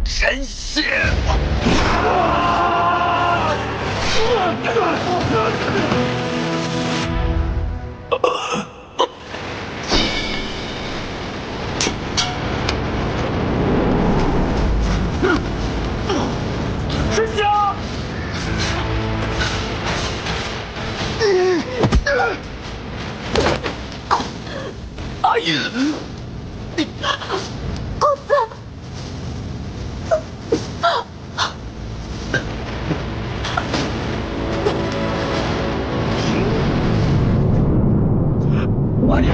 神血！师兄！哎呀！公子。 哎呀！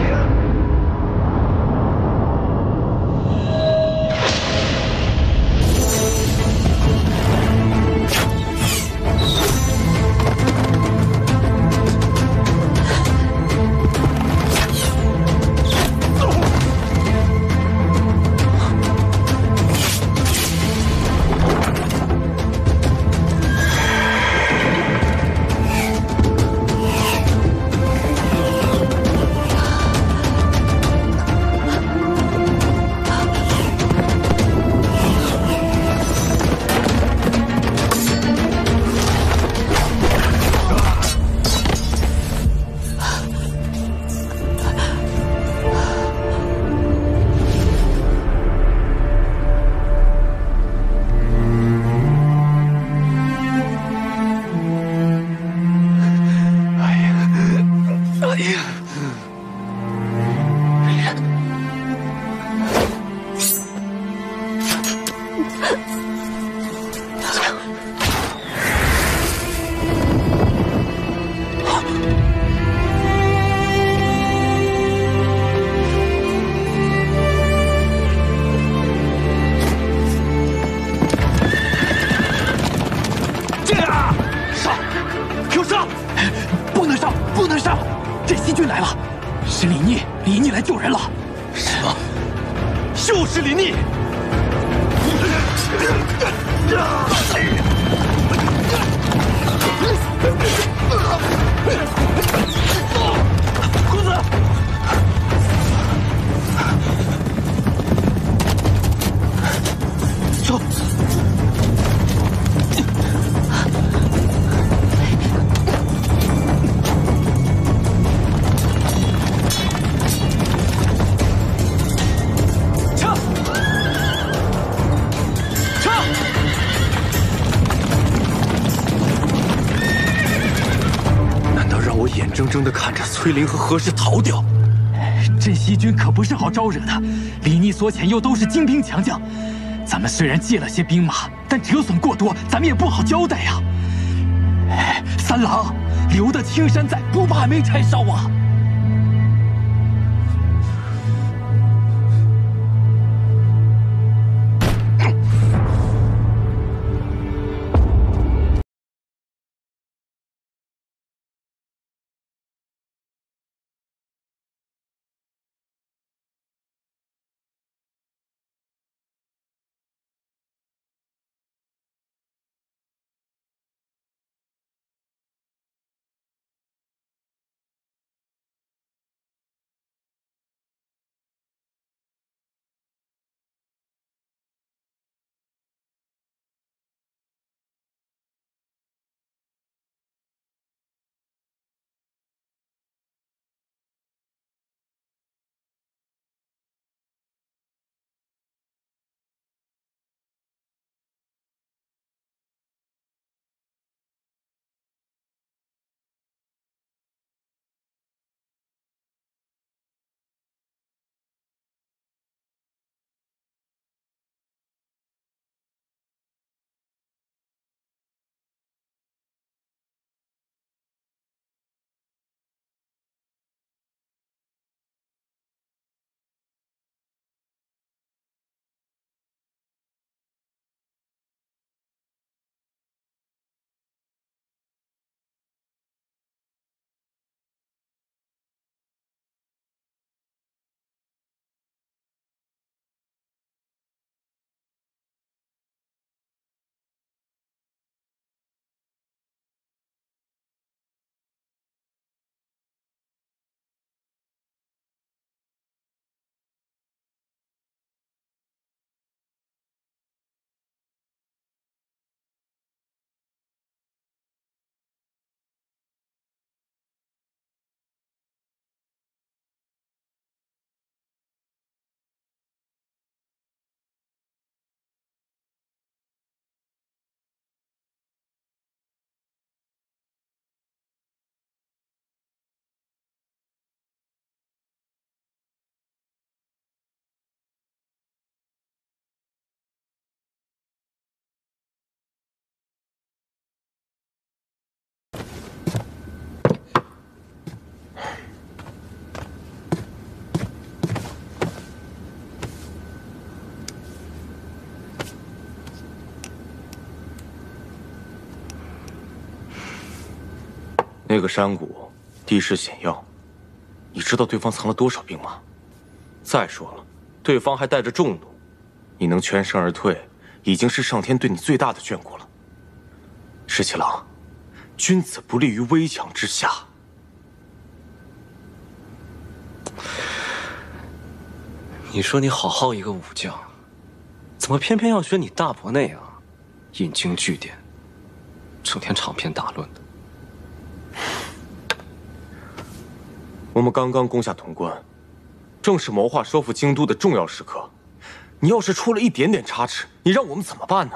就是李逆！公子，走。眼睁睁地看着崔玲和何氏逃掉，镇西军可不是好招惹的。李逆所遣又都是精兵强将，咱们虽然借了些兵马，但折损过多，咱们也不好交代呀。三郎，留得青山在，不怕没柴烧啊！那个山谷地势险要，你知道对方藏了多少兵马？再说了，对方还带着重弩，你能全身而退，已经是上天对你最大的眷顾了。石七郎，君子不立于危墙之下。你说你好好一个武将，怎么偏偏要学你大伯那样，引经据典，整天长篇大论的？我们刚刚攻下潼关，正是谋划收复京都的重要时刻。你要是出了一点点差池，你让我们怎么办呢？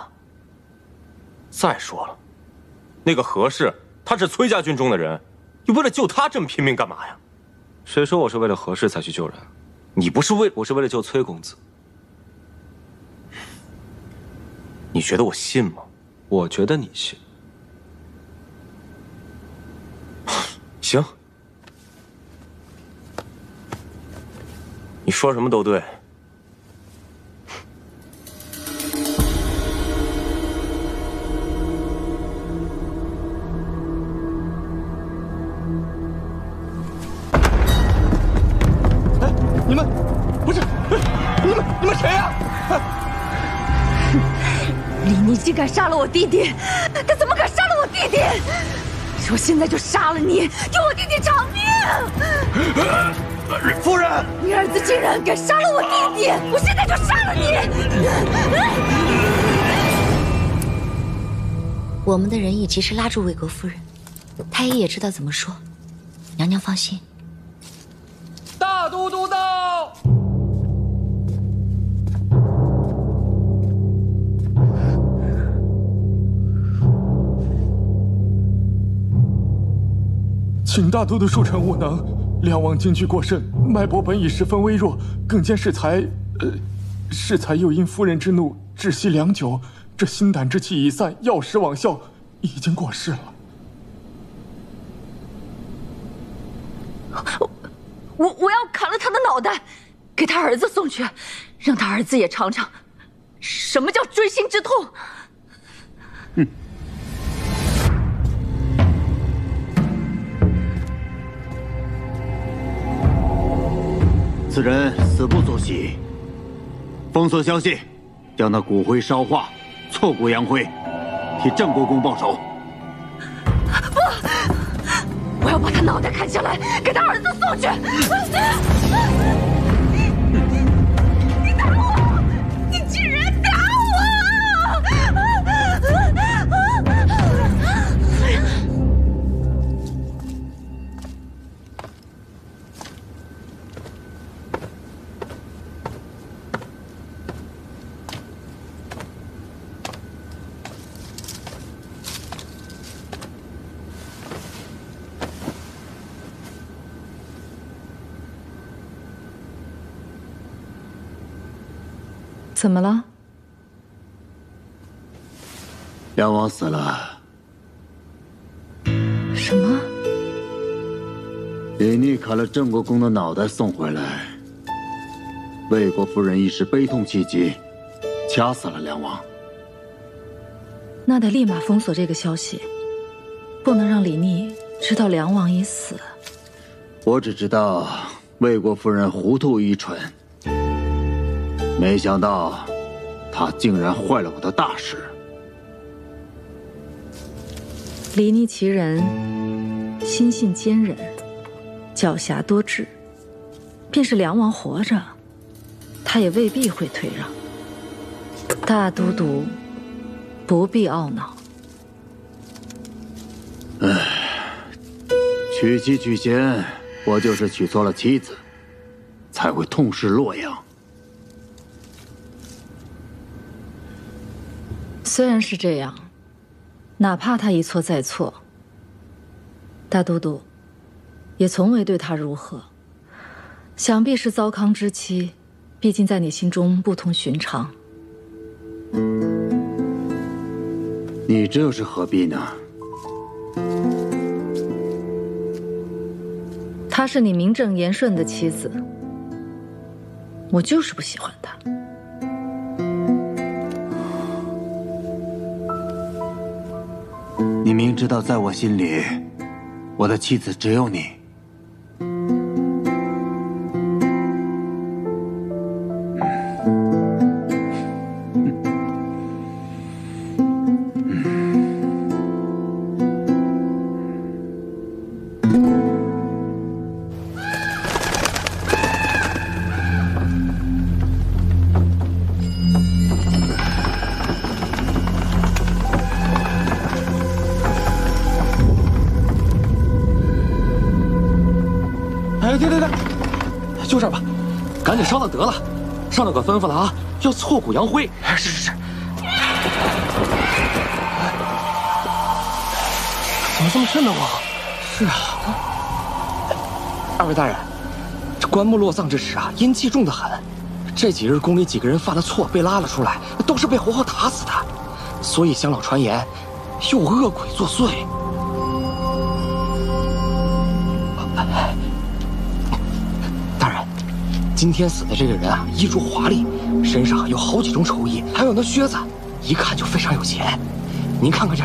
再说了，那个何氏他是崔家军中的人，你为了救他这么拼命干嘛呀？谁说我是为了何氏才去救人？你不是为……我是为了救崔公子。你觉得我信吗？我觉得你信。行，你说什么都对。你们不是，你们谁呀？李逆竟敢杀了我弟弟，他怎么敢杀了我弟弟？我现在就杀了你，给我弟弟偿命！夫人，你儿子竟然敢杀了我弟弟，我现在就杀了你！我们的人已及时拉住魏国夫人，太医也知道怎么说。娘娘放心。大都督到！请大都督恕臣无能，梁王惊惧过甚，脉搏本已十分微弱，更兼适才又因夫人之怒窒息良久，这心胆之气已散，药石罔效，已经过世了。我要砍了他的脑袋，给他儿子送去，让他儿子也尝尝什么叫锥心之痛。此人死不足惜，封锁消息，将那骨灰烧化，挫骨扬灰，替郑国公报仇。不，我要把他脑袋砍下来，给他儿子送去。你打我！你竟然打我！怎么了？梁王死了。什么？李逆砍了郑国公的脑袋送回来，魏国夫人一时悲痛气急，掐死了梁王。那得立马封锁这个消息，不能让李逆知道梁王已死。我只知道魏国夫人糊涂愚蠢。没想到，他竟然坏了我的大事。李逆其人，心性坚忍，狡黠多智。便是梁王活着，他也未必会退让。大都督不必懊恼。娶妻娶贤，我就是娶错了妻子，才会痛失洛阳。虽然是这样，哪怕他一错再错，大都督也从未对他如何。想必是糟糠之妻，毕竟在你心中不同寻常。你这又是何必呢？她是你名正言顺的妻子，我就是不喜欢她。你明知道在我心里，我的妻子只有你。就这儿吧，赶紧烧了得了。上头可吩咐了啊，要挫骨扬灰。是。怎么这么瘆得慌？是啊。二位大人，这棺木落葬之时啊，阴气重得很。这几日宫里几个人犯了错，被拉了出来，都是被活活打死的。所以乡老传言，有恶鬼作祟。今天死的这个人啊，衣着华丽，身上有好几种绸衣，还有那靴子，一看就非常有钱。您看看这，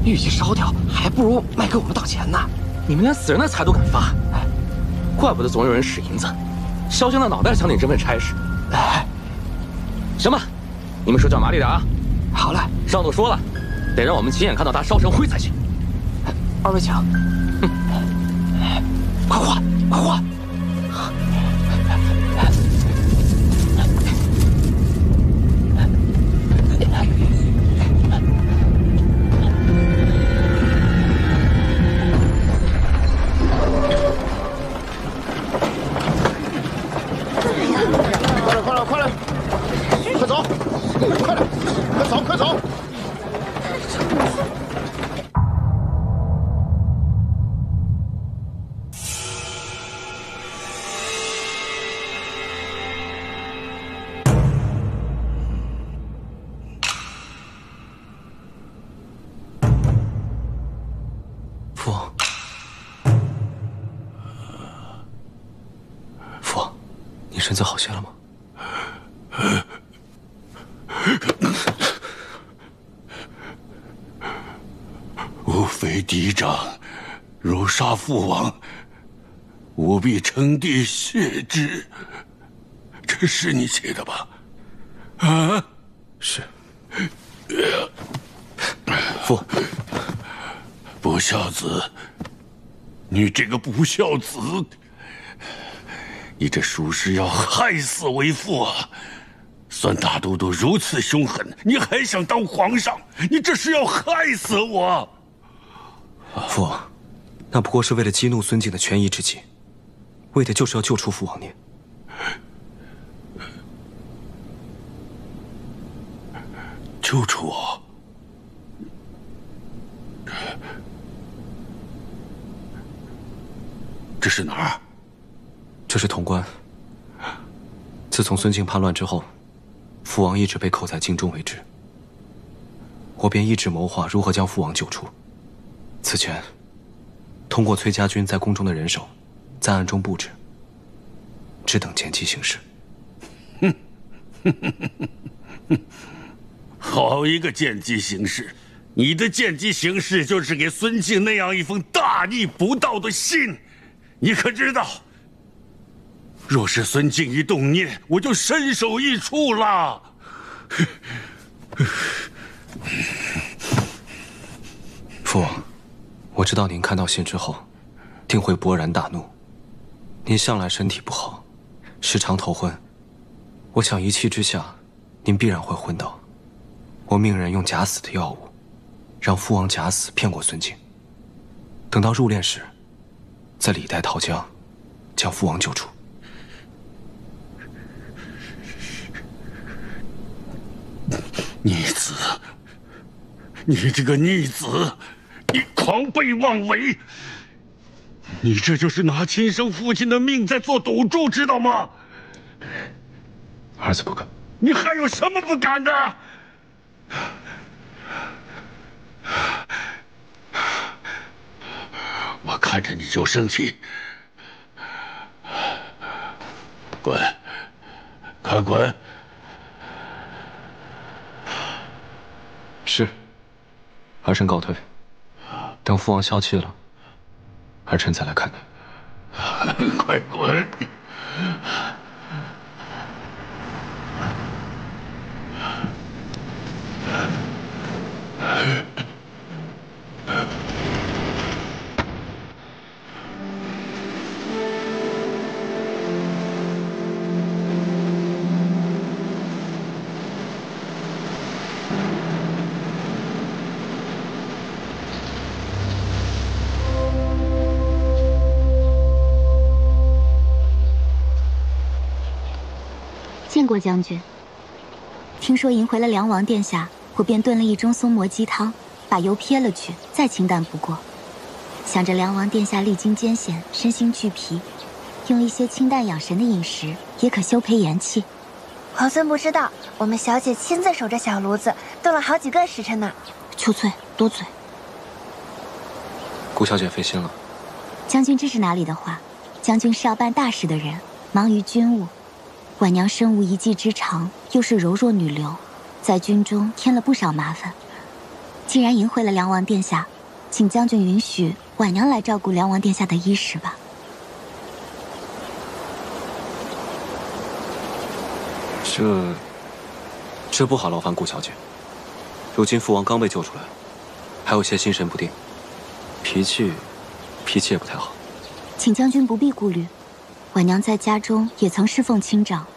与其烧掉，还不如卖给我们当钱呢。你们连死人的财都敢发，哎，怪不得总有人使银子，烧香的脑袋想领这份差事。哎，行吧，你们手脚麻利点啊。好嘞，上头说了，得让我们亲眼看到他烧成灰才行。二位请。快换，快换！快走！父王，父王，你身子好些了吗？吾非嫡长，如杀父王，吾必称帝谢之。这是你写的吧？啊，是。父，不孝子，你这个不孝子，你这属实要害死为父啊！孙大都督如此凶狠，你还想当皇上？你这是要害死我！父王，那不过是为了激怒孙敬的权宜之计，为的就是要救出父王您。救出我？这是哪儿？这是潼关。自从孙敬叛乱之后，父王一直被扣在京中为止。我便一直谋划如何将父王救出。此前，通过崔家军在宫中的人手，在暗中布置，只等见机行事。好一个见机行事！你的见机行事就是给孙敬那样一封大逆不道的信，你可知道？若是孙敬一动念，我就身首异处了。父王，我知道您看到信之后，定会勃然大怒。您向来身体不好，时常头昏，我想一气之下，您必然会昏倒。我命人用假死的药物，让父王假死骗过孙敬。等到入殓时，再李代桃僵，将父王救出。逆子，你这个逆子，你狂悖妄为！你这就是拿亲生父亲的命在做赌注，知道吗？儿子不敢。你还有什么不敢的？我看着你就生气。滚！快滚！是。儿臣告退。等父王消气了，儿臣再来看你。快滚！见过将军。听说迎回了梁王殿下，我便炖了一盅松蘑鸡汤，把油撇了去，再清淡不过。想着梁王殿下历经艰险，身心俱疲，用一些清淡养神的饮食，也可修培元气。皇孙不知道，我们小姐亲自守着小炉子，炖了好几个时辰呢。秋翠，多嘴。顾小姐费心了。将军这是哪里的话？将军是要办大事的人，忙于军务。婉娘身无一技之长，又是柔弱女流，在军中添了不少麻烦。既然迎回了梁王殿下，请将军允许婉娘来照顾梁王殿下的衣食吧。这不好劳烦顾小姐。如今父王刚被救出来，还有些心神不定，脾气也不太好。请将军不必顾虑，婉娘在家中也曾侍奉亲长，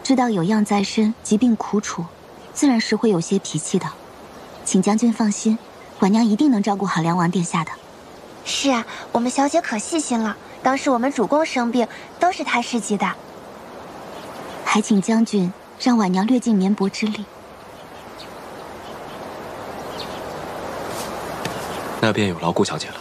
知道有恙在身，疾病苦楚，自然是会有些脾气的。请将军放心，婉娘一定能照顾好梁王殿下的。是啊，我们小姐可细心了，当时我们主公生病，都是她施及的。还请将军让婉娘略尽绵薄之力。那便有劳顾小姐了。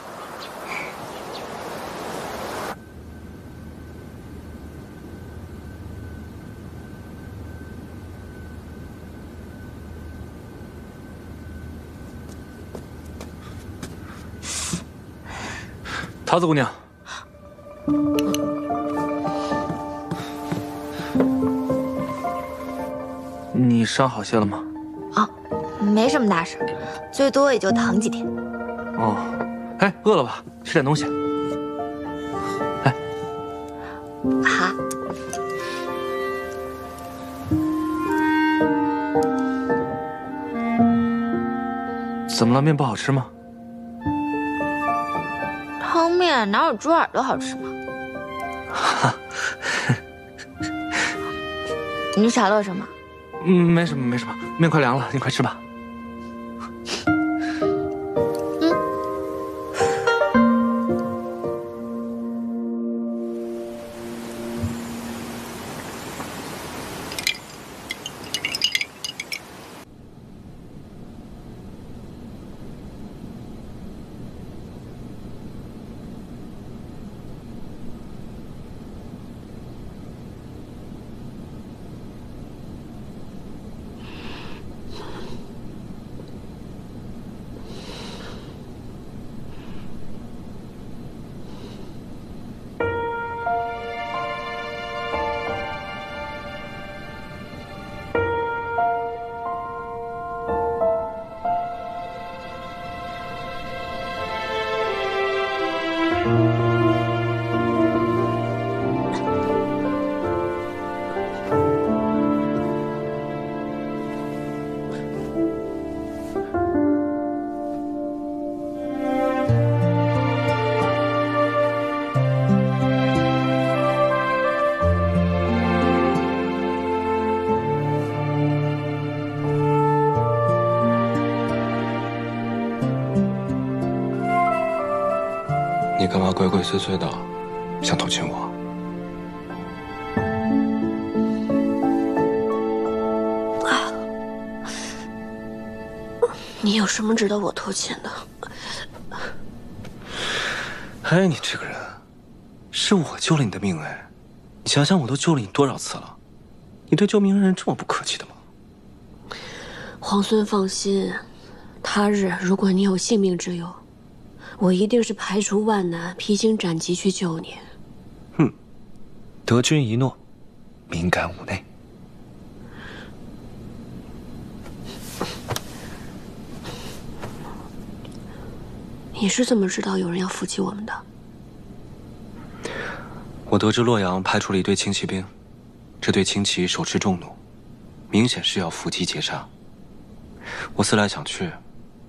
桃子姑娘，你伤好些了吗？啊，没什么大事，最多也就疼几天。哦，哎，饿了吧？吃点东西。哎，好。怎么了？面不好吃吗？汤面哪有猪耳朵好吃吗？哈，你傻乐什么？没什么，没什么。面快凉了，你快吃吧。你干嘛鬼鬼祟祟的，想偷亲我？你有什么值得我偷亲的？哎，你这个人，是我救了你的命哎！你想想，我都救了你多少次了，你对救命恩人这么不客气的吗？皇孙放心，他日如果你有性命之忧，我一定是排除万难，披荆斩棘去救你。哼，得君一诺，敏感五内。你是怎么知道有人要伏击我们的？我得知洛阳派出了一队轻骑兵，这队轻骑手持重弩，明显是要伏击截杀。我思来想去，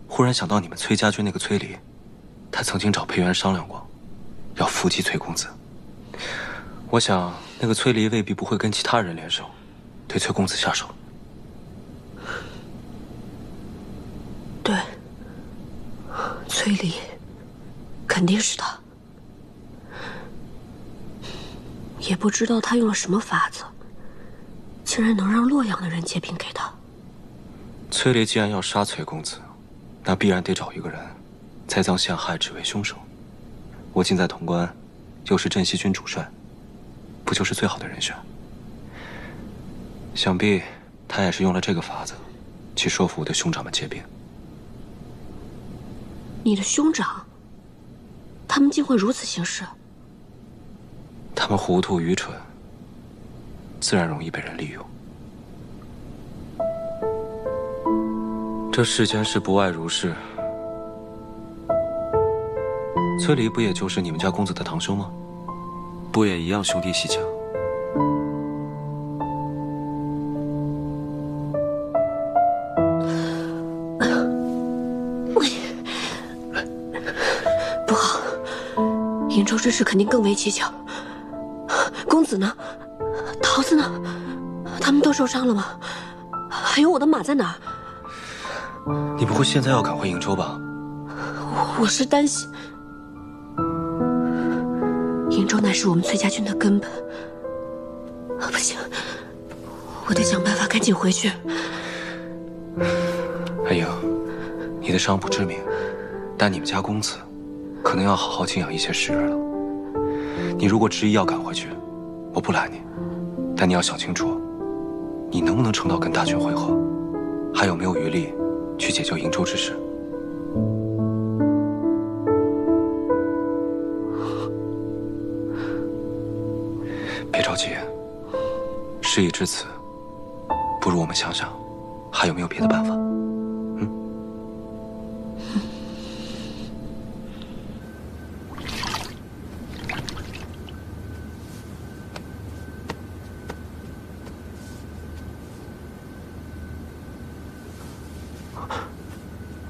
忽然想到你们崔家军那个崔离，他曾经找裴元商量过，要伏击崔公子。我想那个崔离未必不会跟其他人联手，对崔公子下手。对，崔离，肯定是他。也不知道他用了什么法子，竟然能让洛阳的人借兵给他。崔离既然要杀崔公子，那必然得找一个人栽赃陷害，只为凶手。我近在潼关，又是镇西军主帅，不就是最好的人选？想必他也是用了这个法子，去说服我的兄长们借兵。你的兄长，他们竟会如此行事？他们糊涂愚蠢，自然容易被人利用。这世间事不外如是。崔离不也就是你们家公子的堂兄吗？不也一样兄弟戏强？不好，瀛州之事肯定更为蹊跷。公子呢？桃子呢？他们都受伤了吗？还有我的马在哪儿？你不会现在要赶回瀛州吧？我是担心，瀛州乃是我们崔家军的根本。不行，我得想办法赶紧回去。阿莹，你的伤不致命，但你们家公子可能要好好静养一些时日了。你如果执意要赶回去，我不拦你，但你要想清楚，你能不能撑到跟大军会合，还有没有余力去解救瀛州之事。别着急，事已至此，不如我们想想，还有没有别的办法？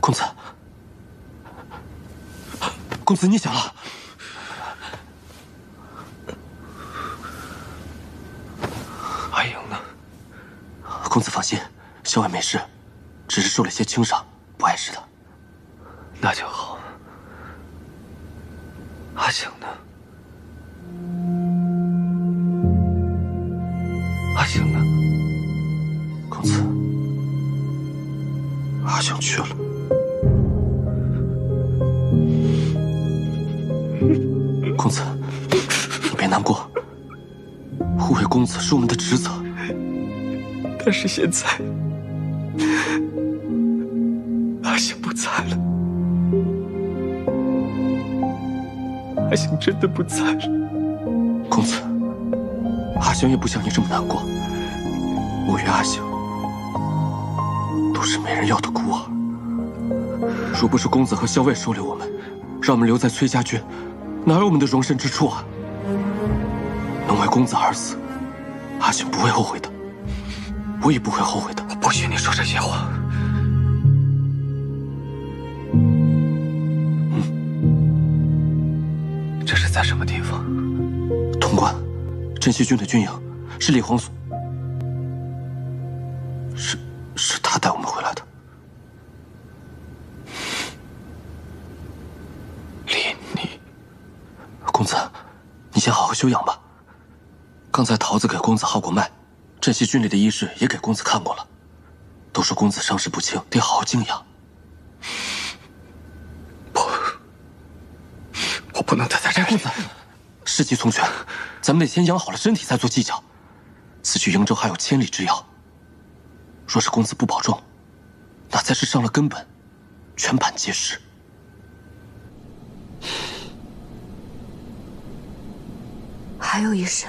公子，公子，你醒了。阿莹呢？公子放心，小婉没事，只是受了些轻伤，不碍事的。那就好。阿醒呢？阿醒呢？公子，阿醒去了。公子，你别难过，护卫公子是我们的职责。但是现在，阿醒不在了，阿醒真的不在了。公子，阿醒也不像你这么难过。我与阿醒都是没人要的孤儿。若不是公子和校尉收留我们，让我们留在崔家军，哪有我们的容身之处啊？能为公子而死，阿醒不会后悔的，我也不会后悔的。我不许你说这些话。这是在什么地方？潼关，镇西军的军营，是李皇所。是他带我们回来的。李逆，公子，你先好好休养吧。刚才桃子给公子号过脉，镇西军里的医士也给公子看过了，都说公子伤势不轻，得好好静养。我不能待在这里。公子，事急从权，咱们得先养好了身体再做计较。此去瀛州还有千里之遥，若是公子不保重，那才是伤了根本，全盘皆失。还有一事，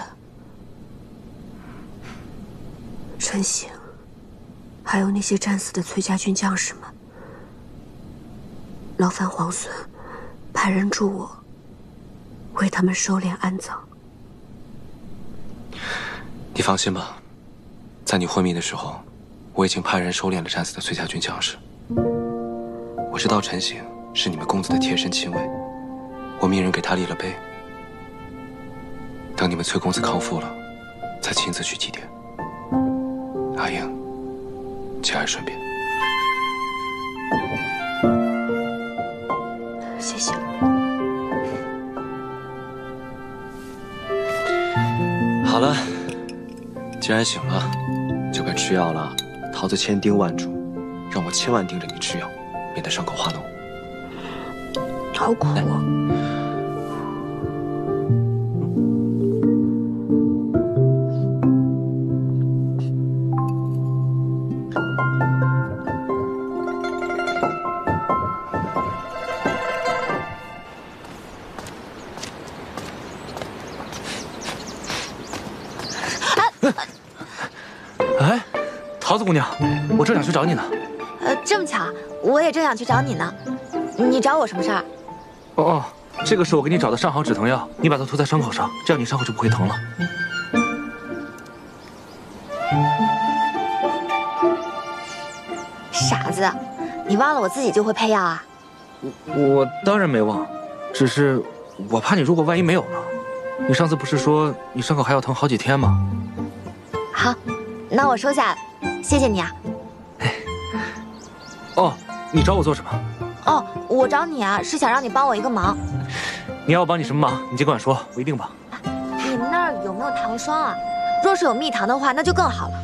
陈醒，还有那些战死的崔家军将士们，劳烦皇孙派人助我为他们收敛安葬。你放心吧，在你昏迷的时候，我已经派人收敛了战死的崔家军将士。我知道陈醒是你们公子的贴身亲卫，我命人给他立了碑。等你们崔公子康复了，再亲自去祭奠。阿英，节哀顺变。谢谢。好了，既然醒了，就该吃药了。桃子千叮万嘱，让我千万盯着你吃药，免得伤口化脓。好苦啊！哎，桃子姑娘，我正想去找你呢。这么巧，我也正想去找你呢。你找我什么事儿？哦，这个是我给你找的上好止疼药，你把它涂在伤口上，这样你伤口就不会疼了。傻子，你忘了我自己就会配药啊？我当然没忘，只是我怕你如果万一没有呢？你上次不是说你伤口还要疼好几天吗？好，那我收下了，谢谢你啊。哦，你找我做什么？哦，我找你啊，是想让你帮我一个忙。你要我帮你什么忙？你尽管说，我一定帮。你们那儿有没有糖霜啊？若是有蜜糖的话，那就更好了。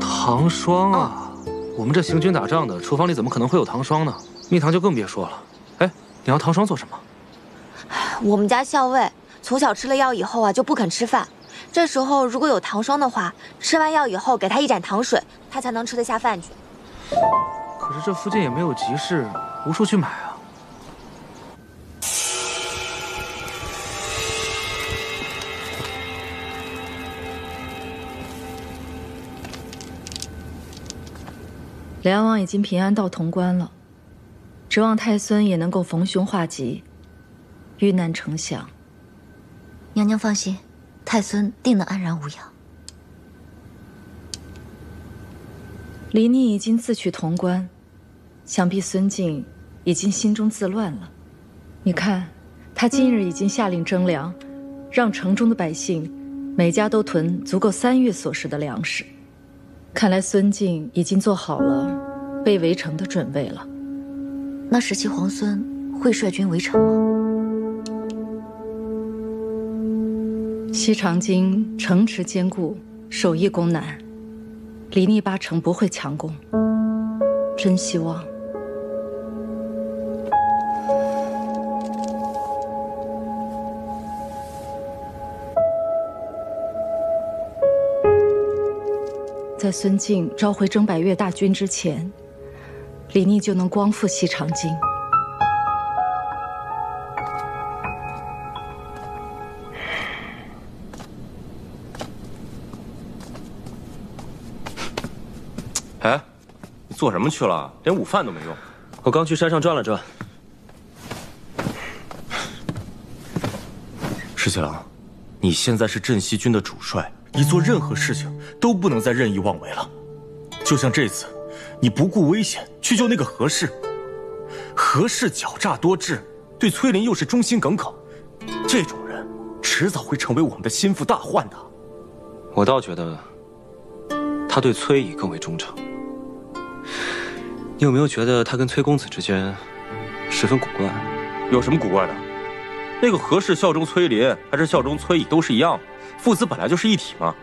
糖霜啊，我们这行军打仗的，厨房里怎么可能会有糖霜呢？蜜糖就更别说了。哎，你要糖霜做什么？我们家校尉从小吃了药以后啊，就不肯吃饭。这时候如果有糖霜的话，吃完药以后给他一盏糖水，他才能吃得下饭去。可是这附近也没有集市，无处去买啊。梁王已经平安到潼关了，指望太孙也能够逢凶化吉，遇难成祥。娘娘放心，太孙定能安然无恙。李逆已经自取潼关，想必孙敬已经心中自乱了。你看，他今日已经下令征粮，让城中的百姓每家都囤足够3月所食的粮食。看来孙敬已经做好了被围城的准备了。那17皇孙会率军围城吗？西长京城池坚固，守易攻难，李逆8成不会强攻。真希望。在孙敬召回征百越大军之前，李逆就能光复西长京。哎，你做什么去了？连午饭都没用。我刚去山上转了转。石七郎，你现在是镇西军的主帅，你做任何事情都不能再任意妄为了。就像这次，你不顾危险去救那个何氏，何氏狡诈多智，对崔林又是忠心耿耿，这种人迟早会成为我们的心腹大患的。我倒觉得，他对崔乙更为忠诚。你有没有觉得他跟崔公子之间十分古怪？有什么古怪的？那个何氏效忠崔林，还是效忠崔乙，都是一样的，父子本来就是一体嘛。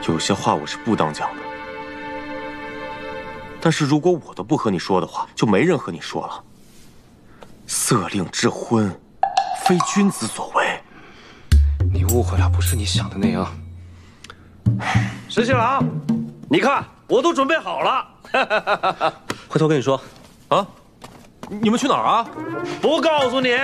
有些话我是不当讲的，但是如果我都不和你说的话，就没人和你说了。色令之婚，非君子所为。你误会了，不是你想的那样。石七郎，你看我都准备好了。回头跟你说。啊？你们去哪儿啊？不告诉你。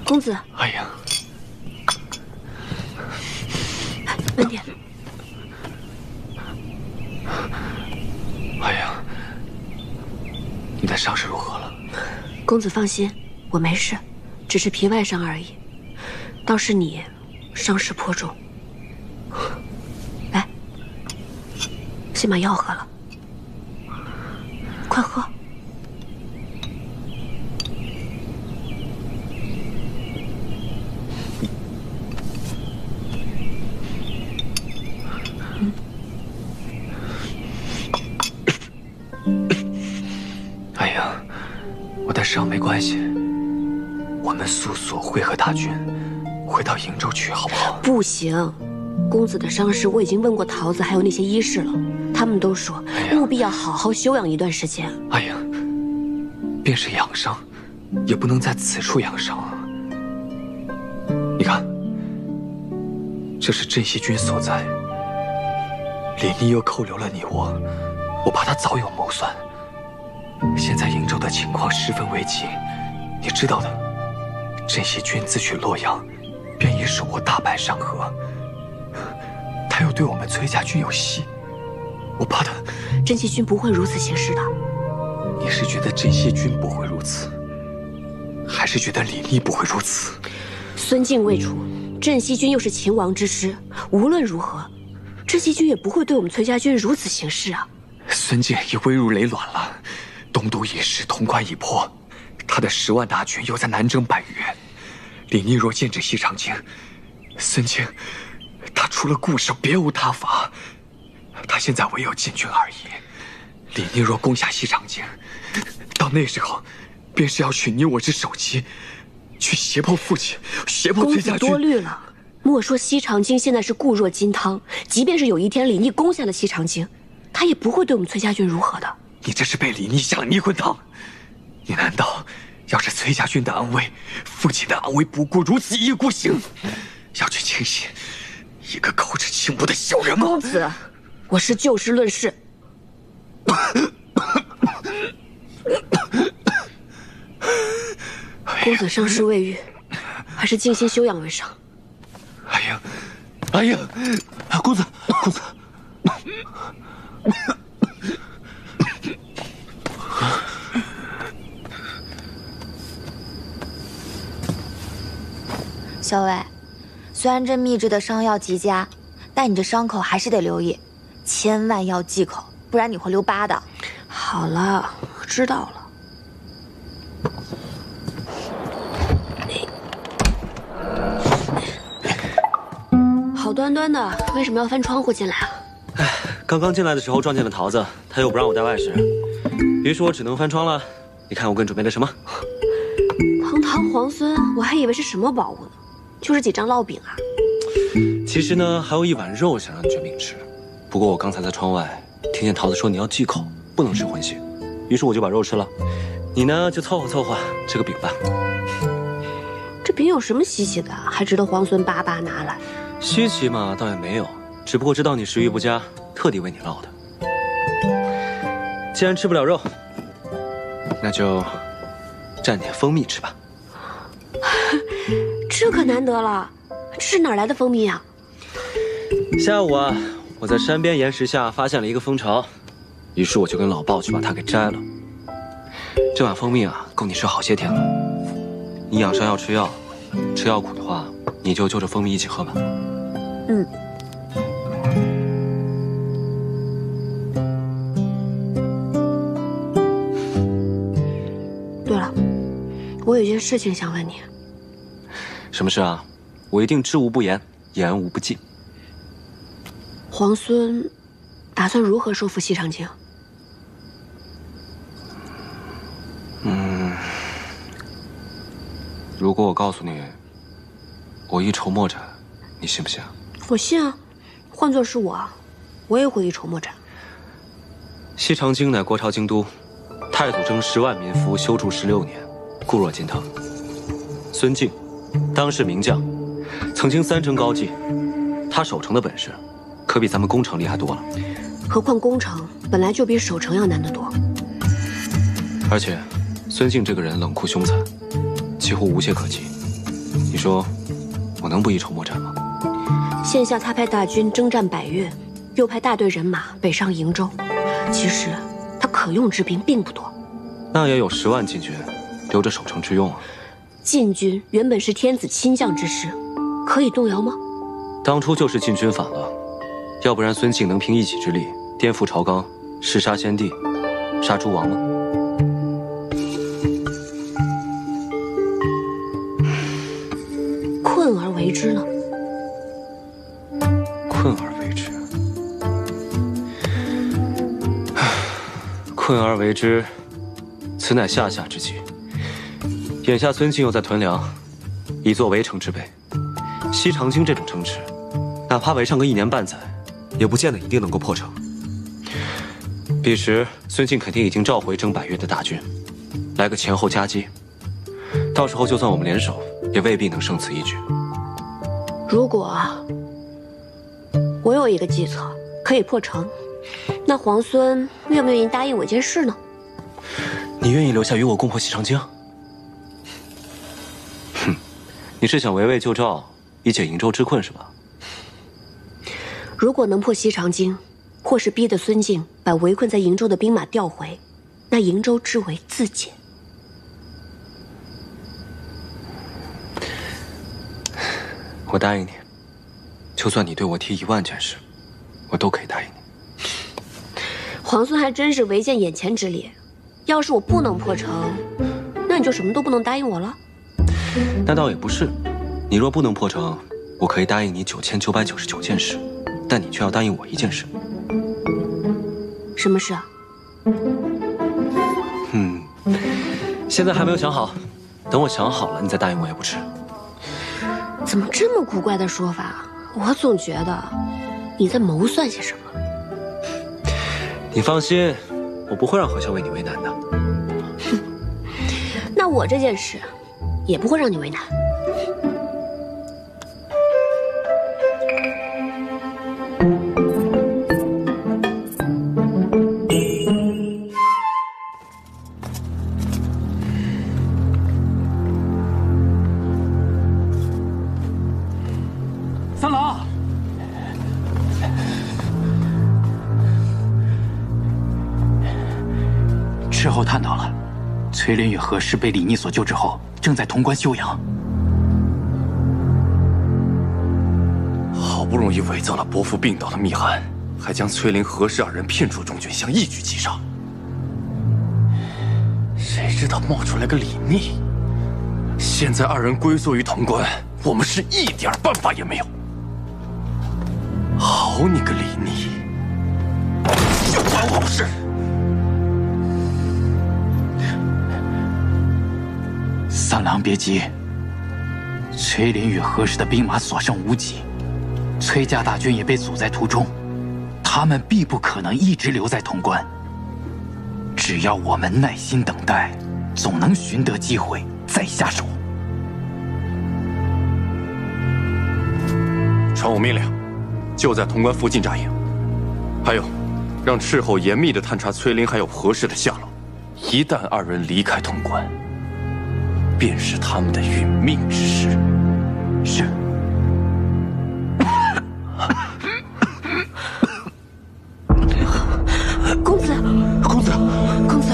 公子。哎呀，慢点。哎呀，你的伤势如何了？公子放心，我没事，只是皮外伤而已。倒是你，伤势颇重。来，先把药喝了，快喝。阿英，我的伤没关系，我们速速会合大军，回到瀛州去，好不好？不行，公子的伤势我已经问过桃子还有那些医士了，他们都说务必要好好休养一段时间。阿英，便是养伤，也不能在此处养伤啊。你看，这是镇西军所在，李逆又扣留了你我怕他早有谋算。现在瀛州的情况十分危急，你知道的。镇西军自取洛阳，便已手握大半山河。他又对我们崔家军有隙，我怕他。镇西军不会如此行事的。你是觉得镇西军不会如此，还是觉得李逆不会如此？孙敬未除，镇西军又是秦王之师，无论如何，镇西军也不会对我们崔家军如此行事啊。孙敬已危入累卵了，东都已失，潼关已破，他的10万大军又在南征百越。李逆若剑指西长京，孙敬他除了固守别无他法，他现在唯有进军而已。李逆若攻下西长京，到那时候，便是要取你我之首级，去胁迫父亲，胁迫崔家军。公子多虑了。莫说西长京现在是固若金汤，即便是有一天李逆攻下了西长京，他也不会对我们崔家军如何的。你这是被李逆下了迷魂汤，你难道要是崔家军的安危、父亲的安危不顾，如此一意孤行，要去轻信一个口齿轻薄的小人吗？公子，我是就事论事。公子伤势未愈，还是静心休养为上。阿英，阿英，公子，公子。小伟，虽然这秘制的伤药极佳，但你这伤口还是得留意，千万要忌口，不然你会留疤的。好了，知道了。好端端的，为什么要翻窗户进来啊？哎，刚刚进来的时候撞见了桃子，她又不让我带外食，于是我只能翻窗了。你看我给你准备了什么？堂堂皇孙，我还以为是什么宝物呢，就是几张烙饼啊。其实呢，还有一碗肉想让你卷饼吃，不过我刚才在窗外听见桃子说你要忌口，不能吃荤腥，于是我就把肉吃了。你呢，就凑合凑合吃个饼吧。这饼有什么稀奇的，还值得皇孙巴巴拿来？稀奇嘛，倒也没有，只不过知道你食欲不佳，特地为你烙的。既然吃不了肉，那就蘸点蜂蜜吃吧。这可难得了，这是哪来的蜂蜜啊？下午啊，我在山边岩石下发现了一个蜂巢，于是我就跟老鲍去把它给摘了。这碗蜂蜜啊，够你吃好些天了。你养伤要吃药，吃药苦的话，你就就着蜂蜜一起喝吧。嗯。对了，我有件事情想问你。什么事啊？我一定知无不言，言无不尽。皇孙打算如何收复西长京？如果我告诉你，我一筹莫展，你信不信啊？我信啊，换作是我也会一筹莫展。西长京乃国朝京都，太祖征10万民夫，修筑16年，固若金汤。孙敬，当世名将，曾经3城高跽，他守城的本事，可比咱们攻城厉害多了。何况攻城本来就比守城要难得多。而且，孙敬这个人冷酷凶残，几乎无懈可击。你说，我能不一筹莫展吗？现下他派大军征战百越，又派大队人马北上瀛州，其实他可用之兵并不多。那也有10万禁军，留着守城之用啊。禁军原本是天子亲将之事，可以动摇吗？当初就是禁军反了，要不然孙敬能凭一己之力颠覆朝纲，弑杀先帝，杀诸王吗？困而为之呢？困而为之，困而为之，此乃下下之计。眼下孙敬又在屯粮，以作围城之备。西长京这种城池，哪怕围上个1年半载，也不见得一定能够破城。彼时孙敬肯定已经召回征百越的大军，来个前后夹击。到时候就算我们联手，也未必能胜此一举。如果我有一个计策可以破城，那皇孙愿不愿意答应我一件事呢？你愿意留下与我共破西长京？哼，你是想围魏救赵，以解瀛州之困是吧？如果能破西长京，或是逼得孙敬把围困在瀛州的兵马调回，那瀛州之围自解。我答应你，就算你对我提1万件事，我都可以答应你。皇孙还真是唯见眼前之列。要是我不能破城，那你就什么都不能答应我了？那倒也不是，你若不能破城，我可以答应你9999件事，但你却要答应我1件事。什么事啊？现在还没有想好，等我想好了，你再答应我也不迟。怎么这么古怪的说法？我总觉得你在谋算些什么。你放心，我不会让何校为你为难的。那我这件事也不会让你为难。三郎，事后探讨了，崔林与何氏被李逆所救之后，正在潼关休养。好不容易伪造了伯父病倒的密函，还将崔林、何氏2人骗出中军，想一举击杀。谁知道冒出来个李逆，现在2人龟缩于潼关，我们是一点办法也没有。好你个李逆，就管好事！三郎别急，崔林与何氏的兵马所剩无几，崔家大军也被阻在途中，他们必不可能一直留在潼关。只要我们耐心等待，总能寻得机会再下手。传我命令，就在潼关附近扎营。还有，让斥候严密地探查崔林还有何氏的下落。一旦2人离开潼关，便是他们的殒命之时。是。公子，公子，公子，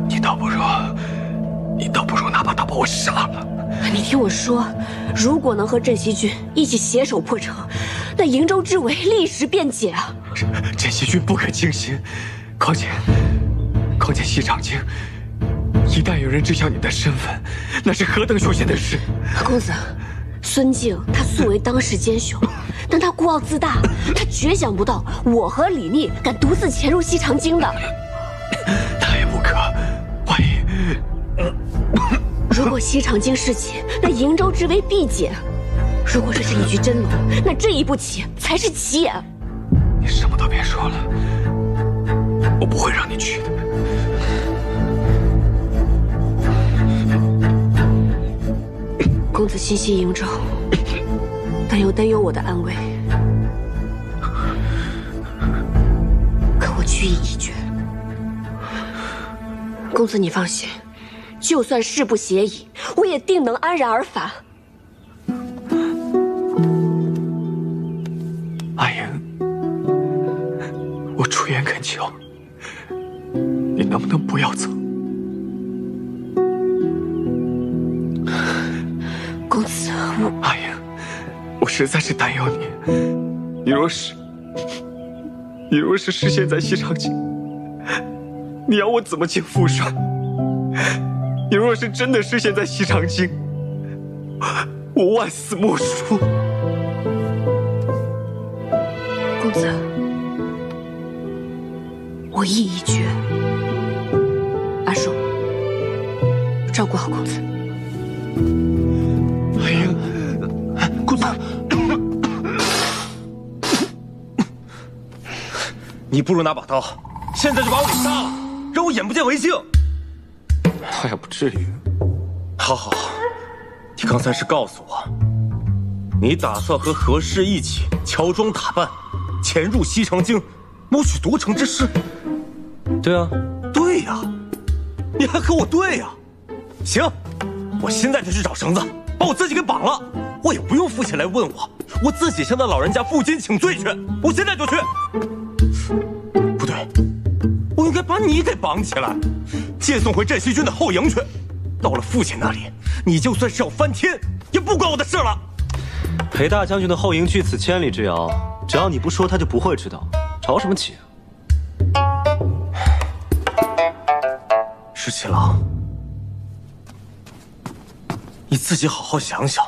你倒不如哪怕他把我杀了。你听我说，如果能和镇西军一起携手破城，那瀛州之围立时便解啊！镇西军不可轻心，况且西长京，一旦有人知晓你的身份，那是何等凶险的事！公子，孙敬他素为当世奸雄，但他孤傲自大，他绝想不到我和李逆敢独自潜入西长京的。那也不可，万一……如果西长京事起，那瀛州之围必解。如果这是一局真龙，那这一步棋才是棋眼。你什么都别说了，我不会让你去的。公子心系瀛州，但又担忧我的安危。可我居意已决。公子你放心，就算事不协议，我也定能安然而返。阿英，我出言恳求，你能不能不要走？公子，阿英，我实在是担忧你。你若是失陷在西长京，你要我怎么进父帅？你若是真的失陷在西长京，我万死莫赎。公子，我意已决。阿寿，照顾好公子。阿英，公子，你不如拿把刀，现在就把我给杀了，让我眼不见为净。倒也不至于。好，你刚才是告诉我，你打算和何氏一起乔装打扮，潜入西长京，谋取夺城之事。对啊，对呀，你还和我对呀？行，我现在就去找绳子，把我自己给绑了。我也不用父亲来问我自己向那老人家负荆请罪去。我现在就去。不对，我应该把你给绑起来，接送回镇西军的后营去。到了父亲那里，你就算是要翻天，也不关我的事了。裴大将军的后营距此千里之遥，只要你不说，他就不会知道。着什么急啊？石七郎，你自己好好想想，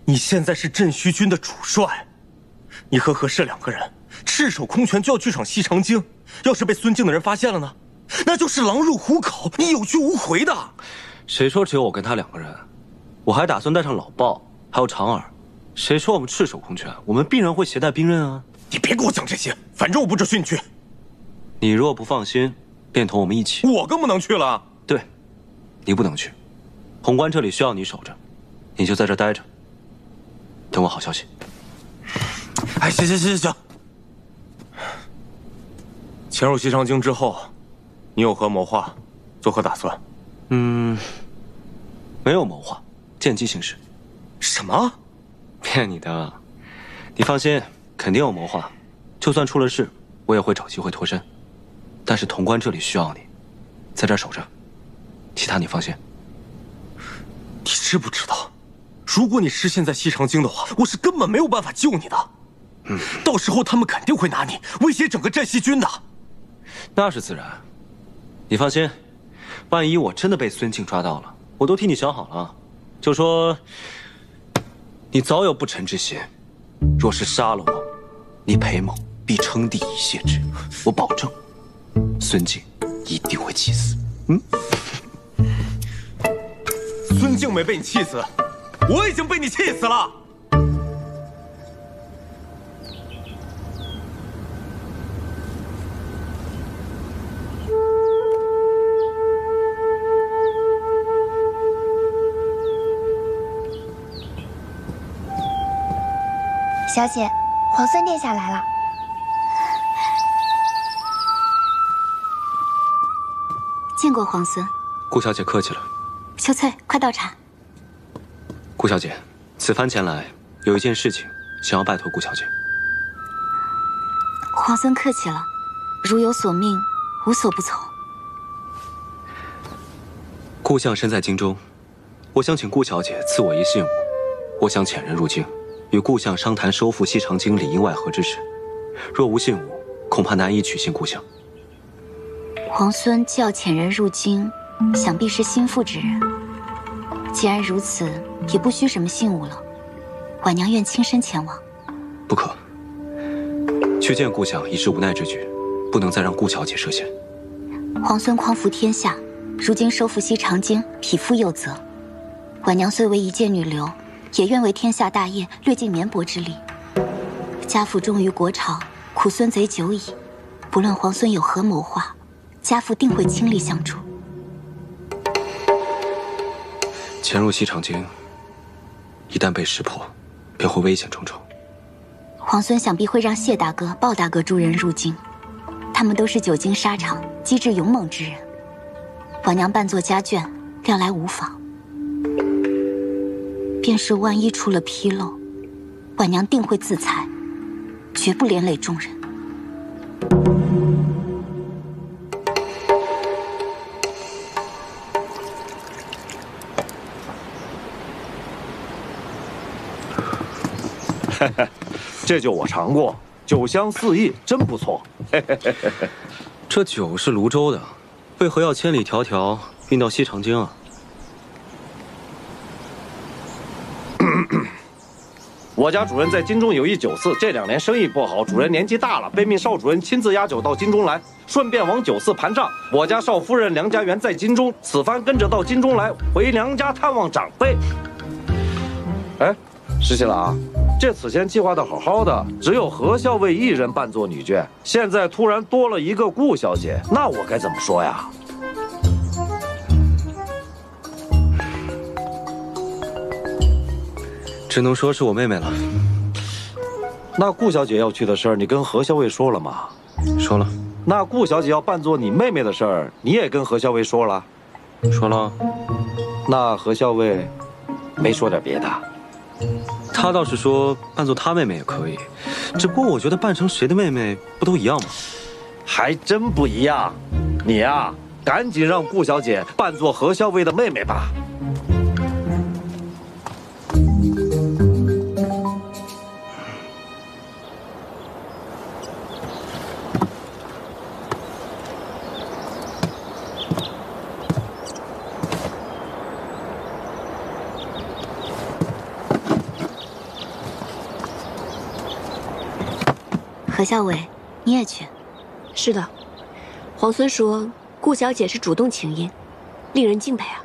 你现在是镇西军的主帅，你和何氏两个人赤手空拳就要去闯西长京，要是被孙敬的人发现了呢，那就是狼入虎口，你有去无回的。谁说只有我跟他两个人？我还打算带上老鲍，还有长耳。谁说我们赤手空拳？我们必然会携带兵刃啊！你别给我讲这些，反正我不准训去。你若不放心，便同我们一起。我更不能去了。对，你不能去。潼关这里需要你守着，你就在这待着，等我好消息。哎，行。潜入西长京之后，你有何谋划？作何打算？没有谋划，见机行事。什么？骗你的！你放心，肯定有谋划。就算出了事，我也会找机会脱身。但是潼关这里需要你，在这儿守着，其他你放心。你知不知道，如果你失陷在西长京的话，我是根本没有办法救你的。到时候他们肯定会拿你威胁整个镇西军的。那是自然。你放心，万一我真的被孙敬抓到了，我都替你想好了。就说你早有不臣之心，若是杀了我，你裴某必称帝以谢之。我保证，孙敬一定会气死。孙敬没被你气死，我已经被你气死了。小姐，皇孙殿下来了。见过皇孙。顾小姐客气了。秋翠，快倒茶。顾小姐，此番前来有一件事情想要拜托顾小姐。皇孙客气了，如有所命，无所不从。顾相身在京中，我想请顾小姐赐我一信物，我想遣人入京，与顾相商谈收复西长京里应外合之事。若无信物，恐怕难以取信顾相。皇孙既要遣人入京，想必是心腹之人。既然如此，也不需什么信物了。婉娘愿亲身前往。不可，去见顾相已是无奈之举，不能再让顾小姐涉险。皇孙匡扶天下，如今收复西长京，匹夫有责。婉娘虽为一介女流，也愿为天下大业略尽绵薄之力。家父忠于国朝，苦孙贼久矣。不论皇孙有何谋划，家父定会倾力相助。潜入西长京，一旦被识破，便会危险重重。皇孙想必会让谢大哥、鲍大哥诸人入京，他们都是久经沙场、机智勇猛之人。婉娘扮作家眷，料来无妨。便是万一出了纰漏，婉娘定会自裁，绝不连累众人。这酒我尝过，酒香四溢，真不错。这酒是泸州的，为何要千里迢迢运到西长京啊？我家主任在京中有一酒肆，这2年生意不好，主任年纪大了，被命邵主任亲自押酒到京中来，顺便往酒肆盘账。我家邵夫人梁家园在京中，此番跟着到京中来，回娘家探望长辈。哎，石七郎，这此前计划的好好的，只有何校尉一人扮作女眷，现在突然多了一个顾小姐，那我该怎么说呀？只能说是我妹妹了。那顾小姐要去的事儿，你跟何校尉说了吗？说了。那顾小姐要扮作你妹妹的事儿，你也跟何校尉说了？说了。那何校尉没说点别的？他倒是说扮作他妹妹也可以，只不过我觉得扮成谁的妹妹不都一样吗？还真不一样。你呀，赶紧让顾小姐扮作何校尉的妹妹吧。何校尉，你也去？是的，皇孙说顾小姐是主动请缨，令人敬佩啊。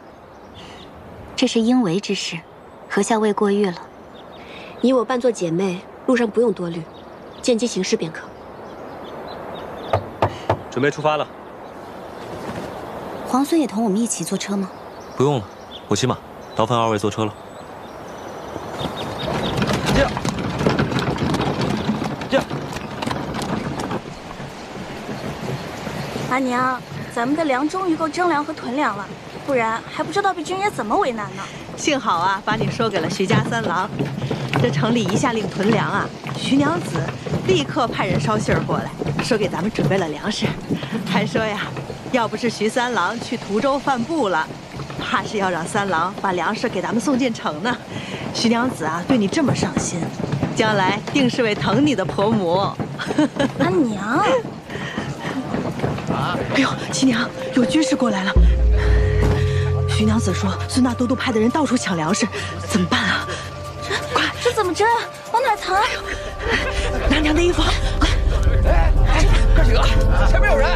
这是应为之事，何校尉过誉了。你我扮作姐妹，路上不用多虑，见机行事便可。准备出发了。皇孙也同我们一起坐车吗？不用了，我骑马，劳烦2位坐车了。阿娘，咱们的粮终于够征粮和屯粮了，不然还不知道被军爷怎么为难呢。幸好啊，把你说给了徐家三郎。这城里一下令屯粮啊，徐娘子立刻派人捎信儿过来，说给咱们准备了粮食，还说呀，要不是徐三郎去途州犯部了，怕是要让三郎把粮食给咱们送进城呢。徐娘子啊，对你这么上心，将来定是位疼你的婆母。阿娘。哎呦，七娘，有军士过来了。徐娘子说，孙大都督派的人到处抢粮食，怎么办啊？这怎么征啊？往哪藏？拿娘的衣服。哎，哥几个，前面有人！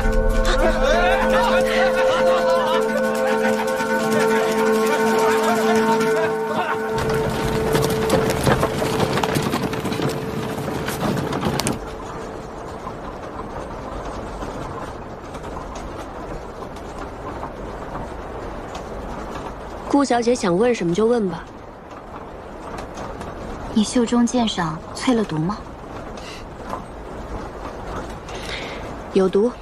顾小姐想问什么就问吧。你袖中剑上淬了毒吗？有毒，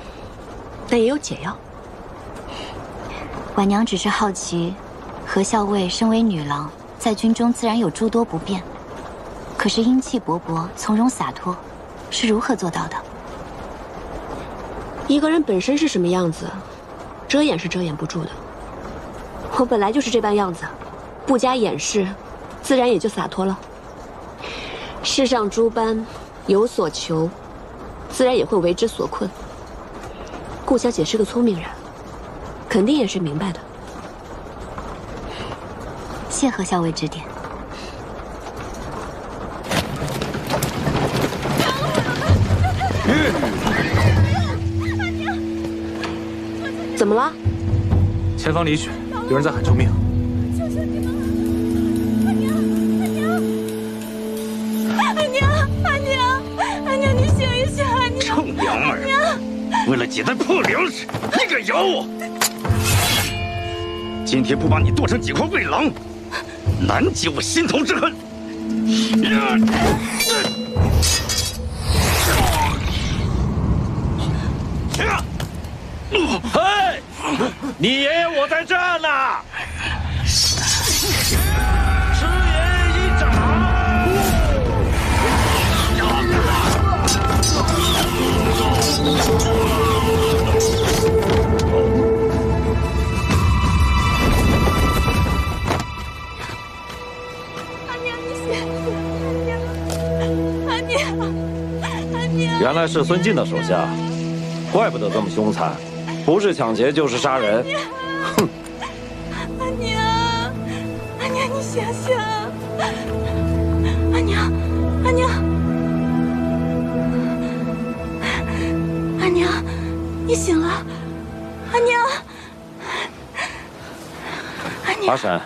但也有解药。婉娘只是好奇，何校尉身为女郎，在军中自然有诸多不便，可是英气勃勃、从容洒脱，是如何做到的？一个人本身是什么样子，遮掩是遮掩不住的。我本来就是这般样子，不加掩饰，自然也就洒脱了。世上诸般有所求，自然也会为之所困。顾小姐是个聪明人，肯定也是明白的。谢何校尉指点。怎么了？前方李许，有人在喊救命！求求你们了，阿娘！阿娘，你醒一醒！阿娘！臭娘们儿！为了几袋破粮食，你敢咬我？今天不把你剁成几块喂狼，难解我心头之恨！嘿，你爷爷我在这呢！吃爷爷一掌！阿娘，你醒醒！来是孙晋的手下，怪不得这么凶残，不是抢劫就是杀人。哼！阿娘，阿娘，你醒醒！阿娘，阿娘，阿娘，你醒了！阿娘，阿娘，阿婶，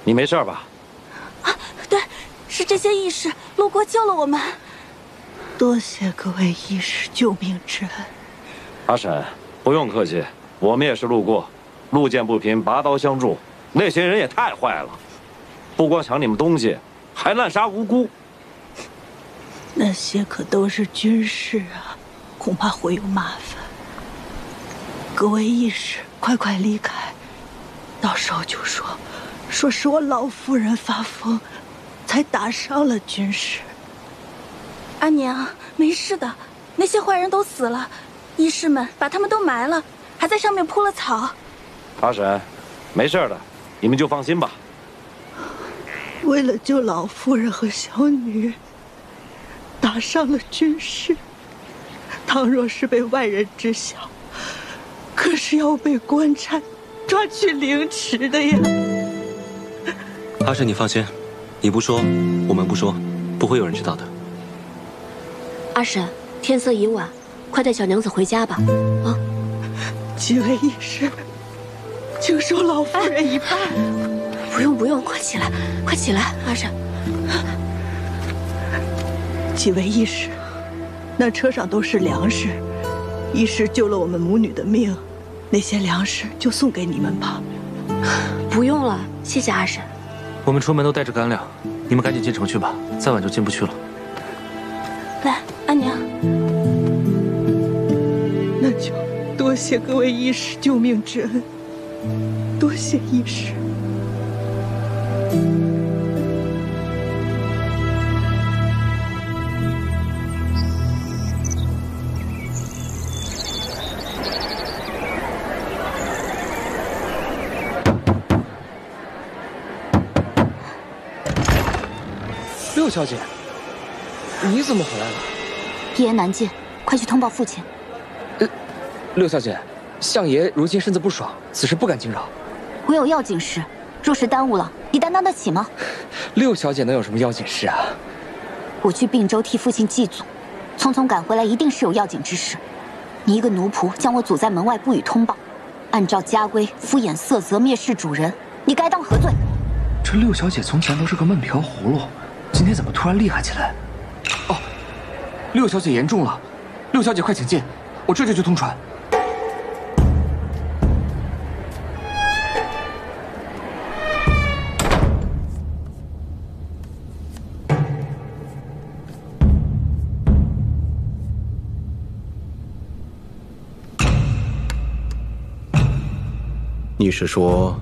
你没事吧？啊，对，是这些义士路过救了我们。多谢各位义士救命之恩。阿婶，不用客气，我们也是路过，路见不平拔刀相助。那些人也太坏了，不光抢你们东西，还滥杀无辜。那些可都是军士啊，恐怕会有麻烦。各位义士，快快离开，到时候就说是我老夫人发疯，才打伤了军士。阿娘，没事的，那些坏人都死了，义士们把他们都埋了，还在上面铺了草。阿婶，没事的，你们就放心吧。为了救老夫人和小女，打伤了军士，倘若是被外人知晓，可是要被官差抓去凌迟的呀。阿婶，你放心，你不说，我们不说，不会有人知道的。阿婶，天色已晚，快带小娘子回家吧。啊！几位义士，请收老夫人一半。不用不用，快起来，快起来，阿婶。几位义士，那车上都是粮食，义士救了我们母女的命，那些粮食就送给你们吧。不用了，谢谢阿婶。我们出门都带着干粮，你们赶紧进城去吧，再晚就进不去了。来，阿娘。那就多谢各位义士救命之恩，多谢义士。六小姐，你怎么回来了？一言难尽，快去通报父亲。六小姐，相爷如今身子不爽，此事不敢惊扰。我有要紧事，若是耽误了，你担当得起吗？六小姐能有什么要紧事啊？我去并州替父亲祭祖，匆匆赶回来，一定是有要紧之事。你一个奴仆将我阻在门外，不予通报，按照家规敷衍色泽，蔑视主人，你该当何罪？这六小姐从前都是个闷瓢葫芦，今天怎么突然厉害起来？哦，六小姐严重了，六小姐快请进，我这就去通传。你是说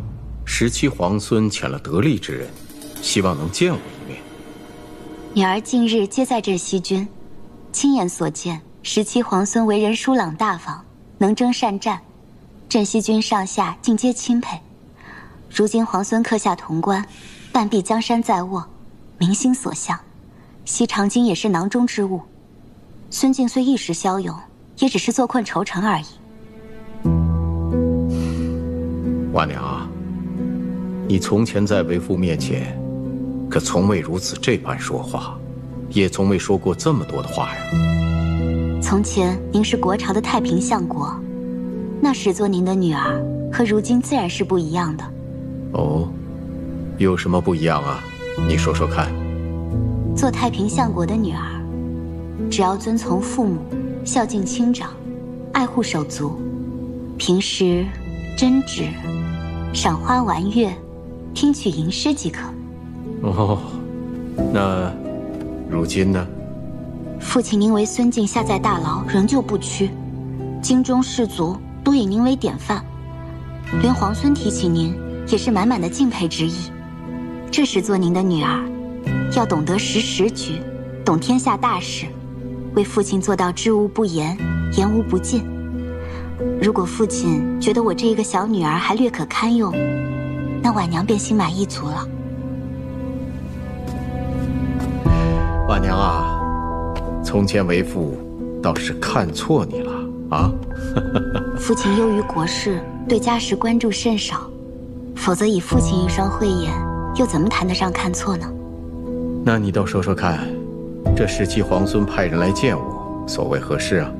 ，17皇孙遣了得力之人，希望能见我一面？女儿近日皆在镇西军，亲眼所见，17皇孙为人疏朗大方，能征善战，镇西军上下尽皆钦佩。如今皇孙克下潼关，半壁江山在握，民心所向，西长京也是囊中之物。孙敬虽一时骁勇，也只是坐困愁城而已。婉娘啊，你从前在为父面前，可从未如此这般说话，也从未说过这么多的话呀。从前您是国朝的太平相国，那时做您的女儿，和如今自然是不一样的。哦，有什么不一样啊？你说说看。做太平相国的女儿，只要遵从父母，孝敬亲长，爱护手足，平时针指、赏花玩月，听取吟诗即可。哦，那如今呢？父亲您为孙敬下在大牢，仍旧不屈，京中士族都以您为典范，连皇孙提起您，也是满满的敬佩之意。这时做您的女儿，要懂得识时局，懂天下大事，为父亲做到知无不言，言无不尽。如果父亲觉得我这一个小女儿还略可堪用，那婉娘便心满意足了。婉娘啊，从前为父倒是看错你了啊！父亲优于国事，对家事关注甚少，否则以父亲一双慧眼，又怎么谈得上看错呢？那你倒说说看，这17皇孙派人来见我，所谓何事啊？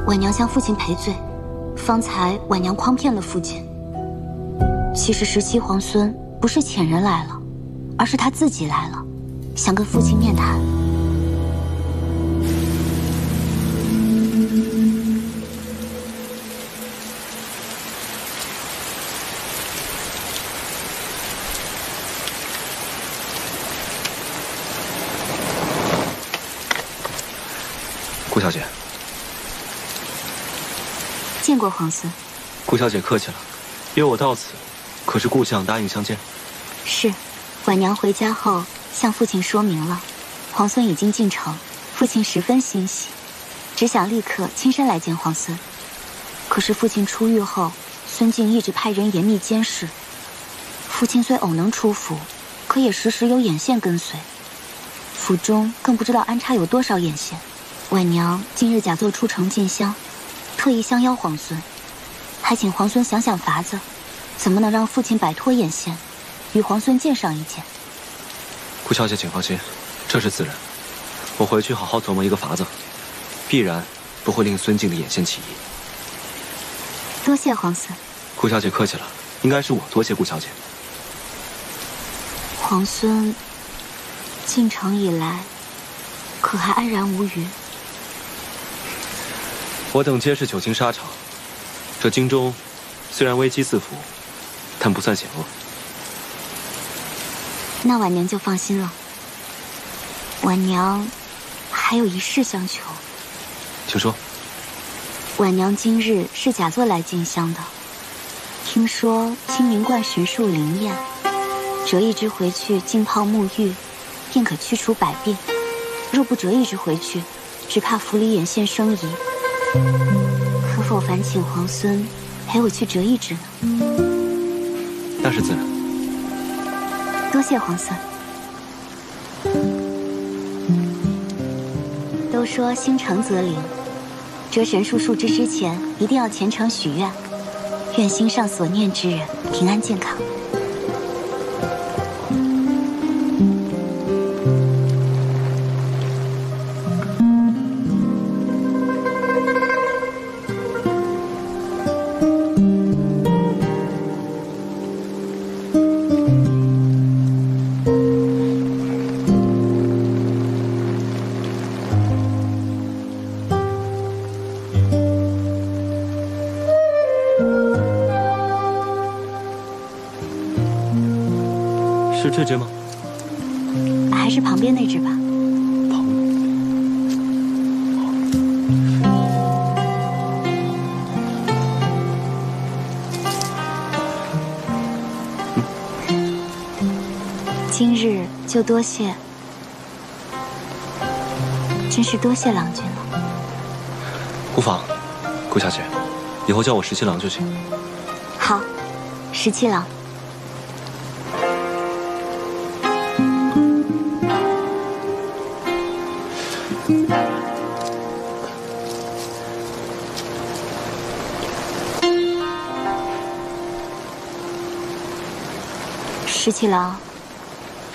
婉娘向父亲赔罪，方才婉娘诓骗了父亲。其实17皇孙不是遣人来了，而是他自己来了，想跟父亲面谈。顾小姐，见过皇孙。顾小姐客气了，约我到此，可是顾相答应相见？是，婉娘回家后向父亲说明了，皇孙已经进城，父亲十分欣喜，只想立刻亲身来见皇孙。可是父亲出狱后，孙敬一直派人严密监视，父亲虽偶能出府，可也时时有眼线跟随，府中更不知道安插有多少眼线。婉娘今日假作出城进香，特意相邀皇孙，还请皇孙想想法子，怎么能让父亲摆脱眼线，与皇孙见上一见。顾小姐请放心，这是自然，我回去好好琢磨一个法子，必然不会令孙敬的眼线起疑。多谢皇孙。顾小姐客气了，应该是我多谢顾小姐。皇孙进城以来，可还安然无虞？我等皆是久经沙场，这京中虽然危机四伏，但不算险恶。那婉娘就放心了。婉娘还有一事相求。请说。婉娘今日是假作来进香的，听说青云观神树灵验，折一枝回去浸泡沐浴，便可去除百病。若不折一枝回去，只怕府里眼线生疑。可否烦请皇孙陪我去折一枝呢？那是自然。多谢皇孙。都说心诚则灵，折神树树枝之前，一定要虔诚许愿，愿心上所念之人平安健康。是这只吗？还是旁边那只吧。今日就多谢，真是多谢郎君了。无妨，顾小姐，以后叫我17郎就行。好，17郎。17郎，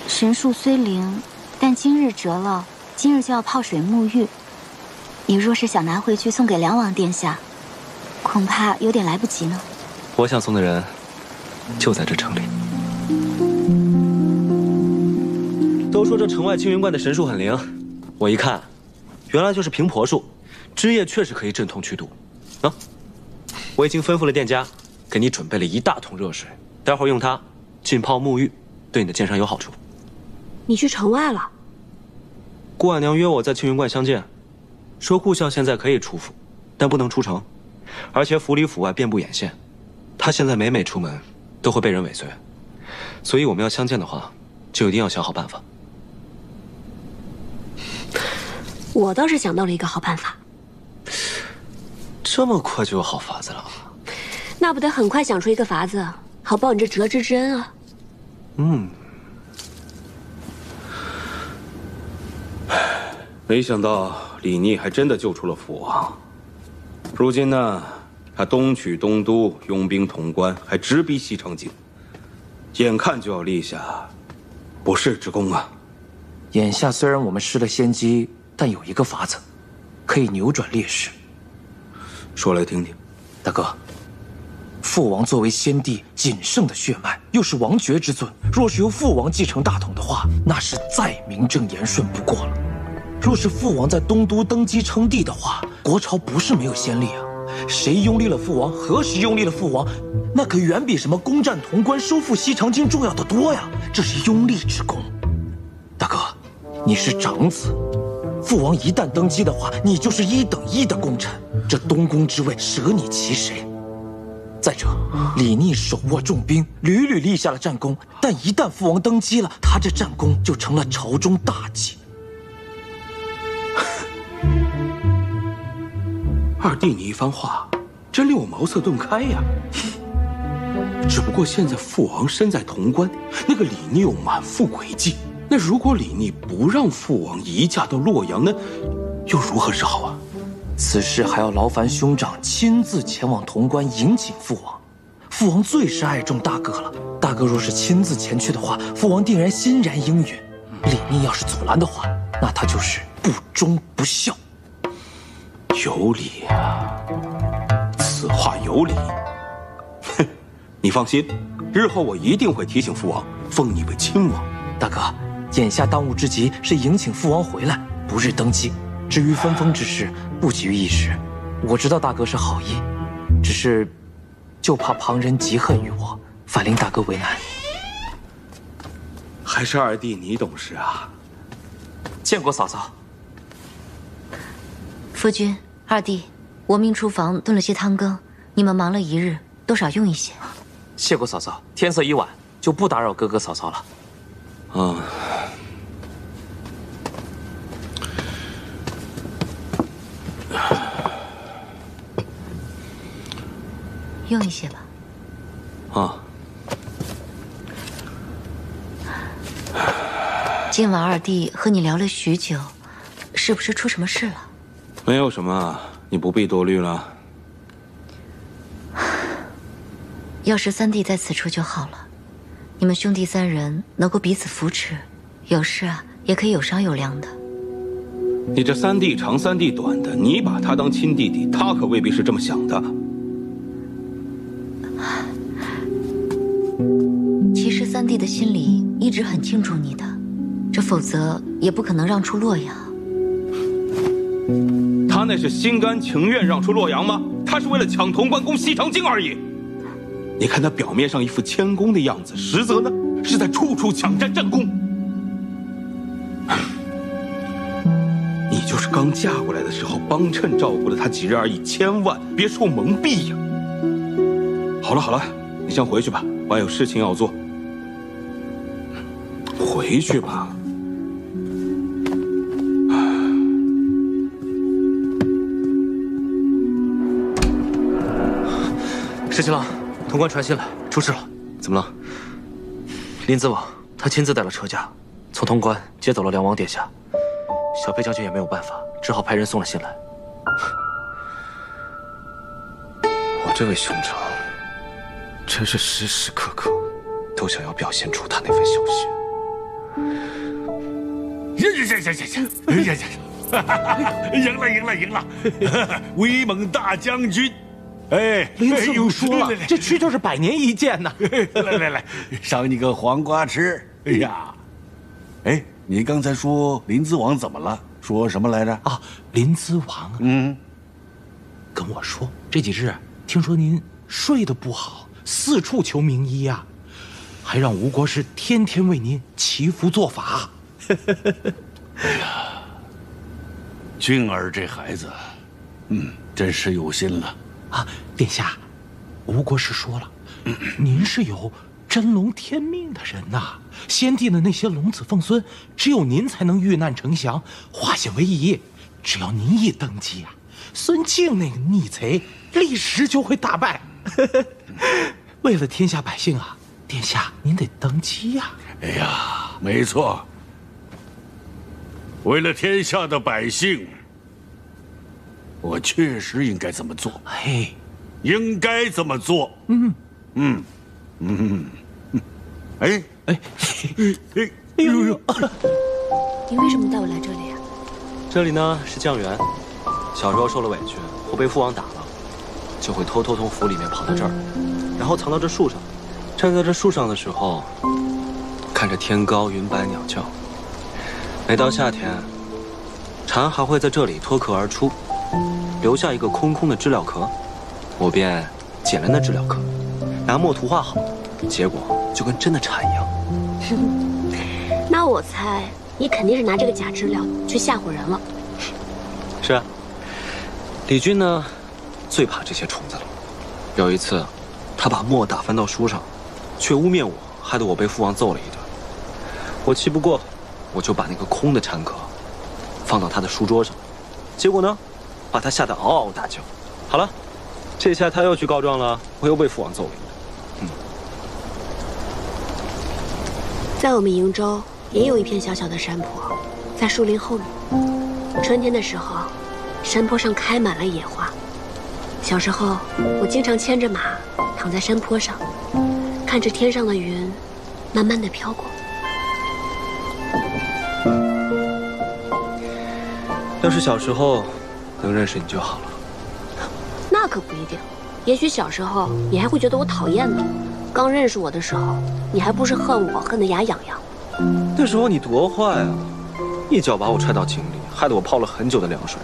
神树虽灵，但今日折了，今日就要泡水沐浴。你若是想拿回去送给梁王殿下，恐怕有点来不及呢。我想送的人就在这城里。都说这城外青云观的神树很灵，我一看，原来就是平婆树，枝叶确实可以镇痛驱毒。啊，我已经吩咐了店家，给你准备了1大桶热水，待会儿用它浸泡沐浴，对你的剑伤有好处。你去城外了？顾婉娘约我在青云观相见，说顾相现在可以出府，但不能出城，而且府里府外遍布眼线，他现在每出门都会被人尾随，所以我们要相见的话，就一定要想好办法。我倒是想到了一个好办法。这么快就有好法子了？那不得很快想出一个法子，好报你这折枝之恩啊！没想到李逆还真的救出了父王。如今呢，他东取东都，拥兵潼关，还直逼西长京，眼看就要立下不世之功啊！眼下虽然我们失了先机，但有一个法子，可以扭转劣势。说来听听。大哥，父王作为先帝仅剩的血脉，又是王爵之尊，若是由父王继承大统的话，那是再名正言顺不过了。若是父王在东都登基称帝的话，国朝不是没有先例啊。谁拥立了父王，何时拥立了父王，那可远比什么攻占潼关、收复西长京重要的多呀！这是拥立之功。大哥，你是长子，父王一旦登基的话，你就是1等1的功臣，这东宫之位舍你其谁？再者，李逆手握重兵，屡屡立下了战功，但一旦父王登基了，他这战功就成了朝中大忌。二弟，你一番话，真令我茅塞顿开呀！只不过现在父王身在潼关，那个李逆又满腹诡计。那如果李逆不让父王移驾到洛阳，那又如何是好啊？此事还要劳烦兄长亲自前往潼关迎请父王。父王最是爱重大哥了，大哥若是亲自前去的话，父王定然欣然应允。李逆要是阻拦的话，那他就是不忠不孝。有理啊，此话有理。哼，你放心，日后我一定会提醒父王，封你为亲王。大哥，眼下当务之急是迎请父王回来，不日登基。至于分封之事，不急于一时。我知道大哥是好意，只是就怕旁人嫉恨于我，反令大哥为难。还是二弟你懂事啊。见过嫂嫂。夫君、二弟，我命厨房炖了些汤羹，你们忙了一日，多少用一些。谢过嫂嫂，天色已晚，就不打扰哥哥嫂嫂了。用一些吧。今晚二弟和你聊了许久，是不是出什么事了？没有什么，你不必多虑了。要是三弟在此处就好了，你们兄弟3人能够彼此扶持，有事啊也可以有商有量的。你这3弟长3弟短的，你把他当亲弟弟，他可未必是这么想的。其实三弟的心里一直很敬重你的，这否则也不可能让出洛阳。他那是心甘情愿让出洛阳吗？他是为了抢潼关攻西长京而已。你看他表面上一副谦恭的样子，实则呢是在处处抢占战功。你就是刚嫁过来的时候帮衬照顾了他几日而已，千万别受蒙蔽呀。好了好了，你先回去吧，我还有事情要做。回去吧。石七郎，潼关传信来，出事了。怎么了？林子王他亲自带了车驾，从潼关接走了梁王殿下。小裴将军也没有办法，只好派人送了信来。我这位兄长，真是时时刻刻都想要表现出他那份小心。赢了！威猛大将军！哎，林次母说了，这区就是100年一见呐！来，赏你个黄瓜吃！哎呀，哎，你刚才说林子王怎么了？说什么来着？啊，林子王，跟我说这几日听说您睡得不好，四处求名医呀，还让吴国师天天为您祈福做法。哎呀，俊儿这孩子，真是有心了。啊，殿下，吴国师说了，您是有真龙天命的人呐。先帝的那些龙子凤孙，只有您才能遇难成祥，化险为夷。只要您一登基啊，孙敬那个逆贼立时就会大败。为了天下百姓啊，殿下您得登基呀。哎呀，没错。为了天下的百姓，我确实应该这么做。嘿，应该这么做。哎，你为什么带我来这里啊？这里呢是酱园，小时候受了委屈，我被父王打了，就会偷偷从府里面跑到这儿，然后藏到这树上，站在这树上的时候，看着天高云白鸟叫。每到夏天，蝉还会在这里脱壳而出，留下一个空空的知了壳，我便捡了那知了壳，拿墨涂画好，结果就跟真的蝉一样。那我猜你肯定是拿这个假知了去吓唬人了。是啊，李军呢，最怕这些虫子了。有一次，他把墨打翻到书上，却污蔑我，害得我被父王揍了一顿。我气不过，我就把那个空的蝉壳放到他的书桌上，结果呢，把他吓得嗷嗷大叫。好了，这下他又去告状了，我又被父王揍了一顿。在我们瀛州也有一片小小的山坡，在树林后面。春天的时候，山坡上开满了野花。小时候，我经常牵着马躺在山坡上，看着天上的云慢慢的飘过。要是小时候能认识你就好了。那可不一定，也许小时候你还会觉得我讨厌呢。刚认识我的时候，你还不是恨我恨得牙痒痒。那时候你多坏啊，一脚把我踹到井里，害得我泡了很久的凉水。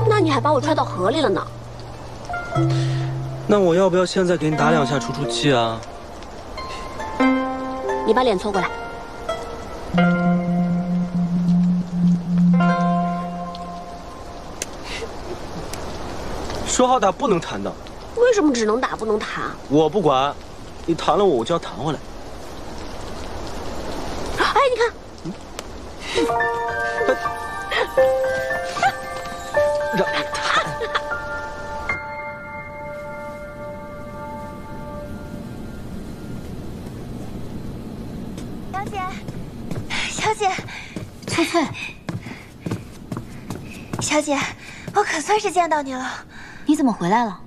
那你还把我踹到河里了呢。那我要不要现在给你打2下出出气啊？你把脸凑过来。说好打不能弹的。为什么只能打不能弹？我不管，你弹了我就要弹回来。哎，你看，让你弹。小姐，小姐，翠翠，小姐，我可算是见到你了。你怎么回来了？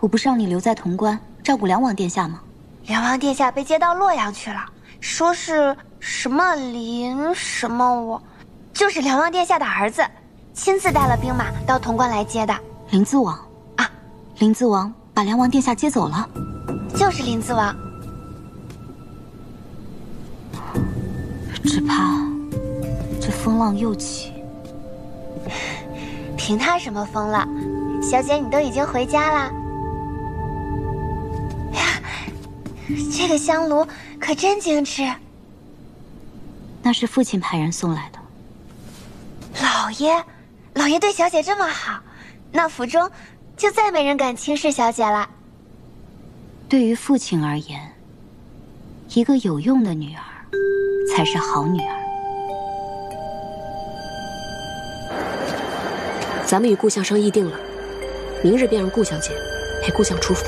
我不是让你留在潼关照顾梁王殿下吗？梁王殿下被接到洛阳去了，说是什么林什么我，就是梁王殿下的儿子，亲自带了兵马到潼关来接的。林淄王啊，林淄王把梁王殿下接走了。就是林淄王。只怕这风浪又起。凭他什么风浪？小姐，你都已经回家啦。呀，这个香炉可真精致。那是父亲派人送来的。老爷对小姐这么好，那府中就再没人敢轻视小姐了。对于父亲而言，一个有用的女儿才是好女儿。咱们与顾相生议定了，明日便让顾小姐陪顾相出府。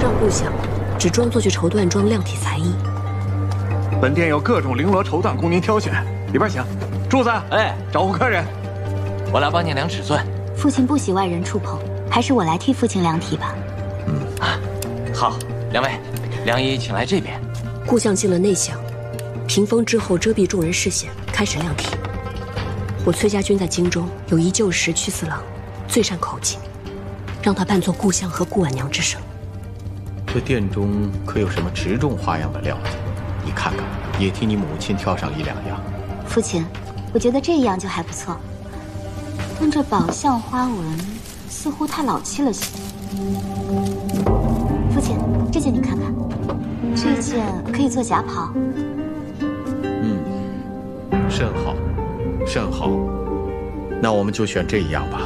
让顾相只装作去绸缎庄量体裁衣。本店有各种绫罗绸缎供您挑选，里边请。柱子，哎，招呼客人。我来帮你量尺寸。父亲不喜外人触碰，还是我来替父亲量体吧。好，两位，良医请来这边。顾相进了内厢，屏风之后遮蔽众人视线，开始量体。我崔家军在京中有一旧时屈四郎，最善口技，让他伴作顾相和顾婉娘之声。这店中可有什么直中花样的料子？你看看，也替你母亲挑上1、2样。父亲，我觉得这一样就还不错，但这宝相花纹似乎太老气了些。父亲，这件你看看，这件可以做夹袍。甚好，甚好。那我们就选这一样吧。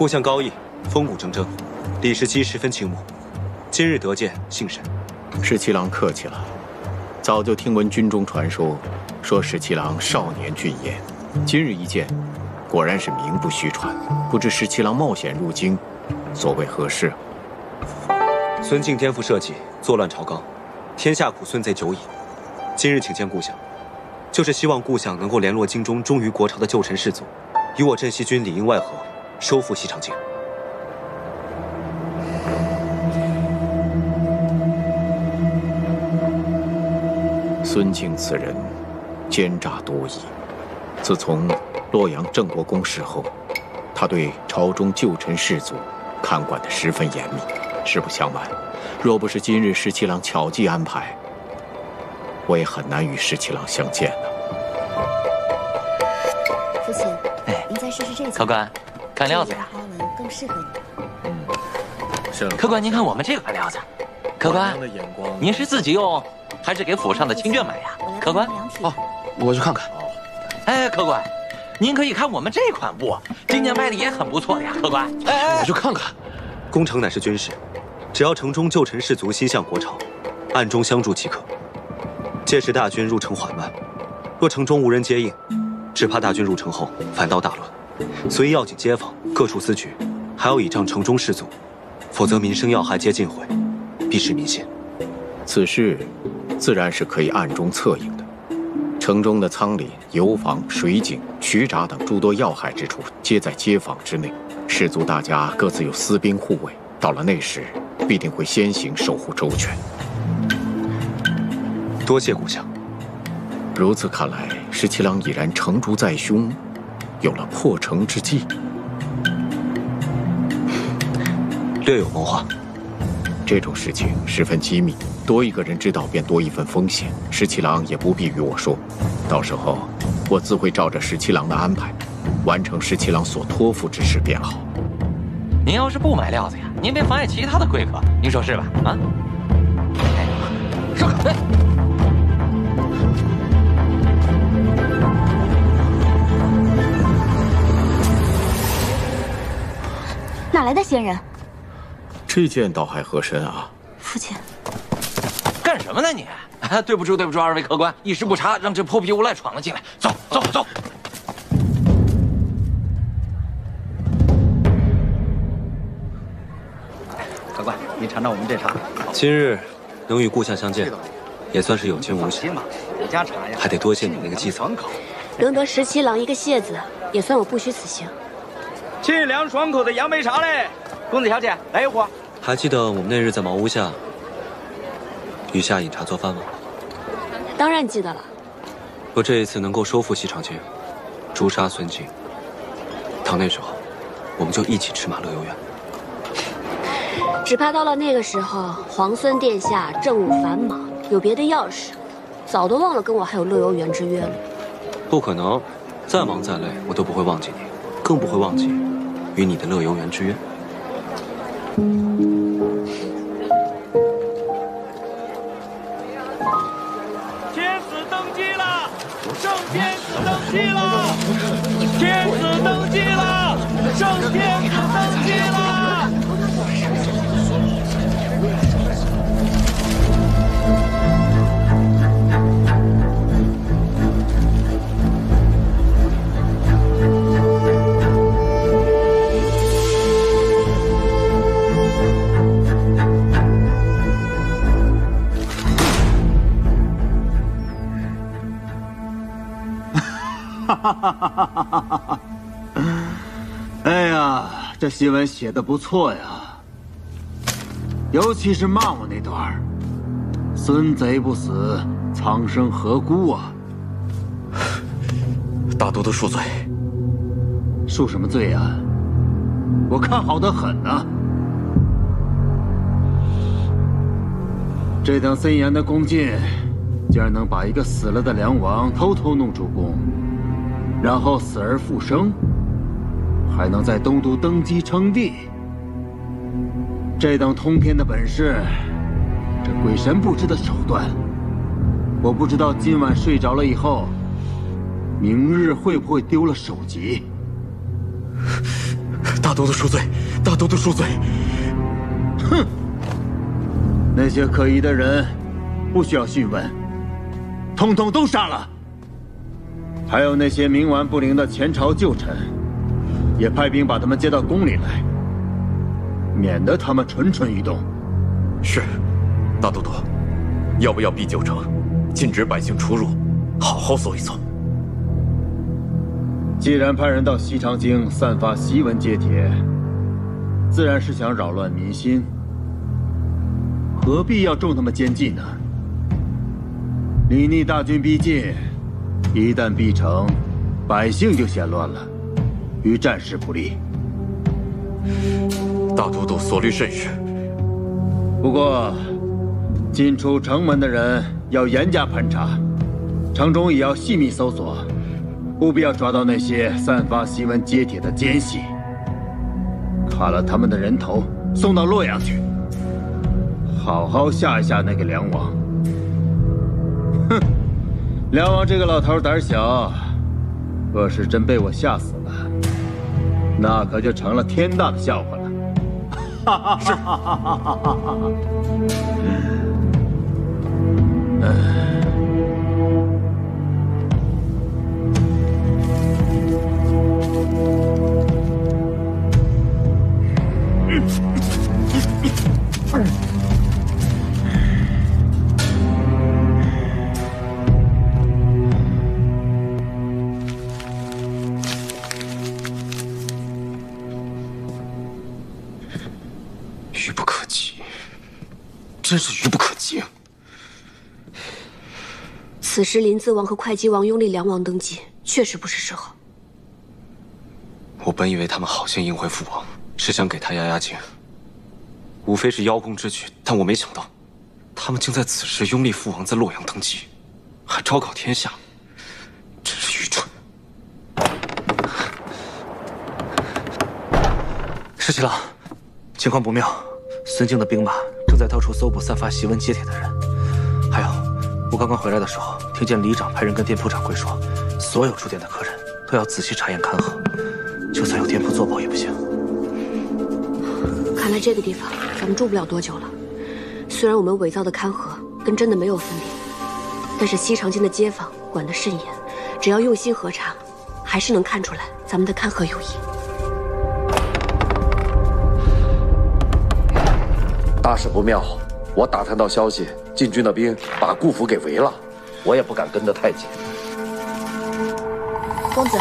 故乡高义，风骨铮铮，李时期十分倾慕。今日得见，幸甚。十七郎客气了，早就听闻军中传说，说十七郎少年俊彦，今日一见，果然是名不虚传。不知十七郎冒险入京，所为何事？孙敬颠覆社稷，作乱朝纲，天下苦孙贼久矣。今日请见故乡，就是希望故乡能够联络京中忠于国朝的旧臣士族，与我镇西军里应外合，收复西长京。孙敬此人奸诈多疑，自从洛阳郑国公事后，他对朝中旧臣士族看管得十分严密。实不相瞒，若不是今日十七郎巧计安排，我也很难与十七郎相见呢。父亲，您再试试这件。客官，看料子呀，花纹更适合你。是。客官，您看我们这个料子。客官，您是自己用，还是给府上的亲眷买呀？客官，哦，我去看看。哎，客官，您可以看我们这款布，今年卖的也很不错的呀。客官，哎，我去看看。攻城乃是军事，只要城中旧臣士族心向国朝，暗中相助即可。届时大军入城缓慢，若城中无人接应，只怕大军入城后反倒大乱。所以要紧街坊各处思局，还要倚仗城中士族，否则民生要害皆尽毁，必失民心。此事自然是可以暗中策应的。城中的仓廪、油坊、水井、渠闸等诸多要害之处，皆在街坊之内。士族大家各自有私兵护卫，到了那时，必定会先行守护周全。多谢故乡。如此看来，十七郎已然成竹在胸，有了破城之计。略有谋划。这种事情十分机密，多一个人知道便多一份风险。十七郎也不必与我说，到时候我自会照着十七郎的安排，完成十七郎所托付之事便好。您要是不买料子呀，您别妨碍其他的贵客，您说是吧？啊？哎，上课。哎。哪来的仙人？这件倒还合身啊。父亲，干什么呢你？对不住，对不住，二位客官，一时不察，让这破壁无赖闯了进来。走，走，走。客官，您尝尝我们这茶。今日能与故乡相见，也算是有惊无险。我家茶呀，还得多谢你那个继子。能得十七郎一个谢字，也算我不虚此行。清凉爽口的杨梅茶嘞，公子小姐来一壶。还记得我们那日在茅屋下与下饮茶做饭吗？当然记得了。若这一次能够收复西长京，诛杀孙敬，到那时候，我们就一起驰马乐游原。只怕到了那个时候，皇孙殿下政务繁忙，有别的要事，早都忘了跟我还有乐游原之约了。不可能，再忙再累，我都不会忘记你，更不会忘记与你的乐游原之约。天子登基了，圣天子登基了，天子登基了，圣天子登基了。哎呀，这新闻写得不错呀，尤其是骂我那段儿，孙贼不死，苍生何辜啊！大都督恕罪。恕什么罪呀？我看好得很呢。这等森严的宫禁，竟然能把一个死了的梁王偷偷弄出宫，然后死而复生，还能在东都登基称帝。这等通天的本事，这鬼神不知的手段，我不知道今晚睡着了以后，明日会不会丢了首级。大大都督恕罪，大都督恕罪。哼，那些可疑的人不需要讯问，统统都杀了。还有那些冥顽不灵的前朝旧臣，也派兵把他们接到宫里来，免得他们蠢蠢欲动。是，大都督，要不要闭九城，禁止百姓出入，好好搜一搜？既然派人到西长京散发檄文揭帖，自然是想扰乱民心，何必要重他们奸计呢？李逆大军逼近，一旦逼城，百姓就显乱了，于战事不利。大都督所虑甚是。不过，进出城门的人要严加盘查，城中也要细密搜索，务必要抓到那些散发檄文揭帖的奸细，砍了他们的人头，送到洛阳去，好好吓一吓那个梁王。哼，梁王这个老头胆小，若是真被我吓死了，那可就成了天大的笑话了。是。愚不可及，真是愚不可及。此时临淄王和会稽王拥立梁王登基，确实不是时候。我本以为他们好心迎回父王，是想给他压压惊，无非是邀功之举，但我没想到，他们竟在此时拥立父王在洛阳登基，还昭告天下，真是愚蠢。石七郎，情况不妙，孙敬的兵马正在到处搜捕散发檄文揭帖的人。还有，我刚刚回来的时候，听见里长派人跟店铺掌柜说，所有住店的客人都要仔细查验勘核，就算有店铺作保也不行。看来这个地方咱们住不了多久了。虽然我们伪造的勘核跟真的没有分别，但是西长京的街坊管得甚严，只要用心核查，还是能看出来咱们的勘核有异。大事不妙，我打探到消息，晋军的兵把顾府给围了，我也不敢跟得太紧。公子，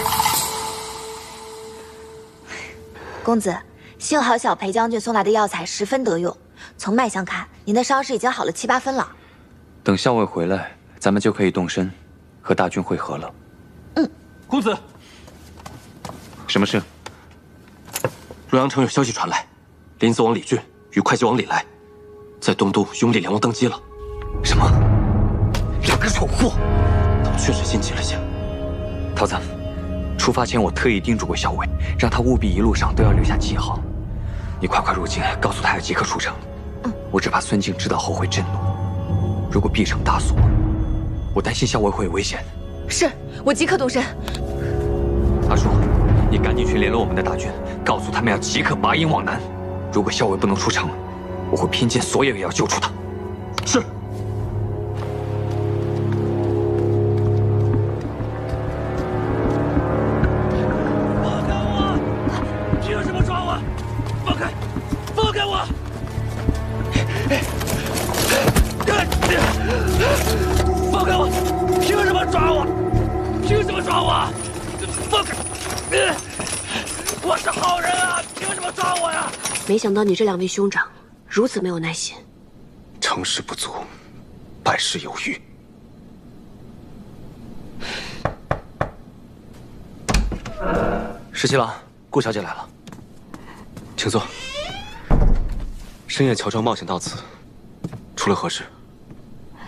公子，幸好小裴将军送来的药材十分得用，从脉象看，您的伤势已经好了7、8分了。等校尉回来，咱们就可以动身，和大军会合了。公子，什么事？洛阳城有消息传来，临淄王李俊与会稽王李来，在东都拥立梁王登基了。什么？两个丑货！他们确实心急了些。桃子，出发前我特意叮嘱过校尉，让他务必一路上都要留下记号。你快快入京，告诉他要即刻出城。我只怕孙敬知道后会震怒。如果闭城大锁，我担心校尉会有危险。是，我即刻动身。阿叔，你赶紧去联络我们的大军，告诉他们要即刻拔营往南。如果校尉不能出城，我会拼尽所有也要救出他。是。凭什么抓我？放开！放开我！放开我！凭什么抓我？凭什么抓我？放开！我是好人啊！凭什么抓我呀？没想到你这2位兄长如此没有耐心。成事不足，败事有余。石七郎，顾小姐来了，请坐。深夜乔装冒险到此，出了何事？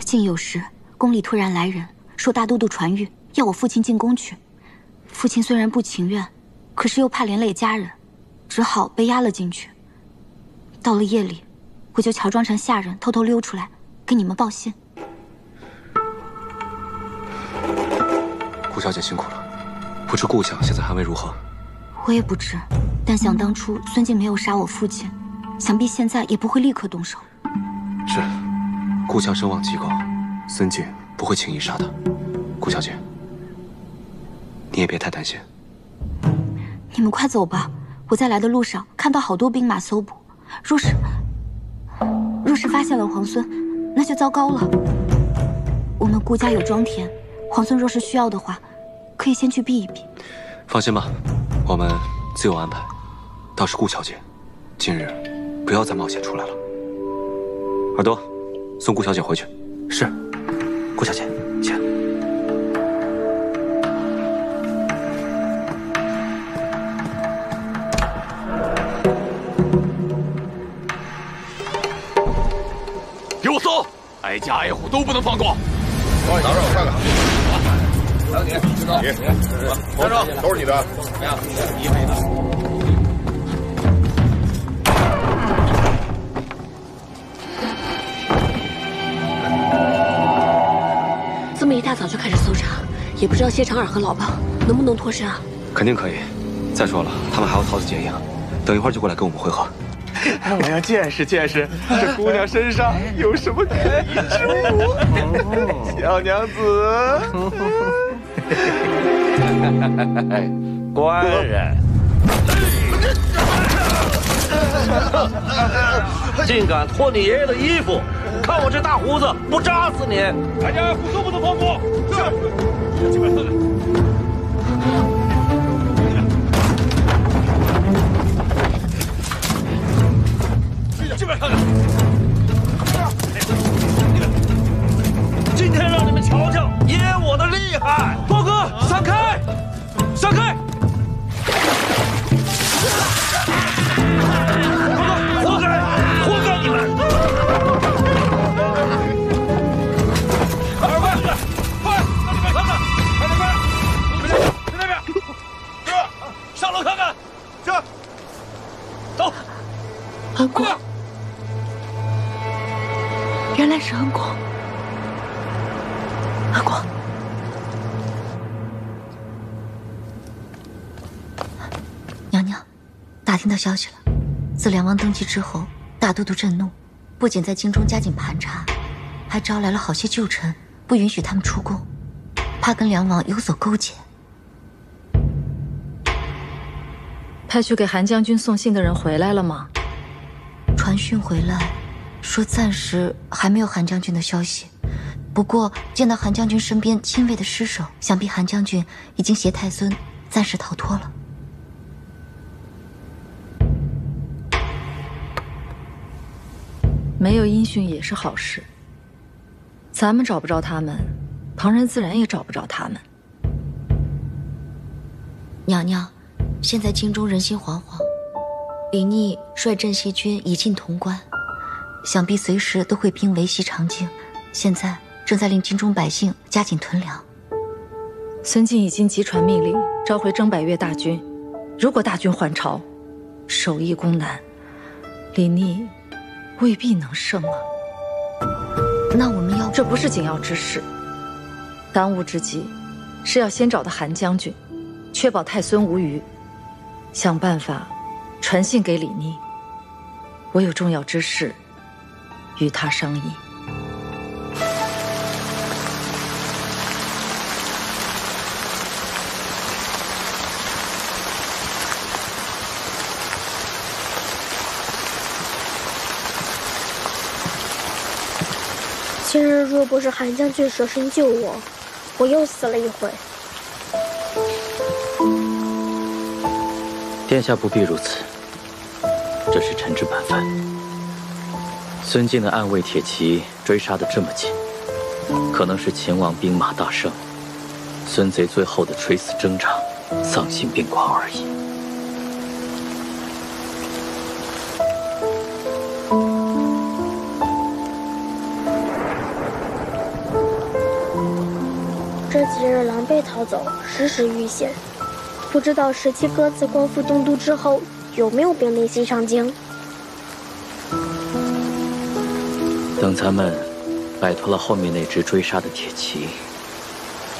竟有时宫里突然来人，说大都督传谕，要我父亲进宫去。父亲虽然不情愿，可是又怕连累家人，只好被押了进去。到了夜里，我就乔装成下人，偷偷溜出来，给你们报信。顾小姐辛苦了，不知顾相现在还未如何？我也不知，但想当初孙敬没有杀我父亲，想必现在也不会立刻动手。是，顾强声望极高，孙敬不会轻易杀他。顾小姐，你也别太担心。你们快走吧，我在来的路上看到好多兵马搜捕，若是发现了皇孙，那就糟糕了。我们顾家有庄田，皇孙若是需要的话，可以先去避一避。放心吧，我们自有安排。倒是顾小姐，今日不要再冒险出来了。耳朵，送顾小姐回去。是，顾小姐，请。给我搜，挨家挨户都不能放过。帮你拿着，我看看。来，你知道你，拿着，都是你的。怎么样？一枚的。这么一大早就开始搜查，也不知道谢长尔和老鸨能不能脱身啊？肯定可以。再说了，他们还要桃子结营，等一会儿就过来跟我们会合。我要见识见识这姑娘身上有什么可疑之物。小娘子，官人，竟敢脱你爷爷的衣服！看我这大胡子，不扎死你！大家都不能放过。是，进来看看。进来看看。今天让你们瞧瞧爷我的厉害！包哥，闪开！闪开！活该！活该你们！二位，快，让你们看看！快点快！你们去那边。是，上楼看看。是。走。安国。原来是安国。安国，娘娘，打听到消息了。自梁王登基之后，大都督震怒，不仅在京中加紧盘查，还招来了好些旧臣，不允许他们出宫，怕跟梁王有所勾结。派去给韩将军送信的人回来了吗？传讯回来，说暂时还没有韩将军的消息。不过见到韩将军身边亲卫的尸首，想必韩将军已经携太孙暂时逃脱了。没有音讯也是好事。咱们找不着他们，旁人自然也找不着他们。娘娘，现在京中人心惶惶，李逆率镇西军已进潼关，想必随时都会兵围西长京。现在正在令京中百姓加紧囤粮。孙敬已经急传命令，召回征百越大军。如果大军还朝，守义攻南，李逆未必能胜啊。那我们要……这不是紧要之事，当务之急是要先找到韩将军，确保太孙无虞，想办法传信给李逆。我有重要之事与他商议。今日若不是韩将军舍身救我，我又死了一回。殿下不必如此，这是臣之本分。孙敬的暗卫铁骑追杀得这么紧，可能是秦王兵马大胜，孙贼最后的垂死挣扎，丧心病狂而已。这几日狼狈逃走，时时遇险，不知道17鸽子光复东都之后有没有兵临西长京。等咱们摆脱了后面那支追杀的铁骑，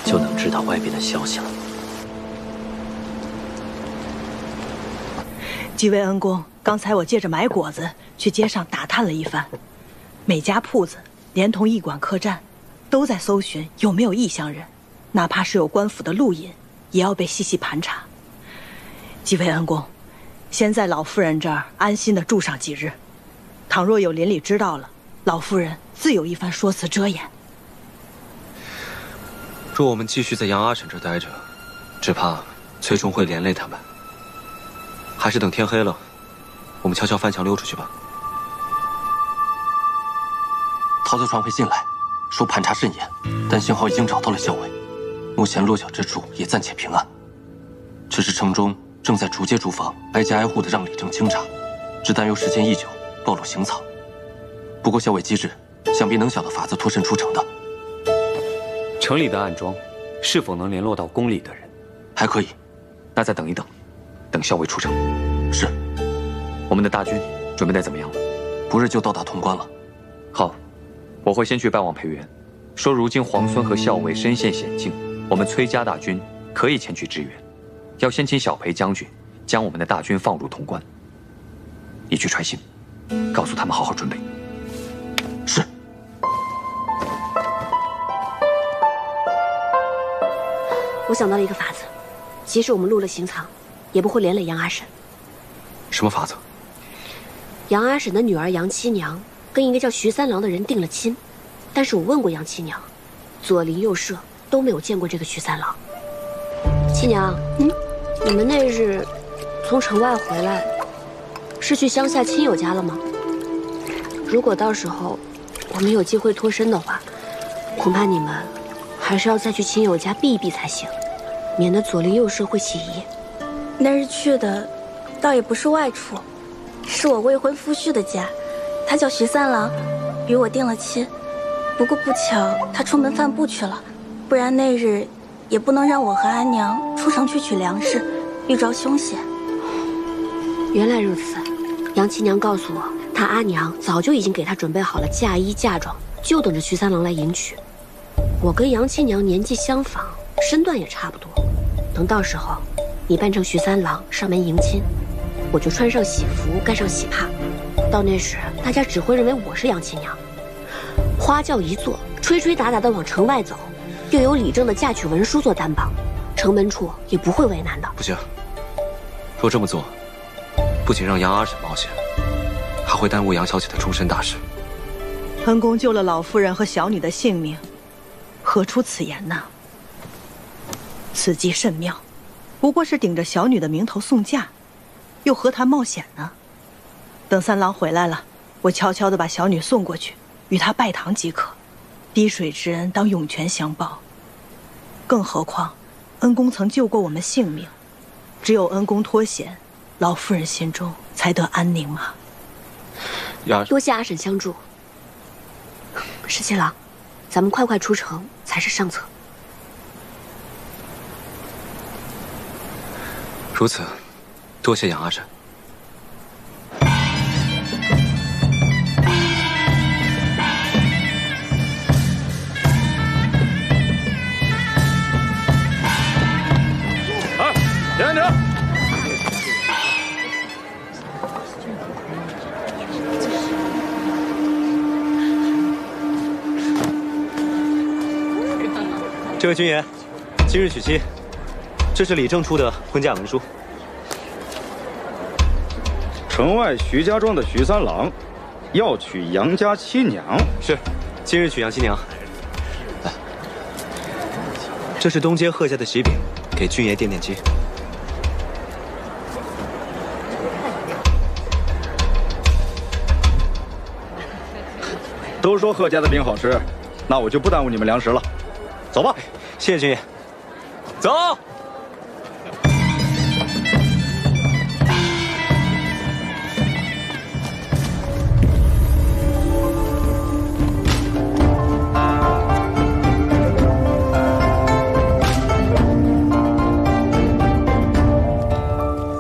就能知道外边的消息了。几位恩公，刚才我借着买果子去街上打探了一番，每家铺子连同驿馆客栈，都在搜寻有没有异乡人，哪怕是有官府的录音，也要被细细盘查。几位恩公，先在老夫人这儿安心的住上几日，倘若有邻里知道了，老夫人自有一番说辞遮掩。若我们继续在杨阿婶这儿待着，只怕最终会连累他们。还是等天黑了，我们悄悄翻墙溜出去吧。陶德传回信来，说盘查甚严，但幸好已经找到了校尉，目前落脚之处也暂且平安。只是城中正在逐街逐房、挨家挨户的让李正清查，只担忧时间一久，暴露行藏。不过校尉机智，想必能想到法子脱身出城的。城里的暗桩，是否能联络到宫里的人？还可以。那再等一等，等校尉出城。是。我们的大军准备得怎么样了？不日就到达潼关了。好，我会先去拜望裴元，说如今皇孙和校尉身陷险境，我们崔家大军可以前去支援，要先请小裴将军将我们的大军放入潼关。你去传信，告诉他们好好准备。是。我想到了一个法子，即使我们入了刑藏，也不会连累杨阿婶。什么法子？杨阿婶的女儿杨七娘跟一个叫徐三郎的人定了亲，但是我问过杨七娘，左邻右舍都没有见过这个徐三郎。七娘，你们那日从城外回来，是去乡下亲友家了吗？如果到时候我们有机会脱身的话，恐怕你们还是要再去亲友家避一避才行，免得左邻右舍会起疑。那日去的，倒也不是外出，是我未婚夫婿的家，他叫徐三郎，与我定了亲。不过不巧，他出门贩布去了，不然那日也不能让我和阿娘出城去取粮食，遇着凶险。原来如此，杨七娘告诉我，她阿娘早就已经给她准备好了嫁衣嫁妆，就等着徐三郎来迎娶。我跟杨七娘年纪相仿，身段也差不多，等到时候你扮成徐三郎上门迎亲，我就穿上喜服，盖上喜帕，到那时大家只会认为我是杨七娘。花轿一坐，吹吹打打的往城外走，又有李正的嫁娶文书做担保，城门处也不会为难的。不行，若这么做，不仅让杨阿婶冒险，还会耽误杨小姐的终身大事。恩公救了老夫人和小女的性命，何出此言呢？此计甚妙，不过是顶着小女的名头送嫁，又何谈冒险呢？等三郎回来了，我悄悄地把小女送过去，与他拜堂即可。滴水之恩当涌泉相报。更何况，恩公曾救过我们性命，只有恩公脱险，老夫人心中才得安宁嘛。多谢阿婶相助。十七郎，咱们快快出城才是上策。如此，多谢杨阿婶。停停！这位军爷，今日娶妻，这是李正出的婚嫁文书。城外徐家庄的徐三郎，要娶杨家七娘。是，今日娶杨七娘。来，这是东街贺家的喜饼，给军爷垫垫基。都说贺家的饼好吃，那我就不耽误你们粮食了。走吧，谢谢军爷。走。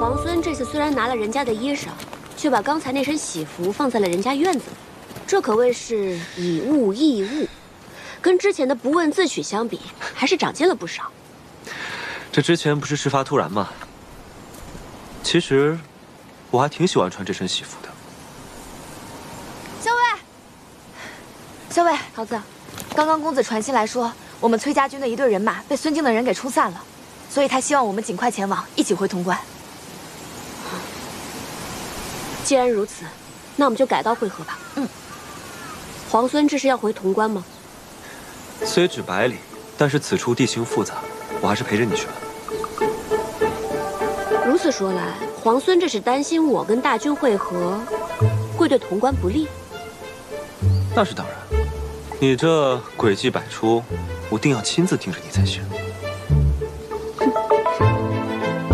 皇孙这次虽然拿了人家的衣裳，却把刚才那身喜服放在了人家院子里。这可谓是以物易物，跟之前的不问自取相比，还是长进了不少。这之前不是事发突然吗？其实，我还挺喜欢穿这身喜服的。校尉，校尉，桃子，刚刚公子传信来说，我们崔家军的一队人马被孙敬的人给冲散了，所以他希望我们尽快前往，一起回潼关。既然如此，那我们就改道会合吧。皇孙这是要回潼关吗？虽只百里，但是此处地形复杂，我还是陪着你去吧。如此说来，皇孙这是担心我跟大军会合，会对潼关不利？那是当然，你这诡计百出，我定要亲自盯着你才行。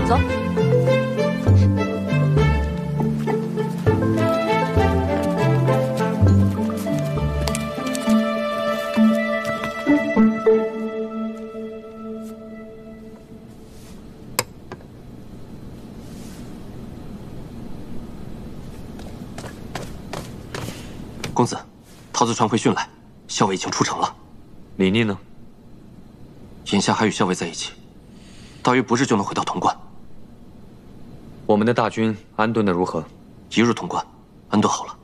走。公子，桃子传回讯来，校尉已经出城了。李逆呢？眼下还与校尉在一起，大约不日就能回到潼关。我们的大军安顿的如何？一入潼关，安顿好了。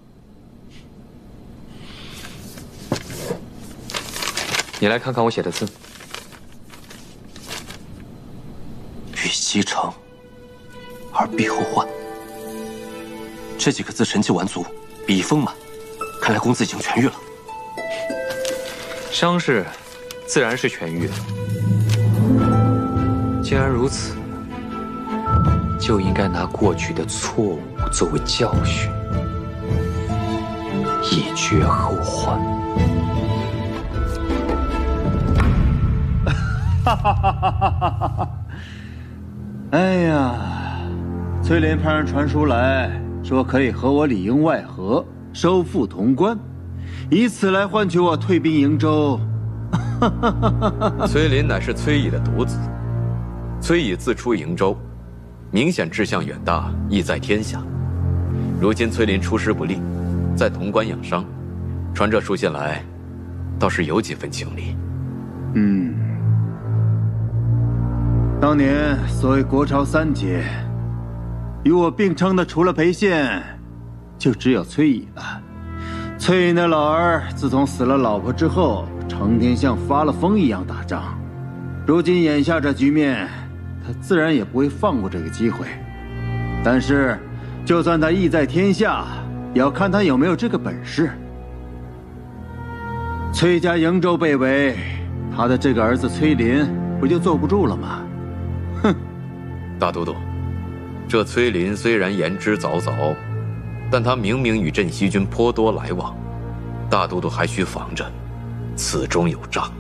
你来看看我写的字。欲西城，而必后患。这几个字神气完足，笔意丰满。看来公子已经痊愈了。伤势自然是痊愈了。既然如此，就应该拿过去的错误作为教训，以绝后患。哈哈哈哈哈哈！哎呀，崔林派人传书来说，可以和我里应外合。收复潼关，以此来换取我退兵瀛州。崔林乃是崔乙的独子，崔乙自出瀛州，明显志向远大，意在天下。如今崔林出师不利，在潼关养伤，传这书信来，倒是有几分情理。当年所谓国朝三杰，与我并称的除了裴宪，就只有崔乙了。崔乙那老儿自从死了老婆之后，成天像发了疯一样打仗。如今眼下这局面，他自然也不会放过这个机会。但是，就算他意在天下，也要看他有没有这个本事。崔家瀛州被围，他的这个儿子崔林不就坐不住了吗？哼！大都督，这崔林虽然言之凿凿，但他明明与镇西军颇多来往，大都督还需防着，此中有诈。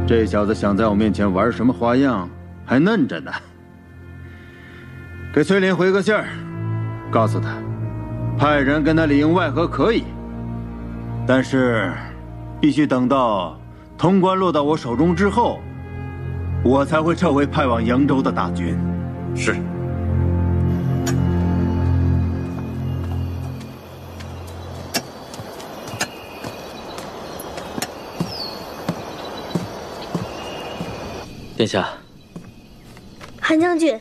这小子想在我面前玩什么花样，还嫩着呢。给崔林回个信儿，告诉他，派人跟他里应外合可以，但是必须等到潼关落到我手中之后，我才会撤回派往扬州的大军。是。殿下，韩将军，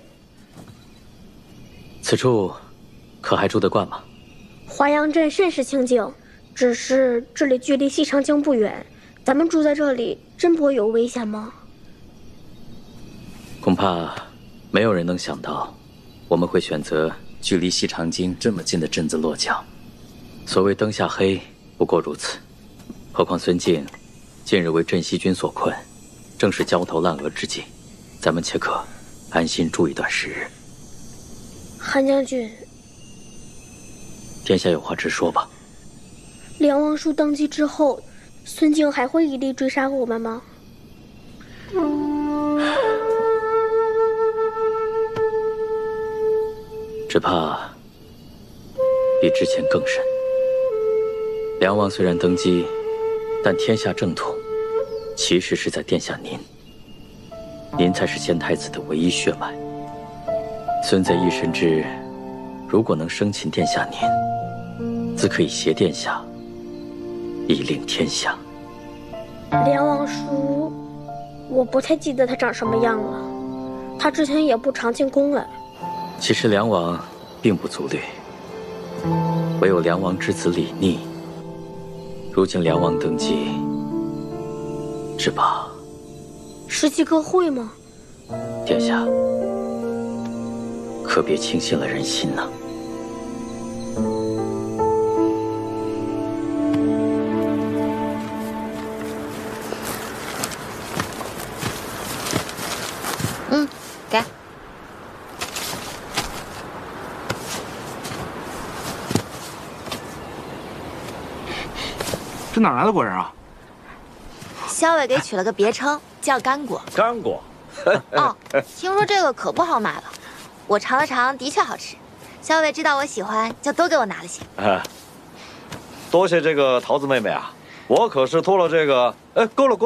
此处可还住得惯吗？华阳镇甚是清静，只是这里距离西长京不远，咱们住在这里真不会有危险吗？恐怕没有人能想到，我们会选择距离西长京这么近的镇子落脚。所谓灯下黑，不过如此。何况孙敬近日为镇西军所困，正是焦头烂额之际，咱们且可安心住一段时日。韩将军，殿下有话直说吧。梁王叔登基之后，孙敬还会一力追杀我们吗？只怕比之前更甚。梁王虽然登基，但天下正统其实是在殿下您。您才是先太子的唯一血脉。孙贼一身之，如果能生擒殿下您，自可以挟殿下以令天下。梁王叔，我不太记得他长什么样了。他之前也不常进宫来。其实梁王并不族虑，唯有梁王之子李逆。如今梁王登基，只怕世纪歌会吗？殿下可别轻信了人心呐。给。这哪来的果仁啊？萧伟给取了个别称，叫干果。干果。哦，听说这个可不好买了，我尝了尝，的确好吃。萧伟知道我喜欢，就多给我拿了些。多谢这个桃子妹妹啊，我可是托了这个，够了，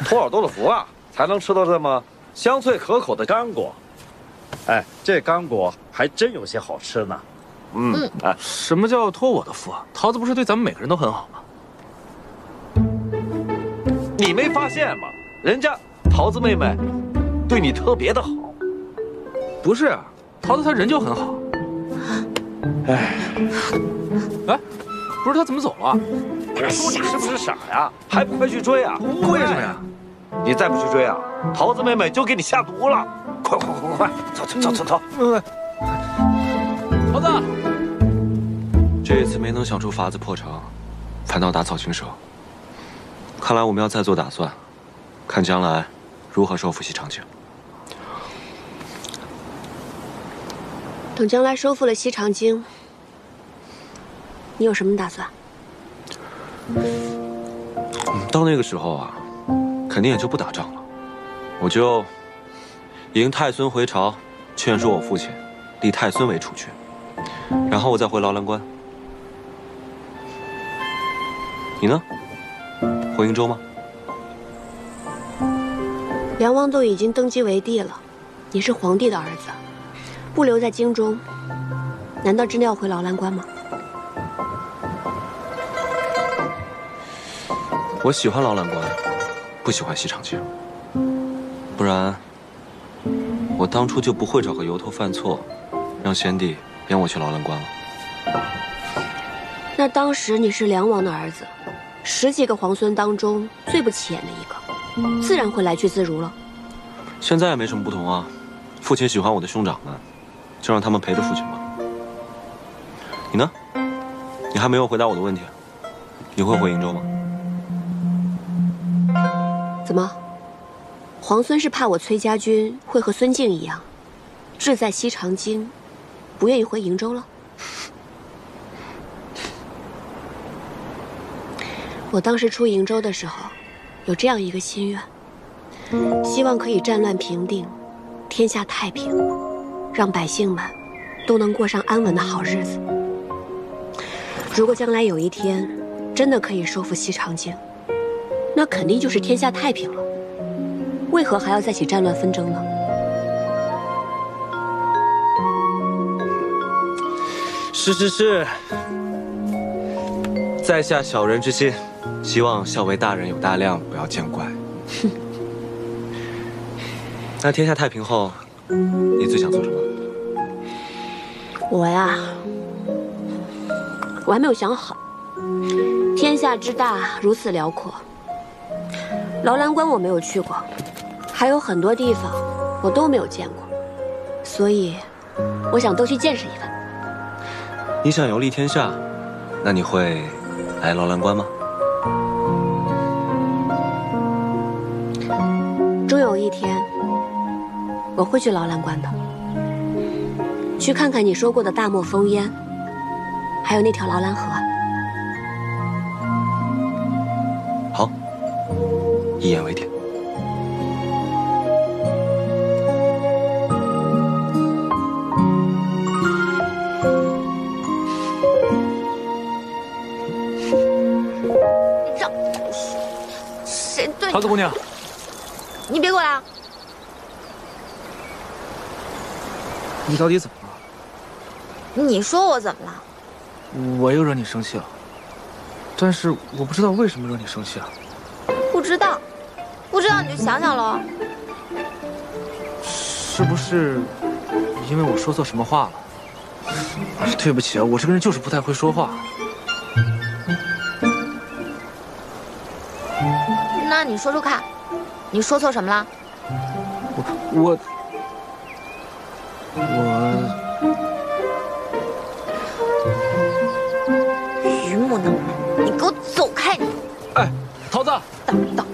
托耳朵的福啊，才能吃到这么香脆可口的干果。哎，这干果还真有些好吃呢。什么叫托我的福啊？桃子不是对咱们每个人都很好吗？你没发现吗？人家桃子妹妹对你特别的好。不是，桃子她人就很好。哎，不是她怎么走了？我说你是不是傻呀？还不快去追啊？为什么呀？你再不去追啊，桃子妹妹就给你下毒了！快，走！桃子，这一次没能想出法子破城，反倒打草惊蛇。看来我们要再做打算，看将来如何收复西长京。等将来收复了西长京，你有什么打算？到那个时候啊，肯定也就不打仗了，我就迎太孙回朝，劝说我父亲立太孙为储君，然后我再回劳兰关。你呢？回瀛州吗？梁王都已经登基为帝了，你是皇帝的儿子，不留在京中，难道真的要回劳兰关吗？我喜欢劳兰关，不喜欢西长京。不然，我当初就不会找个由头犯错，让先帝贬我去劳兰关了。那当时你是梁王的儿子，10几个皇孙当中最不起眼的一个，自然会来去自如了。现在也没什么不同啊，父亲喜欢我的兄长们，就让他们陪着父亲吧。你呢？你还没有回答我的问题，你会回瀛州吗？怎么？皇孙是怕我崔家军会和孙敬一样，志在西长京，不愿意回瀛州了？我当时出瀛州的时候，有这样一个心愿，希望可以战乱平定，天下太平，让百姓们都能过上安稳的好日子。如果将来有一天真的可以收复西长京，那肯定就是天下太平了，为何还要再起战乱纷争呢？是，在下小人之心，希望校尉大人有大量，不要见怪。那天下太平后，你最想做什么？我呀，我还没有想好。天下之大，如此辽阔。劳兰关我没有去过，还有很多地方我都没有见过，所以我想都去见识一番。你想游历天下，那你会来劳兰关吗？终有一天，我会去劳兰关的，去看看你说过的大漠烽烟，还有那条劳兰河。好，一言为定。谁对你？桃子姑娘，你别过来啊！你到底怎么了？你说我怎么了？我又惹你生气了，但是我不知道为什么惹你生气了。不知道，不知道你就想想喽。是不是因为我说错什么话了？对不起啊，我这个人就是不太会说话。那你说说看，你说错什么了？我榆木能耐，你给我走开！你，哎，桃子，等等。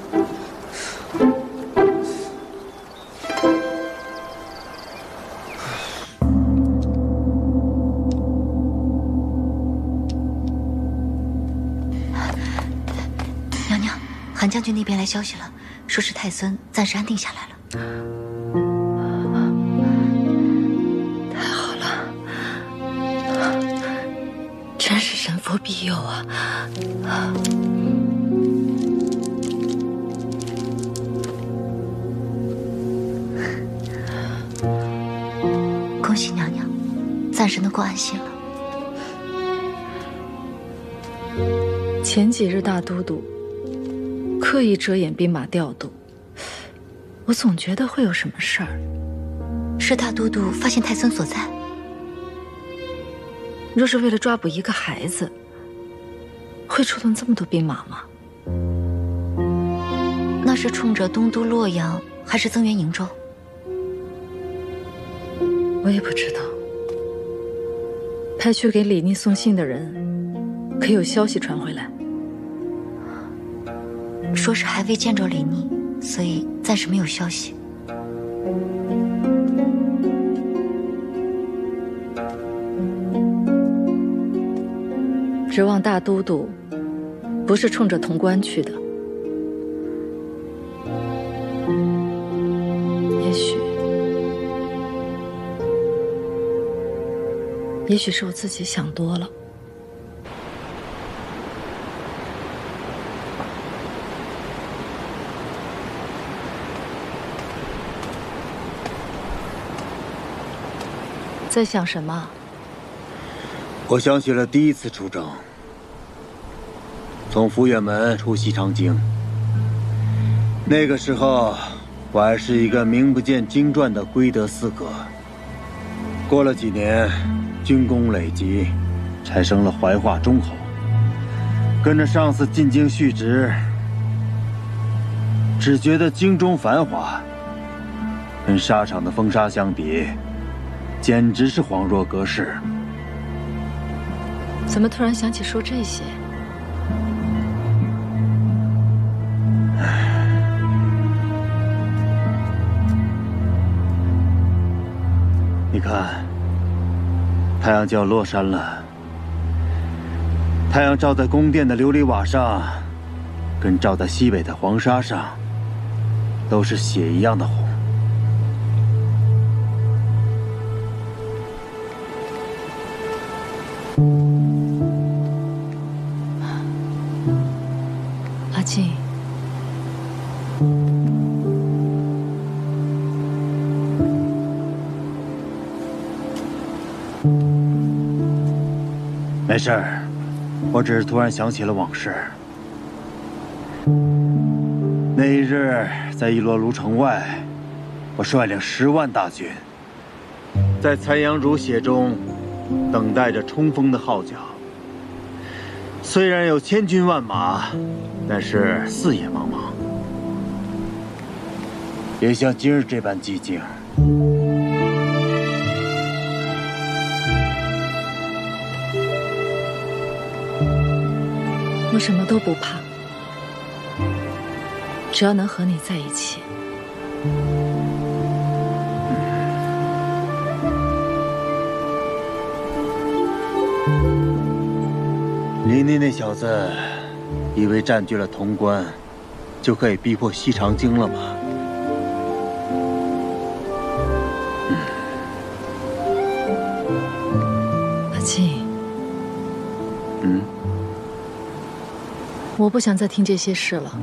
娘娘，韩将军那边来消息了，说是太孙暂时安定下来了。真是神佛庇佑啊！恭喜娘娘，暂时能够安心了。前几日大都督刻意遮掩兵马调度，我总觉得会有什么事儿。是大都督发现太孙所在？若是为了抓捕一个孩子，会出动这么多兵马吗？那是冲着东都洛阳，还是增援瀛州？我也不知道。派去给李逆送信的人，可有消息传回来？说是还未见着李逆，所以暂时没有消息。指望大都督不是冲着潼关去的，也许是我自己想多了。在想什么？我想起了第一次出征。从福远门出西长京，那个时候我还是一个名不见经传的归德司阁。过了几年，军功累积，才升了怀化忠侯。跟着上司进京续职，只觉得京中繁华，跟沙场的风沙相比，简直是恍若隔世。怎么突然想起说这些？你看，太阳就要落山了。太阳照在宫殿的琉璃瓦上，跟照在西北的黄沙上，都是血一样的红。阿静。没事儿，我只是突然想起了往事。那一日，在一罗卢城外，我率领10万大军，在残阳如血中，等待着冲锋的号角。虽然有千军万马，但是四野茫茫，别像今日这般寂静。我什么都不怕，只要能和你在一起。李逆那小子，以为占据了潼关，就可以逼迫西长京了吗？阿静。我不想再听这些事了。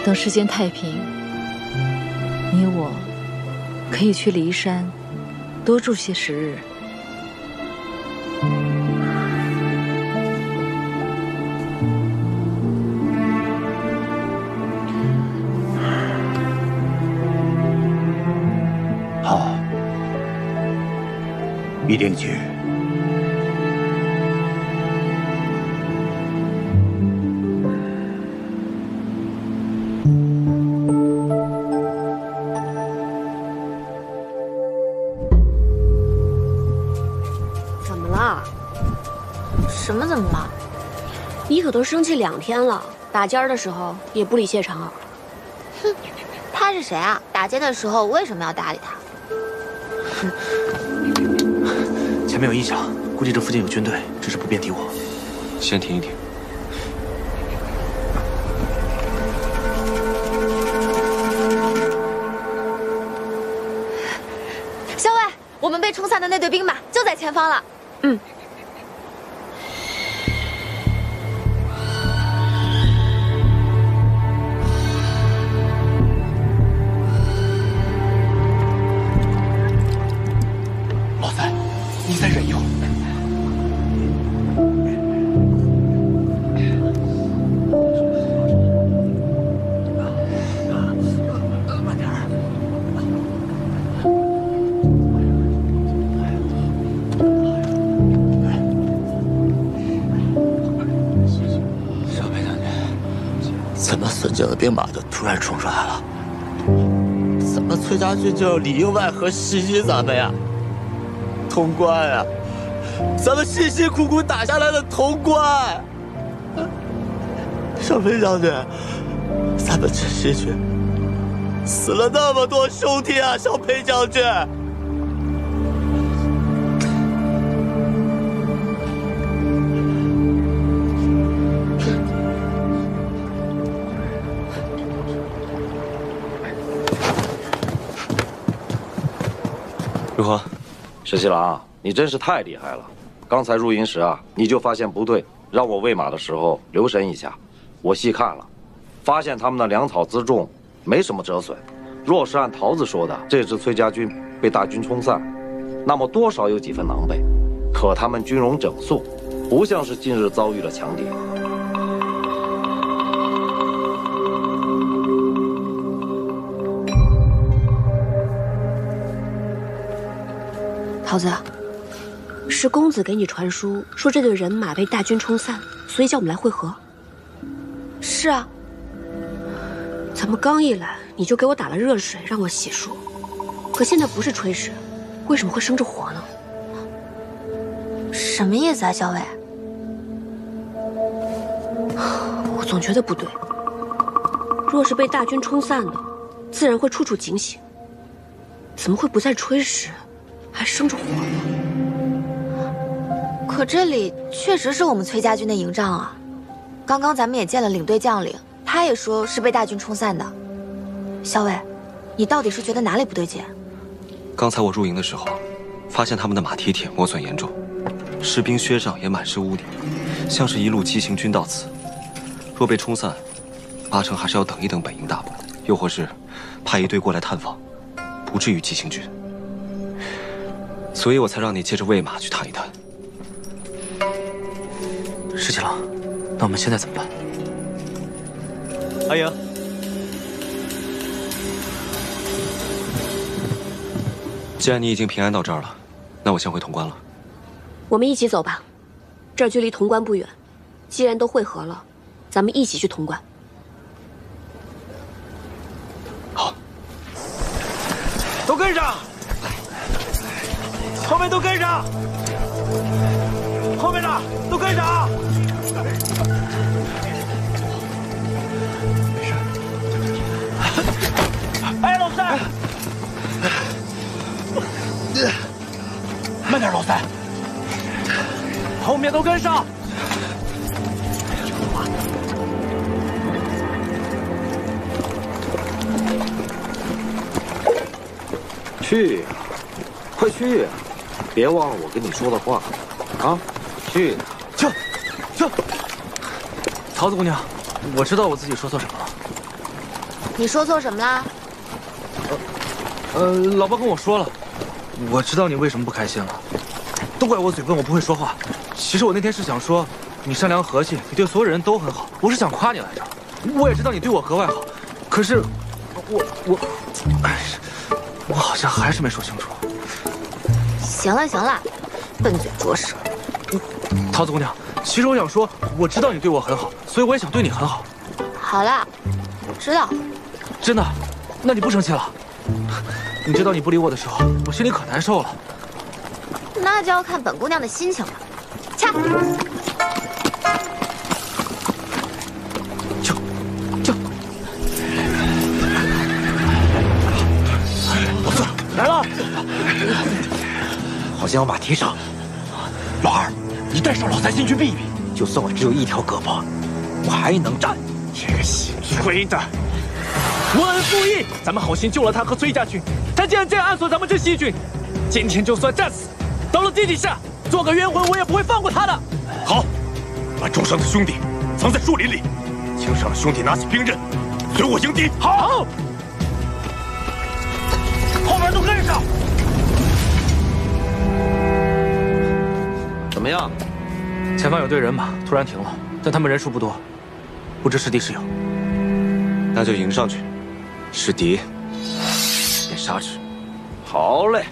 等世间太平，你我可以去骊山多住些时日。好，一定去。怎么了？什么怎么了？你可都生气2天了，打尖的时候也不理谢长儿。哼，他是谁啊？打尖的时候为什么要搭理他？前面有异响，估计这附近有军队，只是不便敌我。先停一停。校尉，我们被冲散的那队兵马就在前方了。嗯。老三，你再忍一会儿。慢点儿。小裴将军，怎么孙敬的兵马就突然冲出来了？怎么崔家军就里应外合袭击咱们呀？潼关啊，咱们辛辛苦苦打下来的潼关。小裴将军，咱们这西军死了那么多兄弟啊！小裴将军，如何？石七郎，你真是太厉害了！刚才入营时啊，你就发现不对，让我喂马的时候留神一下。我细看了，发现他们的粮草辎重没什么折损。若是按桃子说的，这支崔家军被大军冲散，那么多少有几分狼狈。可他们军容整肃，不像是近日遭遇了强敌。桃子，是公子给你传书说这队人马被大军冲散，所以叫我们来会合。是啊，咱们刚一来，你就给我打了热水让我洗漱，可现在不是炊事，为什么会生着火呢？什么意思啊，校尉？我总觉得不对。若是被大军冲散的，自然会处处警醒，怎么会不再炊事？还生着火呢。可这里确实是我们崔家军的营帐啊！刚刚咱们也见了领队将领，他也说是被大军冲散的。校尉，你到底是觉得哪里不对劲？刚才我入营的时候，发现他们的马蹄铁磨损严重，士兵靴上也满是污泥，像是一路急行军到此。若被冲散，八成还是要等一等本营大部，又或是派一队过来探访，不至于急行军。所以我才让你借着喂马去探一探。石七郎，那我们现在怎么办？阿英，既然你已经平安到这儿了，那我先回潼关了。我们一起走吧，这儿距离潼关不远。既然都会合了，咱们一起去潼关。好，都跟上！后面都跟上！后面的都跟上！没事。哎，老三，慢点，老三。后面都跟上。去呀，快去呀！别忘了我跟你说的话，啊，去！去！桃子姑娘，我知道我自己说错什么了。你说错什么啦？老爸跟我说了，我知道你为什么不开心了，都怪我嘴笨，我不会说话。其实我那天是想说，你善良和气，你对所有人都很好，我是想夸你来着。我也知道你对我格外好，可是我好像还是没说清楚。行了行了，笨嘴拙舌。桃子姑娘，其实我想说，我知道你对我很好，所以我也想对你很好。好了，我知道。真的？那你不生气了？你知道你不理我的时候，我心里可难受了。那就要看本姑娘的心情了。掐！老四来了，好像有马蹄声。老二，你带上老三进去避一避。就算我只有一条胳膊，我还能站。这个姓崔的，我恩负义，咱们好心救了他和崔家军，他竟然这样暗算咱们这西军。今天就算战死，到了地底下做个冤魂，我也不会放过他的。好，把重伤的兄弟藏在树林里，请上兄弟拿起兵刃，随我迎敌。好，后面都跟上。怎么样？前方有队人马突然停了，但他们人数不多，不知是敌是友。那就迎上去，是敌便杀之。好嘞。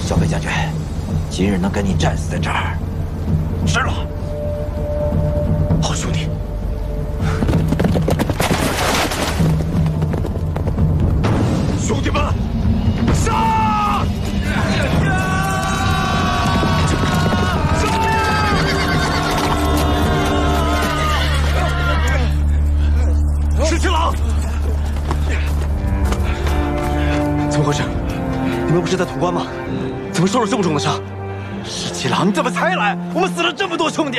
小北将军，今日能跟你战死在这儿，是了。好兄弟，兄弟们，杀！石七郎，怎么回事？你们不是在潼关吗？怎么受了这么重的伤？石七郎，你怎么才来？我们死了这么多兄弟！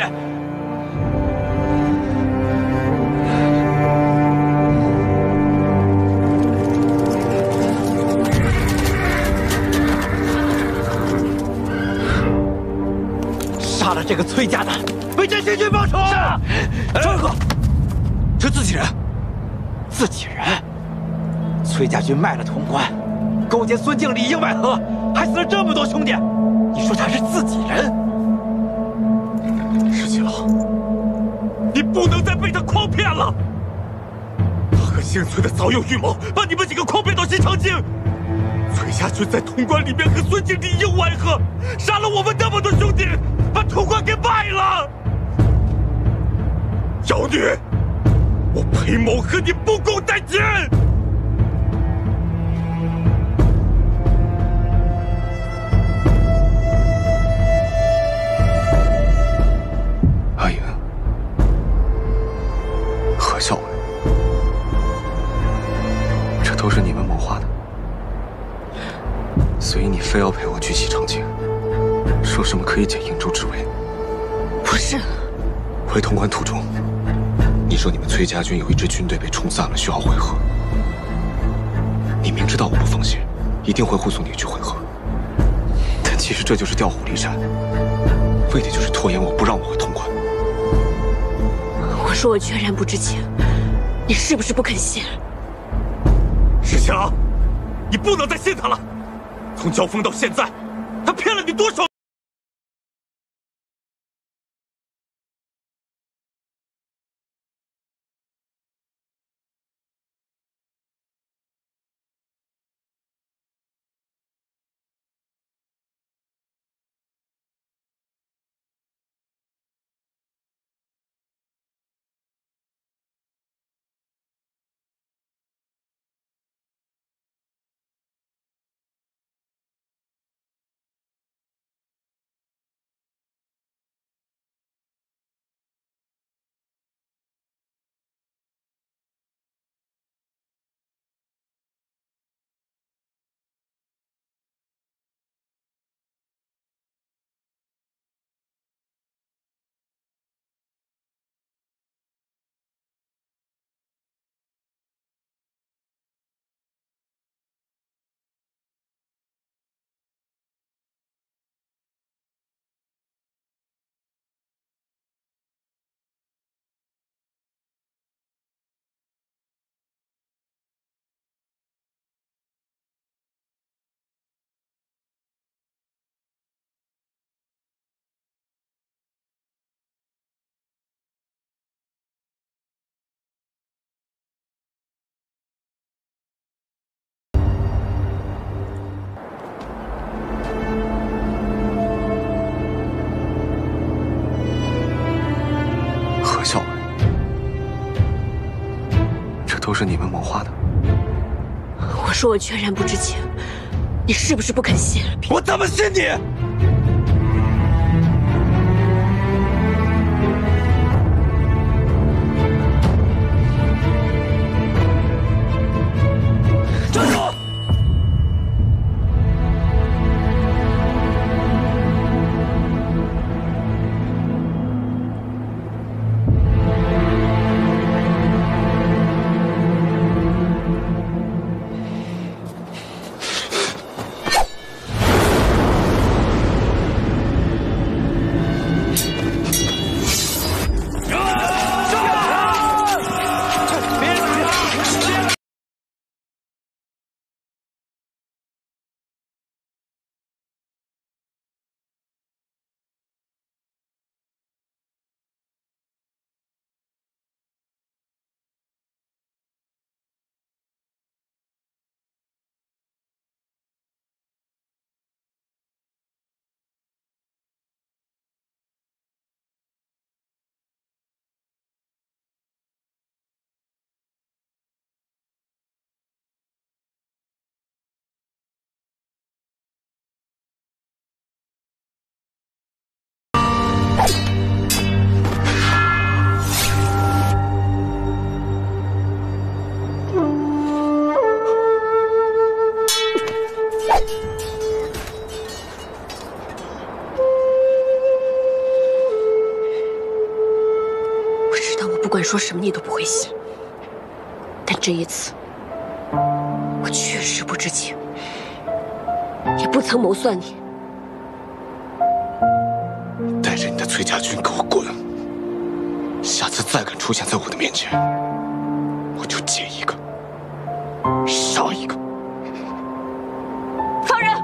杀了这个崔家的，为这西军报仇！杀！庄哥，这自己人，自己人。崔家军卖了潼关，勾结孙敬里应外合，害死了这么多兄弟。你说他是自己人？石七郎，你不能再被他诓骗了。他和姓崔的早有预谋，把你们几个诓骗到西长京。崔家军在潼关里面和孙敬里应外合，杀了我们那么多兄弟，把潼关给卖了。妖女，我裴某和你不共戴天！阿莹，何小伟，这都是你们谋划的，所以你非要陪我去西长京，说什么可以解瀛州之围？不是。回潼关途中，你说你们崔家军有一支军队被冲散了，需要会合。你明知道我不放心，一定会护送你去会合，但其实这就是调虎离山，为的就是拖延我，不让我回潼关。我说我全然不知情，你是不是不肯信？石七郎，你不能再信他了。从交锋到现在，他骗了你多少？都是你们谋划的。我说我全然不知情，你是不是不肯信？我怎么信你？站住！不管说什么你都不会信，但这一次，我确实不知情，也不曾谋算你。带着你的崔家军给我滚！下次再敢出现在我的面前，我就见一个杀一个。放人！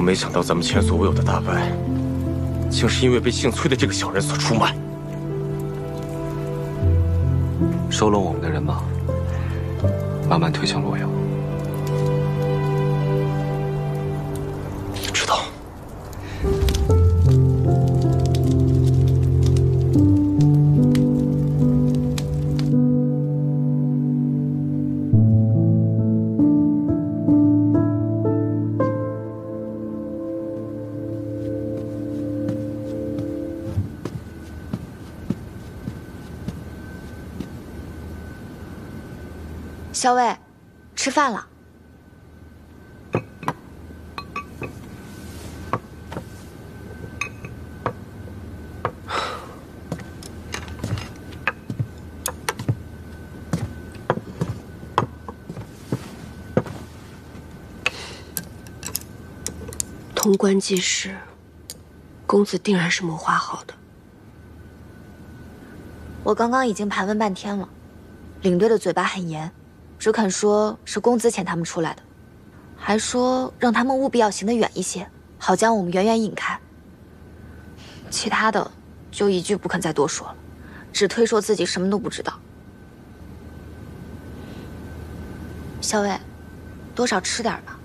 没想到咱们前所未有的大败，竟是因为被姓崔的这个小人所出卖。收拢我们的人马，慢慢推向洛阳。知道。小伟，吃饭了。潼关计事，公子定然是谋划好的。我刚刚已经盘问半天了，领队的嘴巴很严。只肯说是公子遣他们出来的，还说让他们务必要行得远一些，好将我们远远引开。其他的就一句不肯再多说了，只推说自己什么都不知道。小伟，多少吃点吧，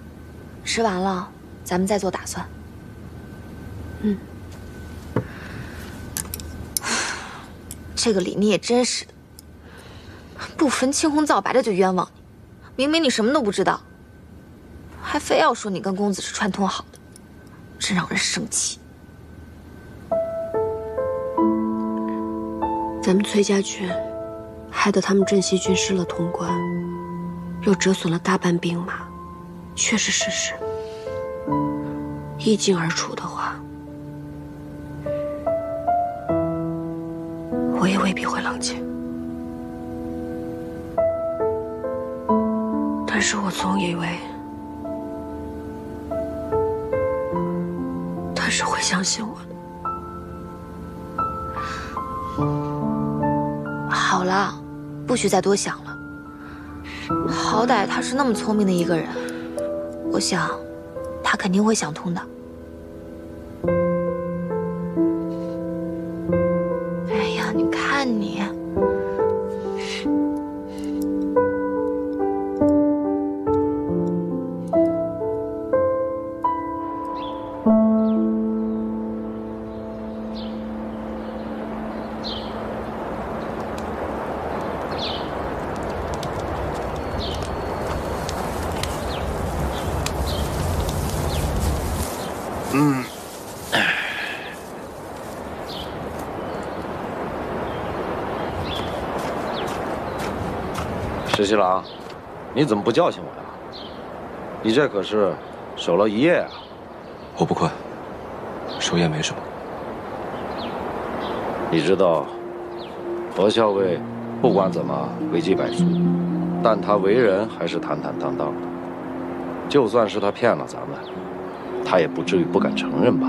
吃完了咱们再做打算。嗯。这个李妮也真是的。不分青红皂白的就冤枉你，明明你什么都不知道，还非要说你跟公子是串通好的，真让人生气。咱们崔家军害得他们镇西军失了潼关，又折损了大半兵马，确是事实。一经而处的话，我也未必会冷静。但是我总以为他是会相信我的。好了，不许再多想了。好歹他是那么聪明的一个人，我想他肯定会想通的。哎呀，你看你。石七郎，你怎么不叫醒我呀？你这可是守了一夜啊！我不困，守夜没什么。你知道，何校尉不管怎么诡计百出，但他为人还是坦坦荡荡的。就算是他骗了咱们，他也不至于不敢承认吧？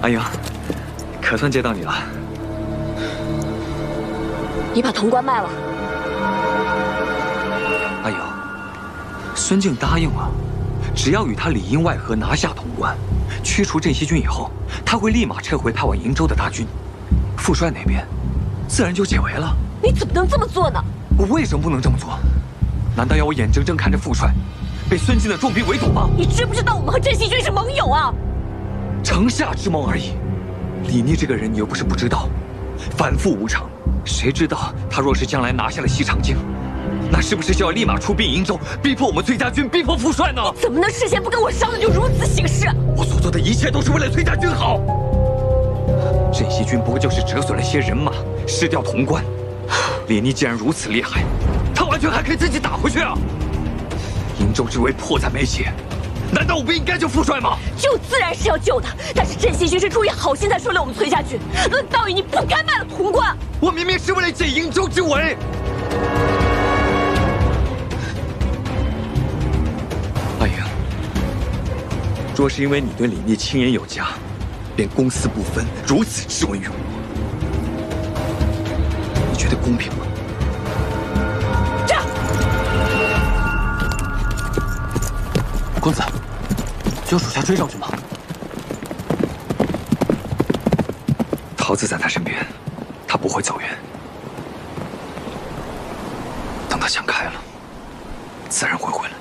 阿英，可算接到你了。你把潼关卖了？阿英，孙敬答应了，只要与他里应外合拿下潼关，驱除镇西军以后，他会立马撤回派往瀛州的大军，副帅那边自然就解围了。你怎么能这么做呢？我为什么不能这么做？难道要我眼睁睁看着副帅被孙敬的重兵围堵吗？你知不知道我们和镇西军是盟友啊？城下之盟而已。李逆这个人你又不是不知道，反复无常，谁知道他若是将来拿下了西长京，那是不是就要立马出兵瀛州，逼迫我们崔家军，逼迫副帅呢？你怎么能事先不跟我商量就如此行事？我所做的一切都是为了崔家军好。镇西军不过就是折损了些人马，失掉潼关。李逆既然如此厉害，他完全还可以自己打回去啊！瀛州之围迫在眉睫，难道我不应该救副帅吗？救自然是要救的，但是镇西军是出于好心才收留我们崔家军。论道义，你不该卖了潼关。我明明是为了解瀛州之围。阿英，若是因为你对李逆亲言有加，便公私不分，如此质问于我，你觉得公平吗？公子，就属下追上去吗？桃子在他身边，他不会走远。等他想开了，自然会回来。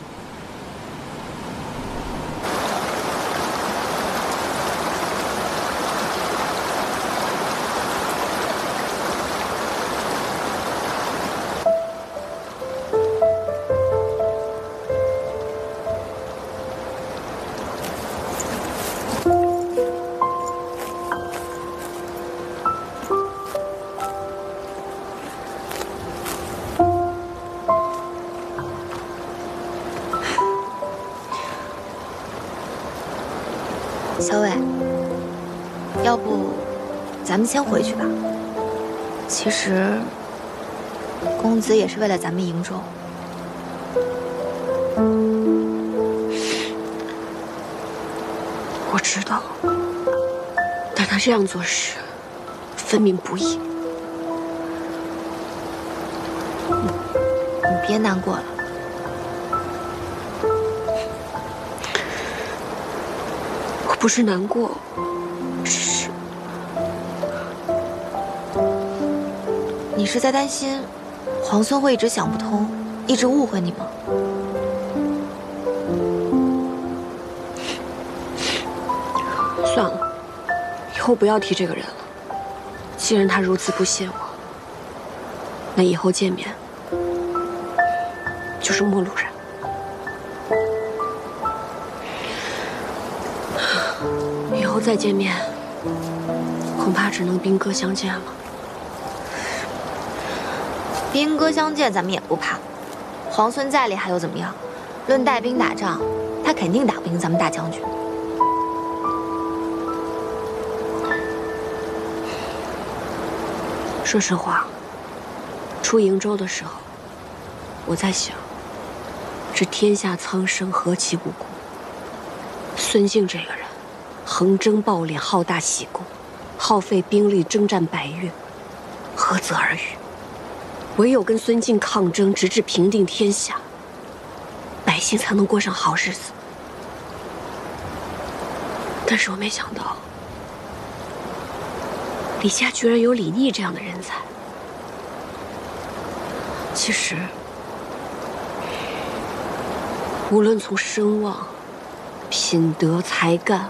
小伟，要不咱们先回去吧。其实，公子也是为了咱们瀛州。我知道，但他这样做事，分明不义。你别难过了。不是难过，只是……你是在担心皇孙会一直想不通，一直误会你吗？算了，以后不要提这个人了。既然他如此不屑我，那以后见面就是陌路人。再见面，恐怕只能兵戈相见了。兵戈相见，咱们也不怕。皇孙再厉害又怎么样？论带兵打仗，他肯定打不赢咱们大将军。说实话，出瀛州的时候，我在想，这天下苍生何其无辜。孙敬这个人，横征暴敛，好大喜功，耗费兵力征战百越，何泽而语？唯有跟孙敬抗争，直至平定天下，百姓才能过上好日子。但是我没想到，李家居然有李逆这样的人才。其实，无论从声望、品德、才干，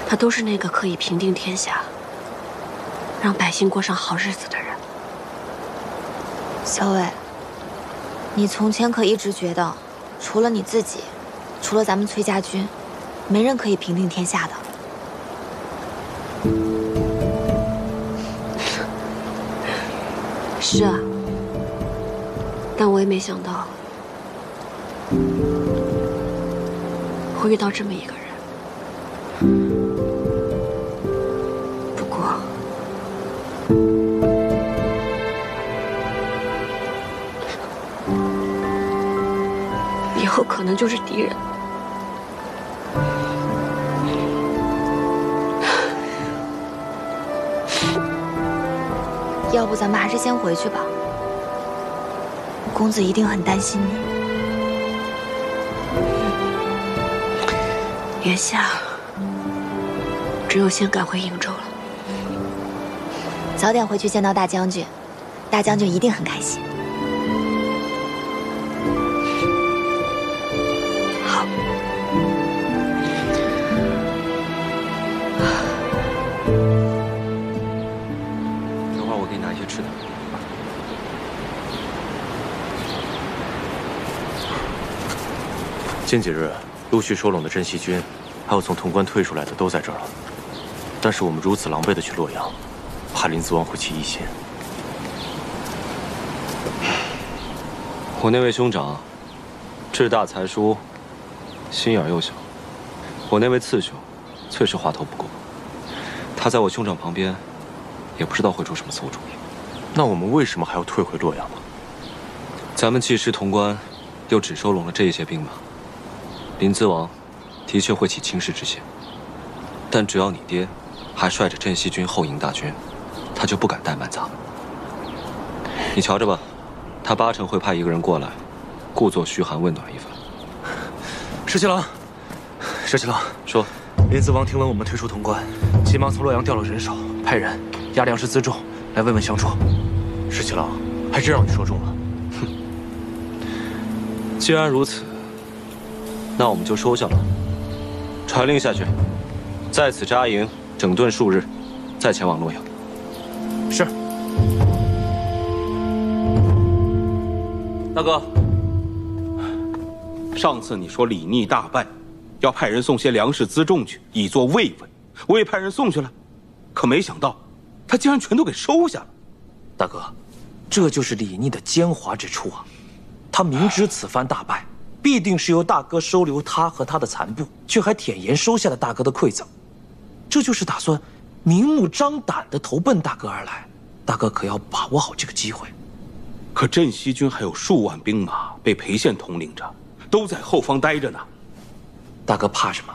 他都是那个可以平定天下，让百姓过上好日子的人。小伟，你从前可一直觉得，除了你自己，除了咱们崔家军，没人可以平定天下的。是啊，但我也没想到会遇到这么一个人。不过，以后可能就是敌人。要不咱们还是先回去吧，公子一定很担心你。眼下只有先赶回瀛州了。早点回去见到大将军，大将军一定很开心。好。等会儿我给你拿一些吃的。近几日陆续收拢的镇西军，还有从潼关退出来的都在这儿了。但是我们如此狼狈地去洛阳，怕林子王会起疑心。我那位兄长，志大才疏，心眼又小；我那位次兄，最是话头不够。他在我兄长旁边，也不知道会出什么馊主意。那我们为什么还要退回洛阳呢？咱们既失潼关，又只收拢了这些兵马，林子王的确会起轻视之心。但只要你爹还率着镇西军后迎大军，他就不敢怠慢咱们。你瞧着吧，他八成会派一个人过来，故作嘘寒问暖一番。石七郎，石七郎说，林子王听闻我们退出潼关，急忙从洛阳调了人手，派人押粮食辎重来慰问相助。石七郎，还真让你说中了。哼，既然如此，那我们就收下了。传令下去，在此扎营整顿数日，再前往洛阳。是。大哥，上次你说李逆大败，要派人送些粮食辎重去，以作慰问。我也派人送去了，可没想到，他竟然全都给收下了。大哥，这就是李逆的奸猾之处啊！他明知此番大败，必定是由大哥收留他和他的残部，却还舔言收下了大哥的馈赠，这就是打算明目张胆地投奔大哥而来。大哥可要把握好这个机会。可镇西军还有数万兵马被裴宪统领着，都在后方待着呢。大哥怕什么？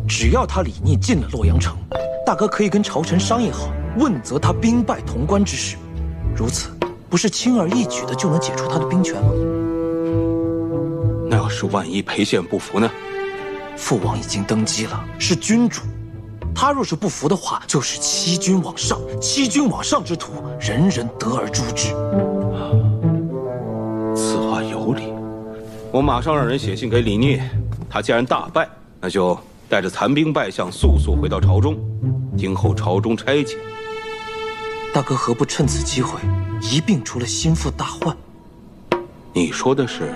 只要他李逆进了洛阳城，大哥可以跟朝臣商议好，问责他兵败潼关之事。如此，不是轻而易举的就能解除他的兵权吗？那要是万一裴宪不服呢？父王已经登基了，是君主，他若是不服的话，就是欺君罔上。欺君罔上之徒，人人得而诛之。此话有理，我马上让人写信给李逆。他既然大败，那就带着残兵败将速速回到朝中，今后朝中差遣。大哥何不趁此机会一并除了心腹大患？你说的是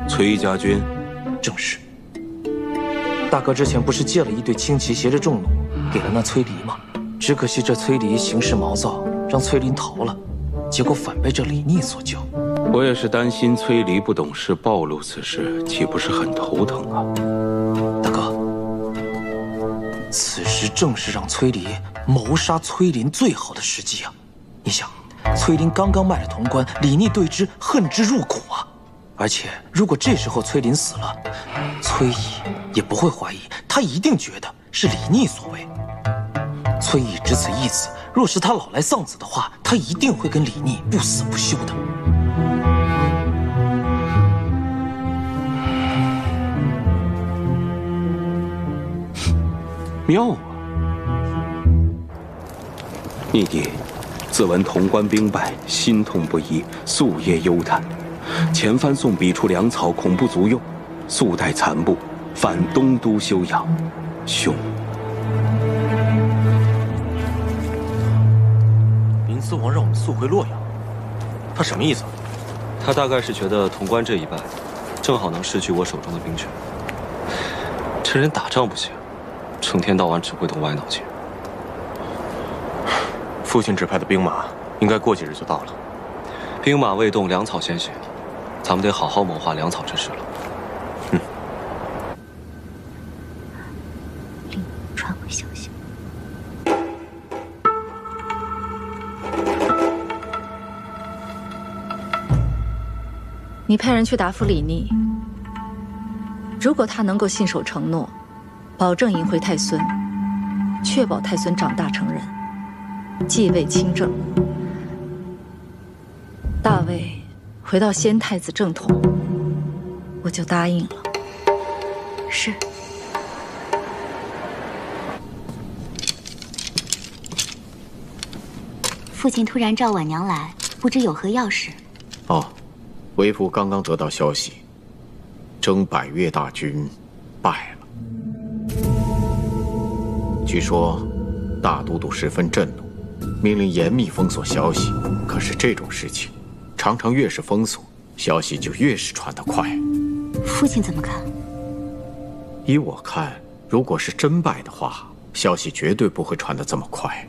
崔家军？正是。大哥之前不是借了一队轻骑，携着重弩给了那崔离吗？只可惜这崔离行事毛躁，让崔林逃了，结果反被这李逆所救。我也是担心崔离不懂事暴露此事，岂不是很头疼啊？大哥，此时正是让崔离谋杀崔林最好的时机啊！你想，崔林刚刚卖了潼关，李逆对之恨之入骨啊！而且如果这时候崔林死了，崔乙也不会怀疑，他一定觉得是李逆所为。崔乙只此一子，若是他老来丧子的话，他一定会跟李逆不死不休的。妙啊！逆弟，自闻潼关兵败，心痛不已，夙夜忧叹。前番送笔出粮草，恐不足用，速带残部返东都休养。兄，林思王让我们速回洛阳，他什么意思？他大概是觉得潼关这一败，正好能失去我手中的兵权。这人打仗不行，成天到晚只会动歪脑筋。父亲指派的兵马，应该过几日就到了。兵马未动，粮草先行，咱们得好好谋划粮草之事了。传回消息。你派人去答复李逆，如果他能够信守承诺，保证迎回太孙，确保太孙长大成人，继位亲政，大魏回到先太子正统，我就答应了。是。父亲突然召婉娘来，不知有何要事？哦，为父刚刚得到消息，征百越大军败了。据说大都督十分震怒，命令严密封锁消息。可是这种事情，常常越是封锁，消息就越是传得快。父亲怎么看？依我看，如果是真败的话，消息绝对不会传得这么快。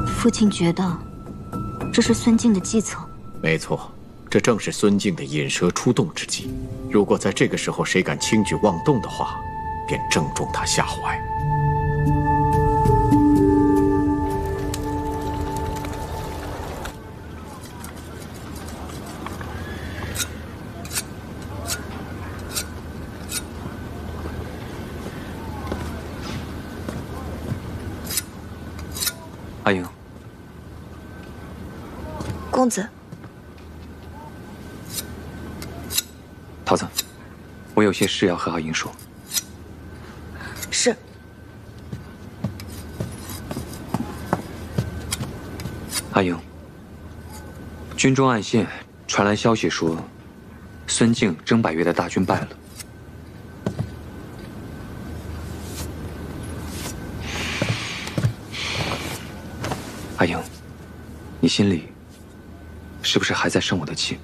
父亲觉得这是孙敬的计策。没错，这正是孙敬的引蛇出洞之计。如果在这个时候谁敢轻举妄动的话，便正中他下怀。阿英，公子，桃子，我有些事要和阿英说。是。阿英，军中暗线传来消息说，孙敬征百越的大军败了。阿英，你心里是不是还在生我的气？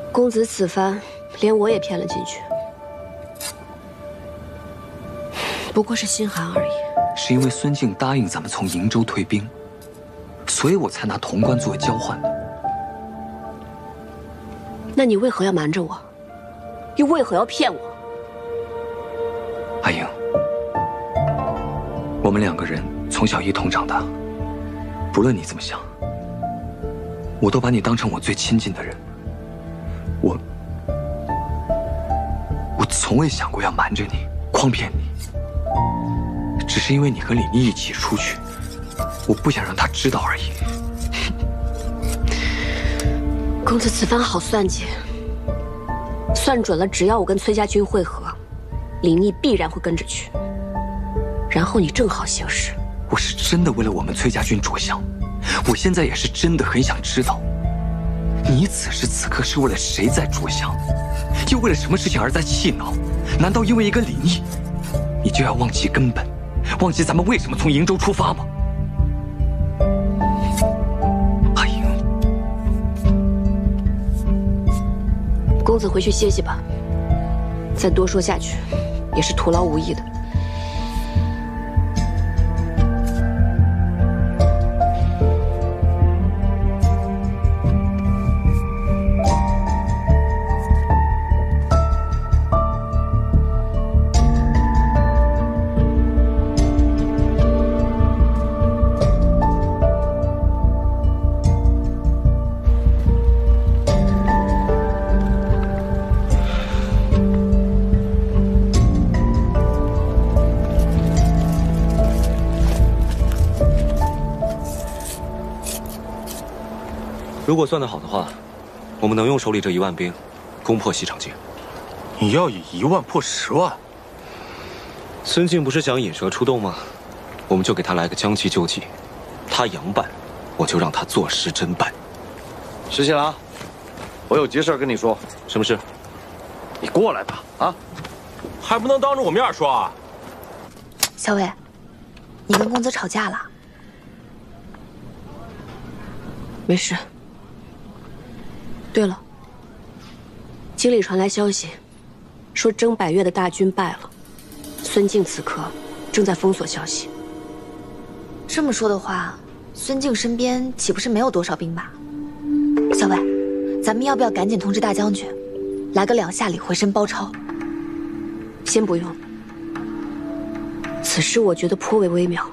公子此番连我也骗了进去，不过是心寒而已。是因为孙敬答应咱们从瀛州退兵，所以我才拿潼关作为交换的。那你为何要瞒着我？又为何要骗我？阿英，我们两个人从小一同长大。不论你怎么想，我都把你当成我最亲近的人。我从未想过要瞒着你、诓骗你，只是因为你和李妮一起出去，我不想让他知道而已。公子此番好算计，算准了，只要我跟崔家军会合，李妮必然会跟着去，然后你正好行事。我是真的为了我们崔家军着想，我现在也是真的很想知道，你此时此刻是为了谁在着想，又为了什么事情而在气恼？难道因为一个李逆，你就要忘记根本，忘记咱们为什么从瀛州出发吗？公公子回去歇息吧，再多说下去也是徒劳无益的。如果算得好的话，我们能用手里这1万兵攻破西长境。你要以1万破10万？孙敬不是想引蛇出洞吗？我们就给他来个将计就计，他佯败，我就让他坐实真败。石新郎，我有急事跟你说。什么事？你过来吧，啊！还不能当着我面说啊！小伟，你跟公子吵架了？没事。对了，京里传来消息，说征百越的大军败了，孙敬此刻正在封锁消息。这么说的话，孙敬身边岂不是没有多少兵马？小伟，咱们要不要赶紧通知大将军，来个2下里回身包抄？先不用。此事我觉得颇为微妙，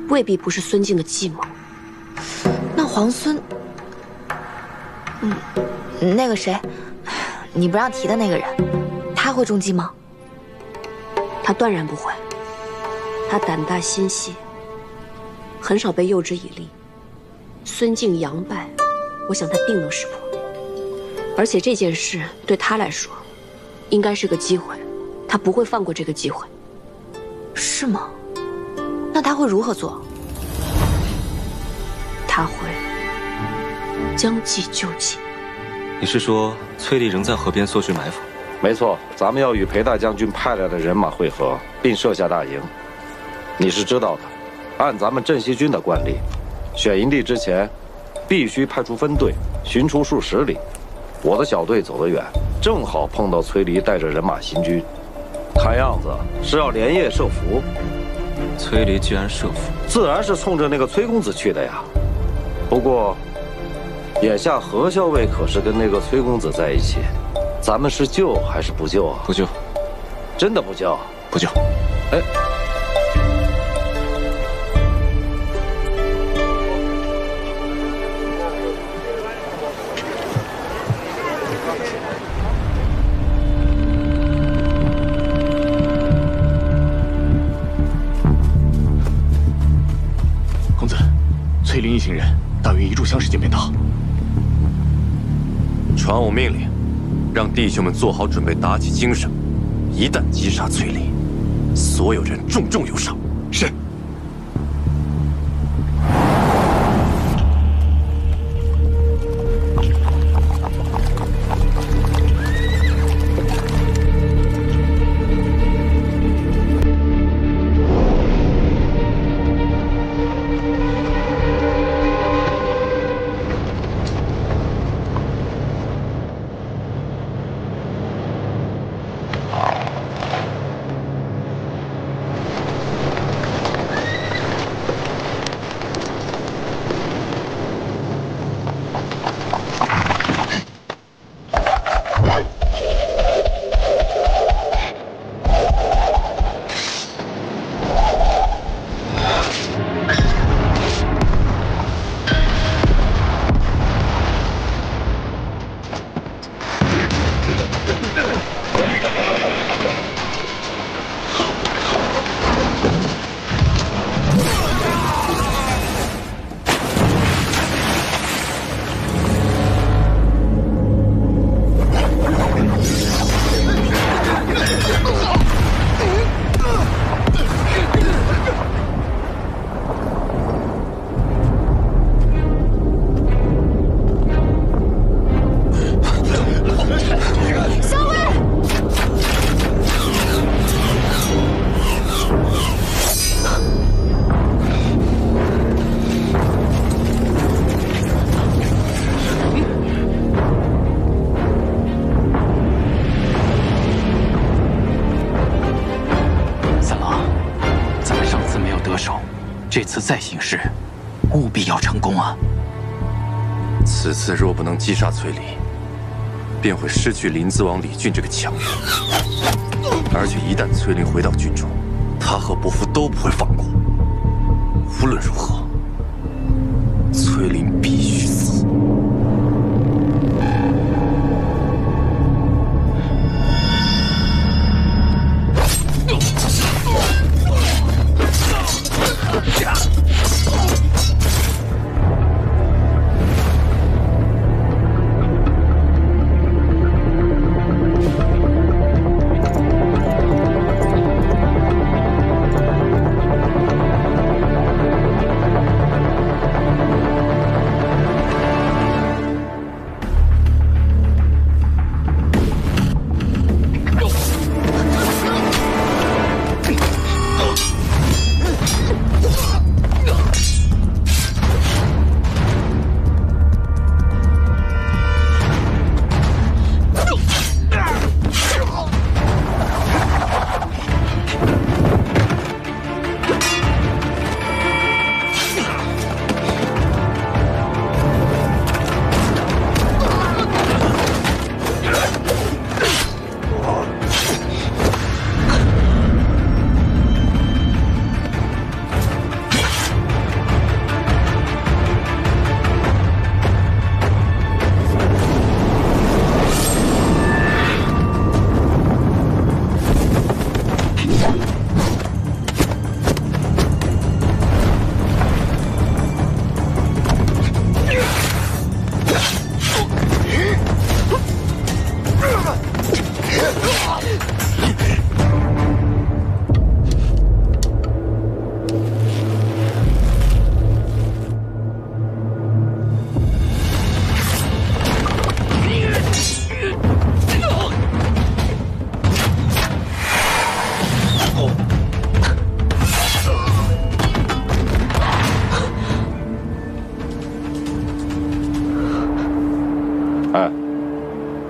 未必不是孙敬的计谋。那皇孙，那个谁，你不让提的那个人，他会中计吗？他断然不会。他胆大心细，很少被诱之以利。孙敬佯败，我想他定能识破。而且这件事对他来说，应该是个机会，他不会放过这个机会。是吗？那他会如何做？他会将计就计。你是说崔丽仍在河边缩水埋伏？没错，咱们要与裴大将军派来的人马会合，并设下大营。你是知道的，按咱们镇西军的惯例，选营地之前，必须派出分队巡出数10里。我的小队走得远，正好碰到崔黎带着人马行军，看样子是要连夜设伏。崔黎既然设伏，自然是冲着那个崔公子去的呀。不过，眼下何校尉可是跟那个崔公子在一起，咱们是救还是不救啊？不救，真的不救？不救。哎。公子，崔林一行人大约1炷香时间便到。传我命令，让弟兄们做好准备，打起精神。一旦击杀崔林，所有人重重有赏。是。这次再行事，务必要成功啊！此次若不能击杀崔离，便会失去临淄王李俊这个强人。而且一旦崔林回到军中，他和伯父都不会放过。无论如何，崔林必须死。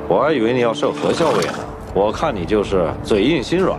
我还以为你要射何校尉呢，我看你就是嘴硬心软。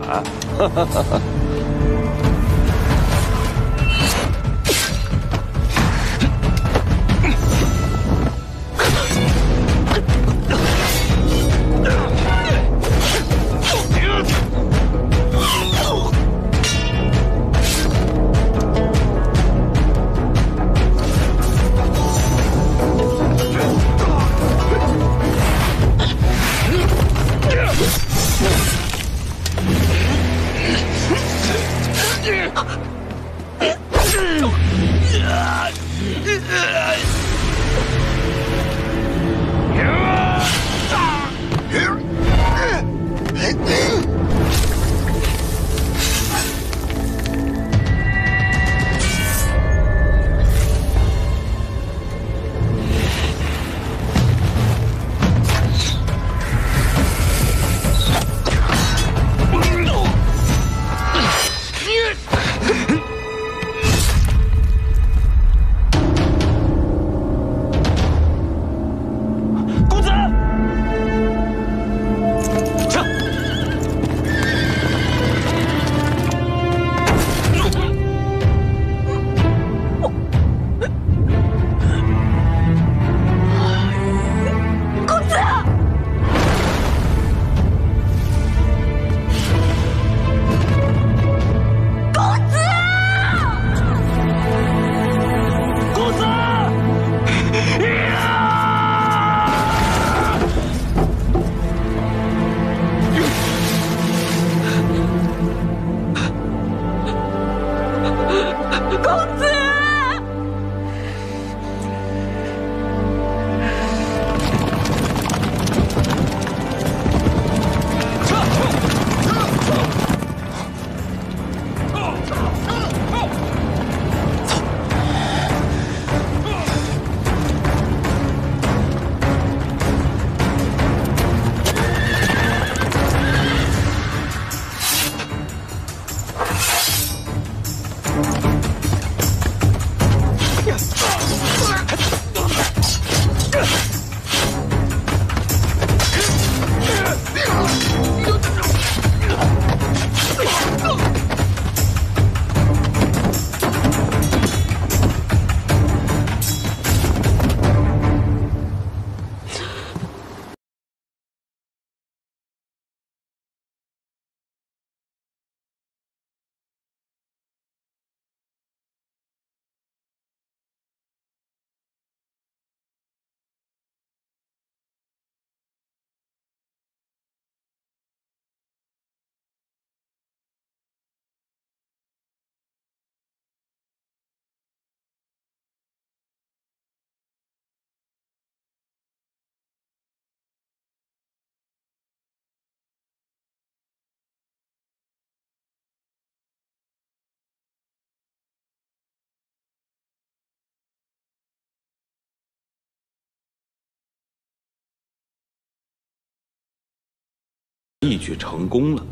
一举成功了。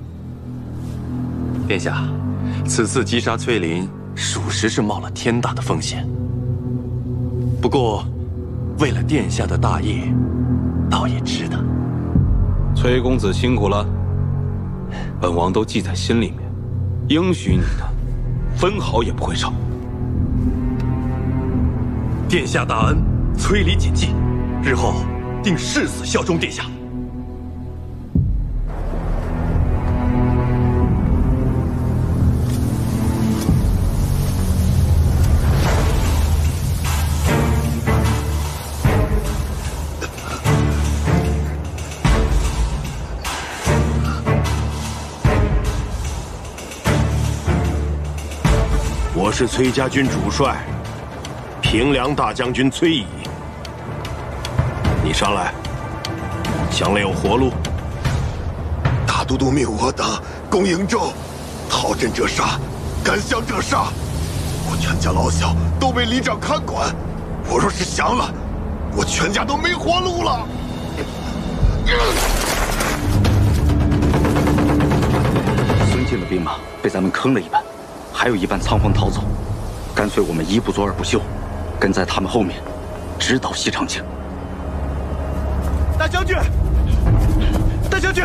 殿下，此次击杀崔林，属实是冒了天大的风险。不过，为了殿下的大业，倒也值得。崔公子辛苦了，本王都记在心里面，应许你的，分毫也不会少。殿下大恩，崔李谨记，日后定誓死效忠殿下。我是崔家军主帅，平凉大将军崔乙。你上来，想来有活路。大都督命我等攻瀛州，逃阵者杀，赶降者杀。我全家老小都被里长看管，我若是降了，我全家都没活路了。孙敬的兵马被咱们坑了一半。还有一半仓皇逃走，干脆我们一不做二不休，跟在他们后面，直捣西长京。大将军，大将军，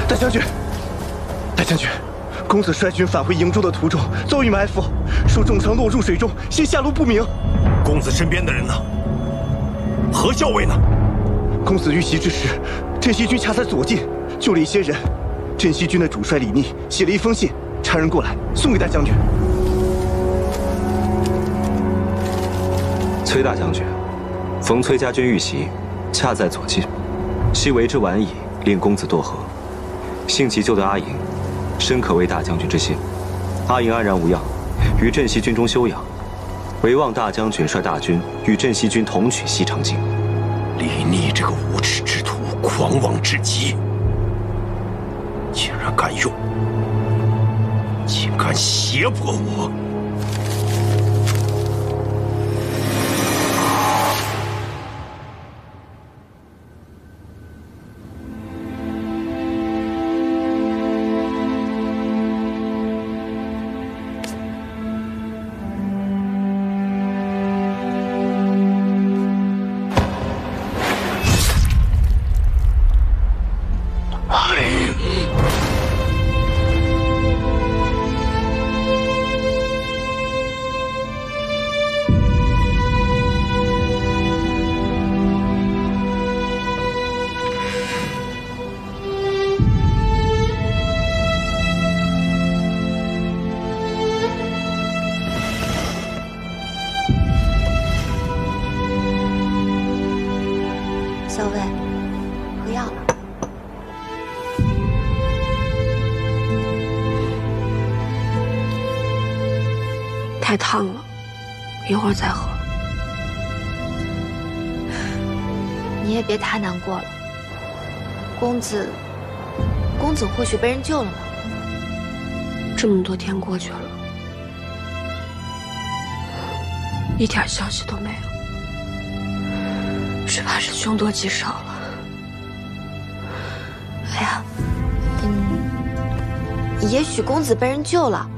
大将军，大将军，公子率军返回瀛州的途中遭遇埋伏，受重伤落入水中，现下落不明。公子身边的人呢？何校尉呢？公子遇袭之时，镇西军恰在左近，救了一些人。镇西军的主帅李逆写了一封信。差人过来，送给大将军。崔大将军，逢崔家军遇袭，恰在左近，昔为之晚矣，令公子堕河。幸其救得阿银，深可为大将军之幸。阿银安然无恙，于镇西军中休养。唯望大将军率大军与镇西军同取西长京。李逆这个无耻之徒，狂妄至极，竟然敢用！竟敢胁迫我！太烫了，一会儿再喝。你也别太难过了，公子或许被人救了呢。这么多天过去了，一点消息都没有，只怕是凶多吉少了。哎呀，也许公子被人救了，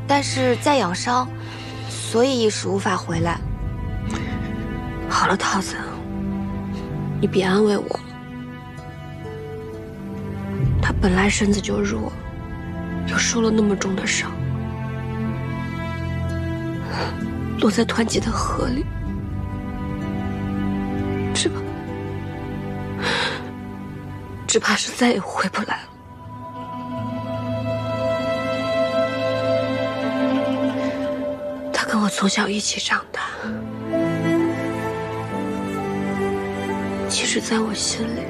但是在养伤，所以一时无法回来。好了，桃子，你别安慰我了。他本来身子就弱，又受了那么重的伤，落在湍急的河里，只怕是再也回不来了。他跟我从小一起长大，其实在我心里，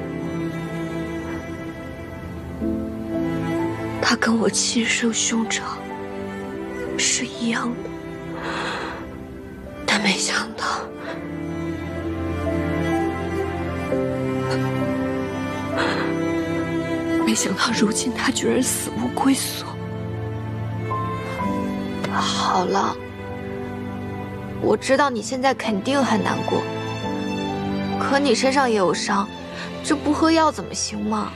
他跟我亲生兄长是一样的，但没想到，如今他居然死无归宿。好了，我知道你现在肯定很难过，可你身上也有伤，这不喝药怎么行嘛？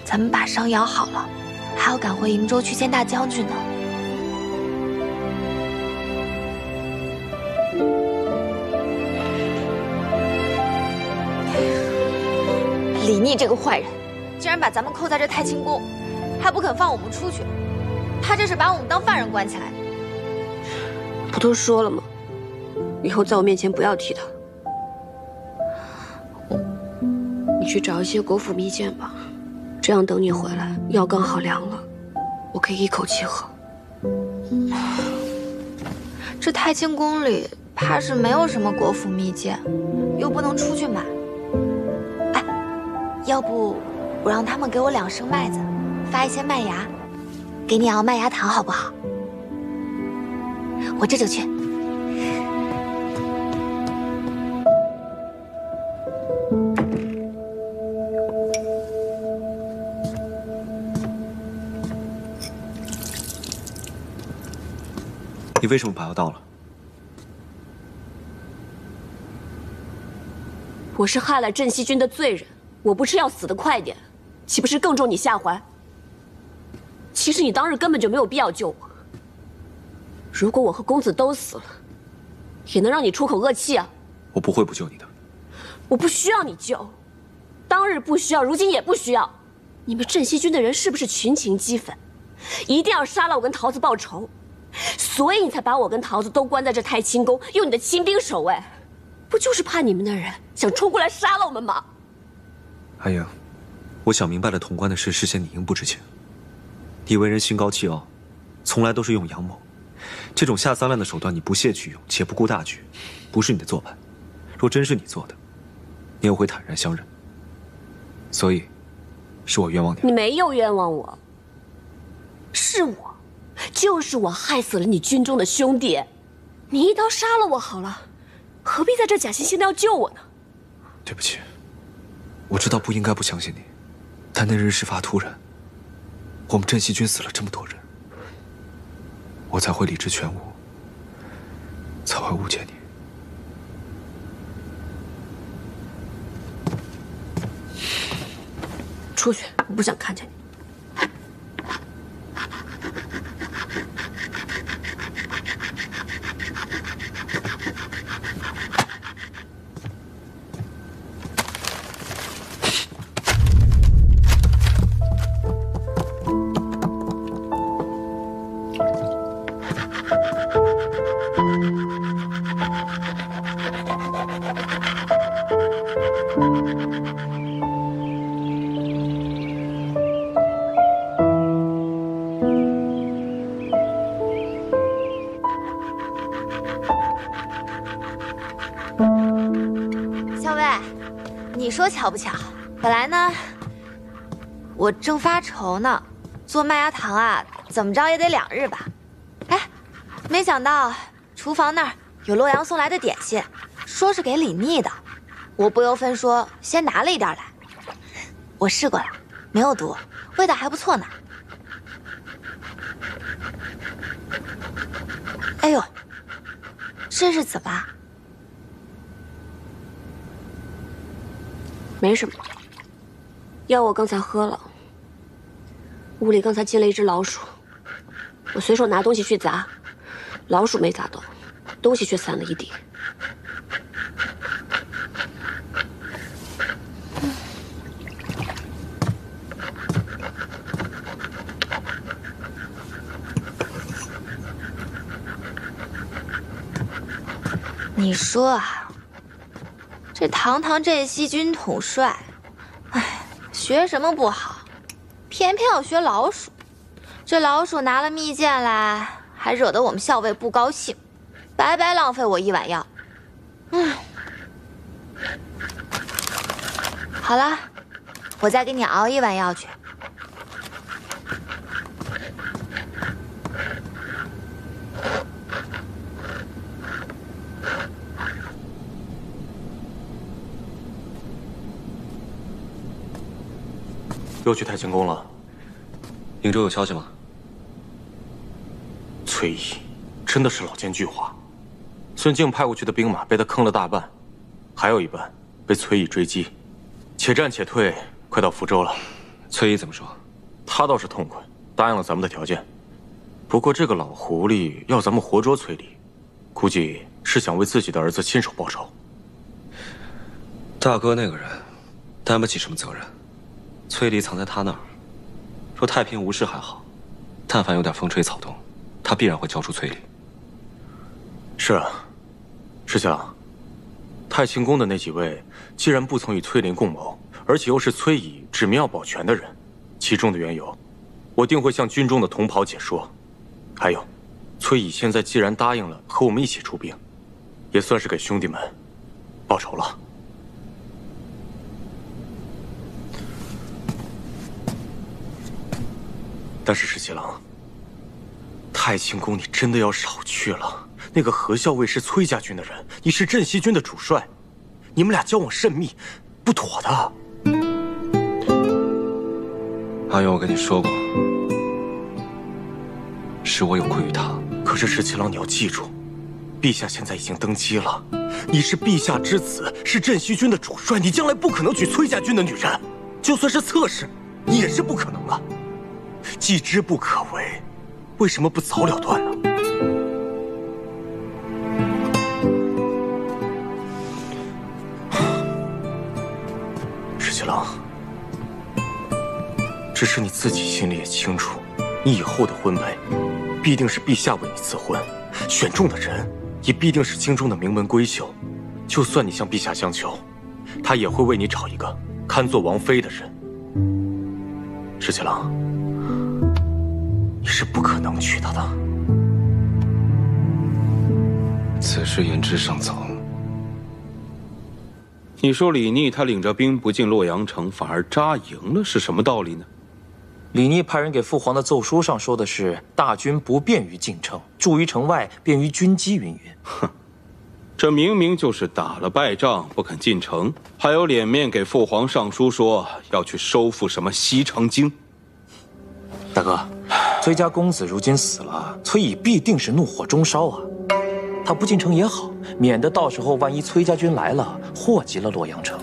咱们把伤养好了，还要赶回瀛州去见大将军呢。李逆这个坏人，竟然把咱们扣在这太清宫，还不肯放我们出去。他这是把我们当犯人关起来。不都说了吗？以后在我面前不要提他。你去找一些国府蜜饯吧，这样等你回来，药刚好凉了，我可以一口气喝。这太清宫里怕是没有什么国府蜜饯，又不能出去买。哎，要不我让他们给我2升麦子，发一些麦芽，给你熬麦芽糖好不好？我这就去。你为什么把药倒了？我是害了镇西军的罪人，我不吃药死得快点，岂不是更中你下怀？其实你当日根本就没有必要救我。如果我和公子都死了，也能让你出口恶气啊！我不会不救你的。我不需要你救，当日不需要，如今也不需要。你们镇西军的人是不是群情激愤，一定要杀了我跟桃子报仇？所以你才把我跟桃子都关在这太清宫，用你的亲兵守卫，不就是怕你们的人想冲过来杀了我们吗？安莹，我想明白了潼关的事，是先你应不知情。你为人心高气傲，从来都是用阳谋，这种下三滥的手段你不屑去用，且不顾大局，不是你的做派。若真是你做的，你也会坦然相认。所以，是我冤枉你。你没有冤枉我，是我。就是我害死了你军中的兄弟，你一刀杀了我好了，何必在这假惺惺的要救我呢？对不起，我知道不应该不相信你，但那日事发突然，我们镇西军死了这么多人，我才会理智全无，才会误解你。出去，我不想看见你。你说巧不巧？本来呢，我正发愁呢，做麦芽糖啊，怎么着也得2日吧。哎，没想到厨房那儿有洛阳送来的点心，说是给李密的，我不由分说先拿了一点来。我试过了，没有毒，味道还不错呢。哎呦，这是怎么？没什么，药我刚才喝了。屋里刚才进了一只老鼠，我随手拿东西去砸，老鼠没砸到，东西却散了一地。你说啊。这堂堂镇西军统帅，哎，学什么不好，偏偏要学老鼠。这老鼠拿了蜜饯来，还惹得我们校尉不高兴，白白浪费我1碗药。好了，我再给你熬1碗药去。又去太清宫了。瀛州有消息吗？崔毅真的是老奸巨猾，孙敬派过去的兵马被他坑了大半，还有一半被崔毅追击，且战且退，快到福州了。崔姨怎么说？他倒是痛快，答应了咱们的条件。不过这个老狐狸要咱们活捉崔离，估计是想为自己的儿子亲手报仇。大哥那个人，担不起什么责任。崔离藏在他那儿，说太平无事还好，但凡有点风吹草动，他必然会交出崔离。是啊，石七郎，太清宫的那几位既然不曾与崔林共谋，而且又是崔乙指名要保全的人，其中的缘由，我定会向军中的同袍解说。还有，崔乙现在既然答应了和我们一起出兵，也算是给兄弟们报仇了。但是石七郎，太清宫你真的要少去了。那个何校尉是崔家军的人，你是镇西军的主帅，你们俩交往甚密，不妥的。阿勇，我跟你说过，是我有愧于他。可是石七郎，你要记住，陛下现在已经登基了，你是陛下之子，是镇西军的主帅，你将来不可能娶崔家军的女人，就算是侧室，也是不可能了。既知不可为，为什么不早了断呢？石七郎，只是你自己心里也清楚，你以后的婚配必定是陛下为你赐婚，选中的人也必定是京中的名门闺秀。就算你向陛下相求，他也会为你找一个堪做王妃的人。石七郎，你是不可能娶她的。此事言之尚早。你说李逆他领着兵不进洛阳城，反而扎营了，是什么道理呢？李逆派人给父皇的奏书上说的是大军不便于进城，驻于城外，便于军机云云。哼，这明明就是打了败仗不肯进城，还有脸面给父皇上书说要去收复什么西长京。大哥，崔家公子如今死了，崔乙必定是怒火中烧啊！他不进城也好，免得到时候万一崔家军来了，祸及了洛阳城。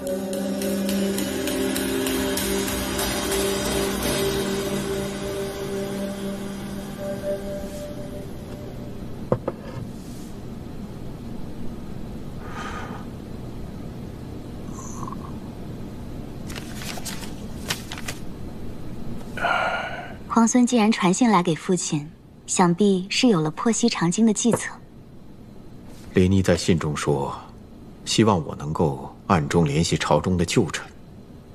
皇孙既然传信来给父亲，想必是有了破西长京的计策。李逆在信中说，希望我能够暗中联系朝中的旧臣，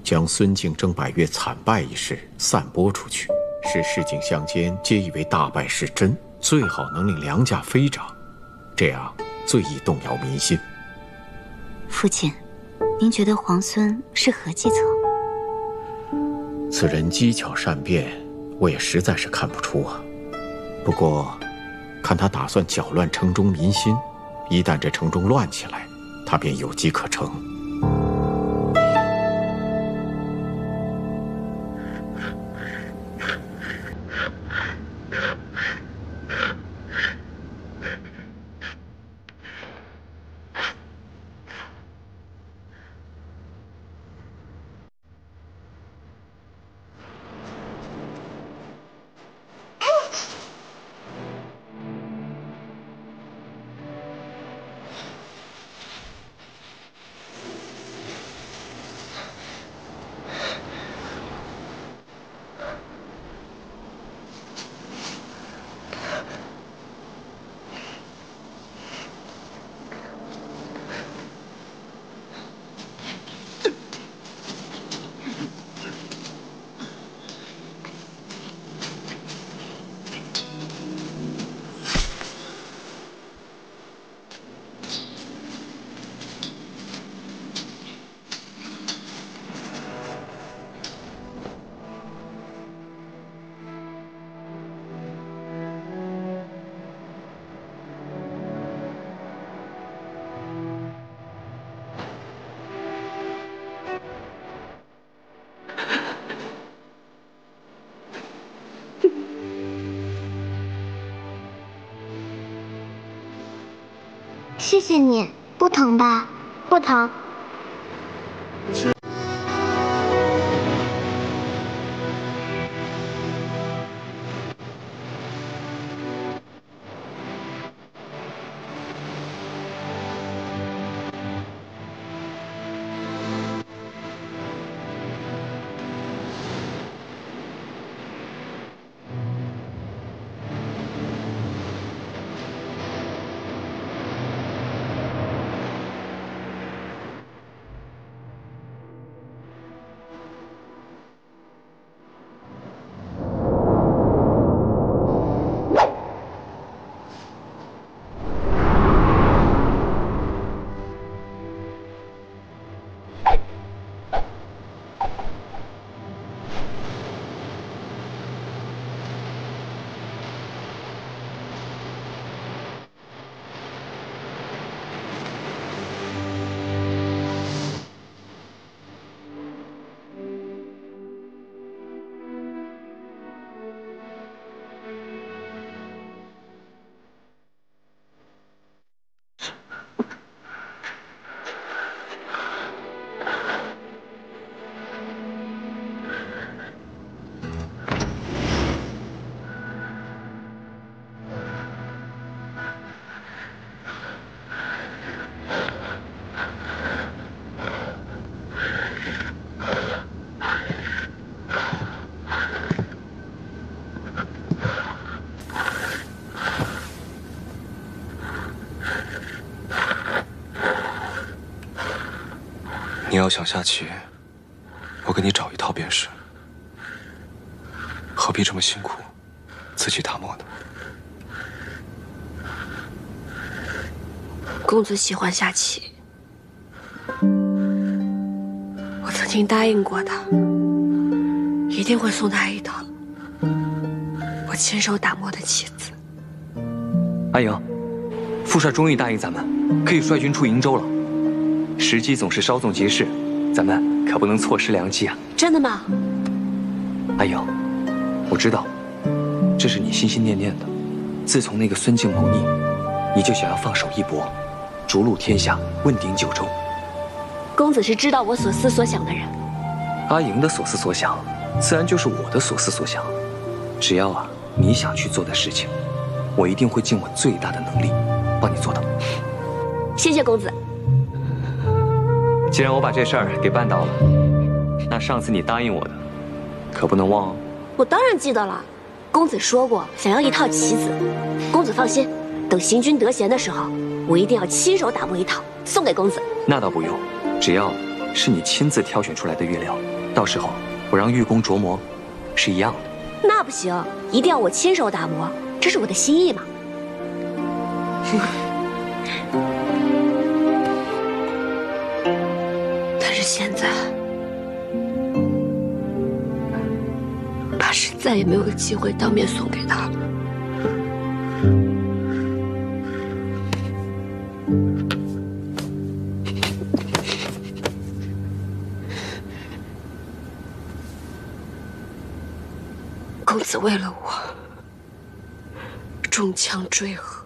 将孙敬征百越惨败一事散播出去，使市井乡间皆以为大败是真，最好能令梁家飞涨，这样最易动摇民心。父亲，您觉得皇孙是何计策？此人机巧善变，我也实在是看不出啊。不过，看他打算搅乱城中民心，一旦这城中乱起来，他便有机可乘。谢谢你，不疼吧？不疼。要想下棋，我给你找一套便是。何必这么辛苦，自己打磨呢？公子喜欢下棋，我曾经答应过他，一定会送他一套我亲手打磨的棋子。阿莹，父帅终于答应咱们，可以率军出瀛州了。时机总是稍纵即逝，咱们可不能错失良机啊！真的吗？阿莹，我知道，这是你心心念念的。自从那个孙敬谋逆，你就想要放手一搏，逐鹿天下，问鼎九州。公子是知道我所思所想的人。阿莹的所思所想，自然就是我的所思所想。只要你想去做的事情，我一定会尽我最大的能力帮你做到。谢谢公子。既然我把这事儿给办到了，那上次你答应我的，可不能忘哦。我当然记得了，公子说过想要一套棋子。公子放心，等行军得闲的时候，我一定要亲手打磨一套送给公子。那倒不用，只要是你亲自挑选出来的玉料，到时候我让玉工琢磨，是一样的。那不行，一定要我亲手打磨，这是我的心意嘛。但是现在，怕是再也没有机会当面送给他了。公子为了我，中枪坠河。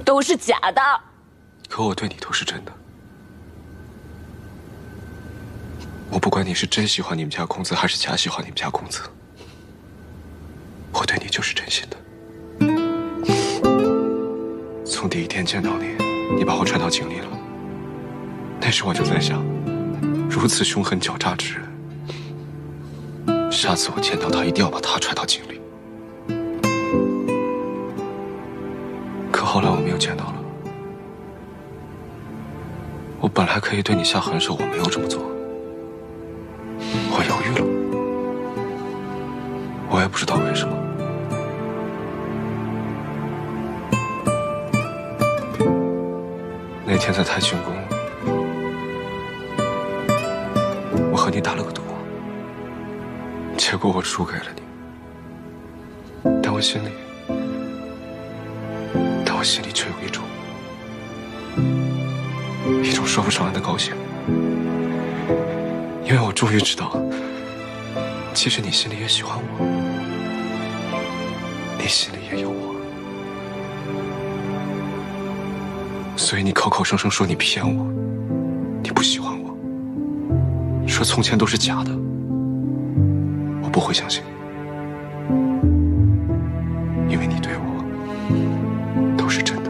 都是假的。可我对你都是真的。我不管你是真喜欢你们家公子，还是假喜欢你们家公子，我对你就是真心的。从第一天见到你，你把我踹到井里了，那时我就在想，如此凶狠狡诈之人，下次我见到他一定要把他踹到井里。我本来可以对你下狠手，我没有这么做，我犹豫了，我也不知道为什么。那天在太清宫，我和你打了个赌，结果我输给了你，但我心里却有一种说不上来的高兴，因为我终于知道，其实你心里也喜欢我，你心里也有我，所以你口口声声说你骗我，你不喜欢我，说从前都是假的，我不会相信，因为你对我都是真的。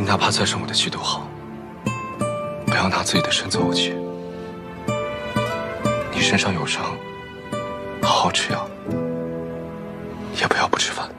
哪怕再生我的气都好，不要拿自己的身凑气。你身上有伤，好好吃药，也不要不吃饭。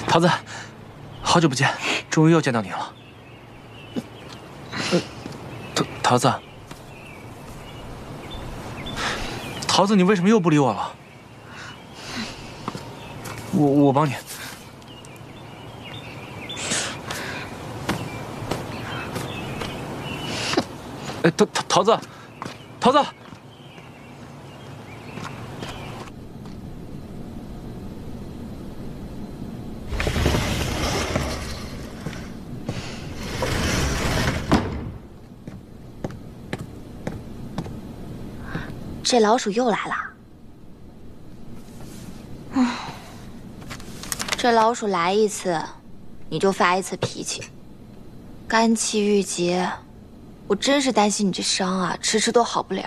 桃子，好久不见，终于又见到你了。桃子，桃子，你为什么又不理我了？我帮你。哎，桃子，桃子。这老鼠又来了。这老鼠来一次，你就发一次脾气，肝气郁结，我真是担心你这伤啊，迟迟都好不了。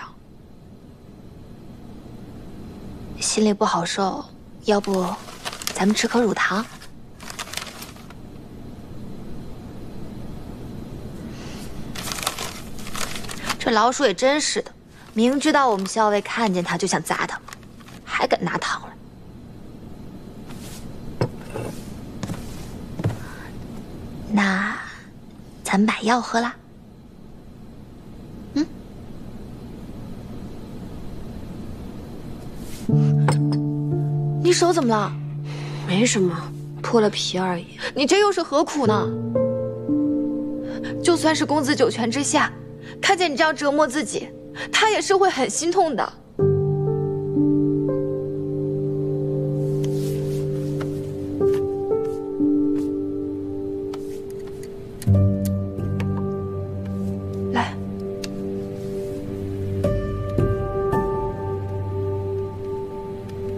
心里不好受，要不咱们吃颗乳糖？这老鼠也真是的。明知道我们校尉看见他就想砸他，还敢拿糖来。那，咱们把药喝了。你手怎么了？没什么，破了皮而已。你这又是何苦呢？就算是公子九泉之下，看见你这样折磨自己。他也是会很心痛的。来，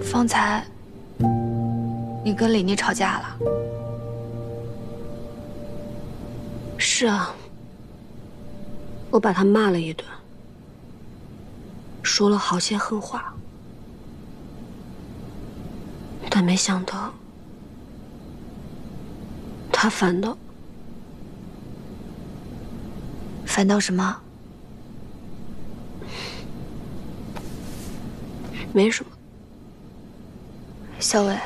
方才你跟李妮吵架了？是啊，我把她骂了一顿。说了好些狠话，但没想到他反倒什么？没什么。校尉，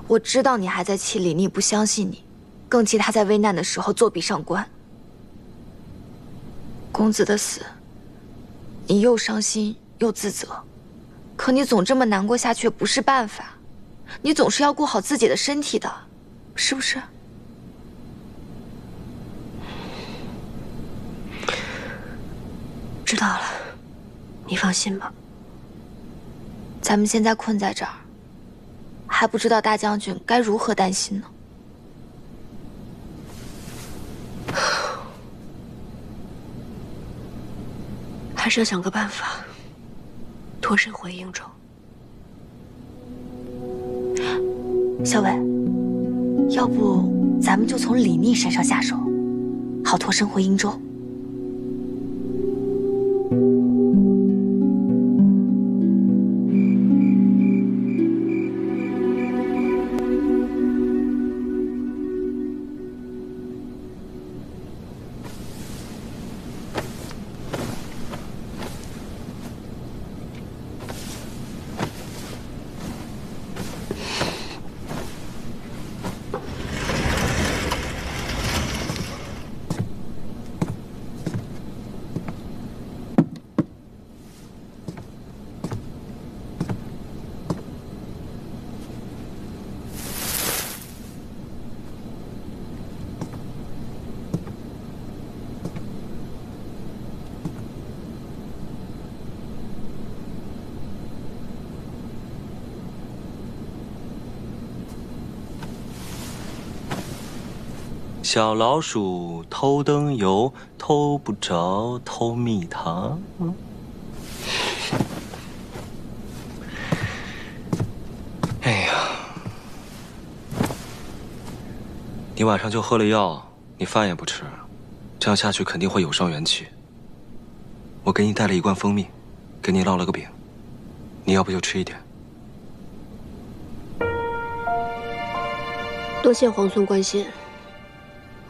我知道你还在气李妮不相信你，更气他在危难的时候作壁上观。公子的死。你又伤心又自责，可你总这么难过下去也不是办法，你总是要顾好自己的身体的，是不是？知道了，你放心吧。咱们现在困在这儿，还不知道大将军该如何担心呢。还是要想个办法脱身回应州。小伟，要不咱们就从李密身上下手，好脱身回应州。小老鼠偷灯油，偷不着偷蜜糖。哎呀，你晚上就喝了药，你饭也不吃，这样下去肯定会有伤元气。我给你带了一罐蜂蜜，给你烙了个饼，你要不就吃一点。多谢皇孙关心。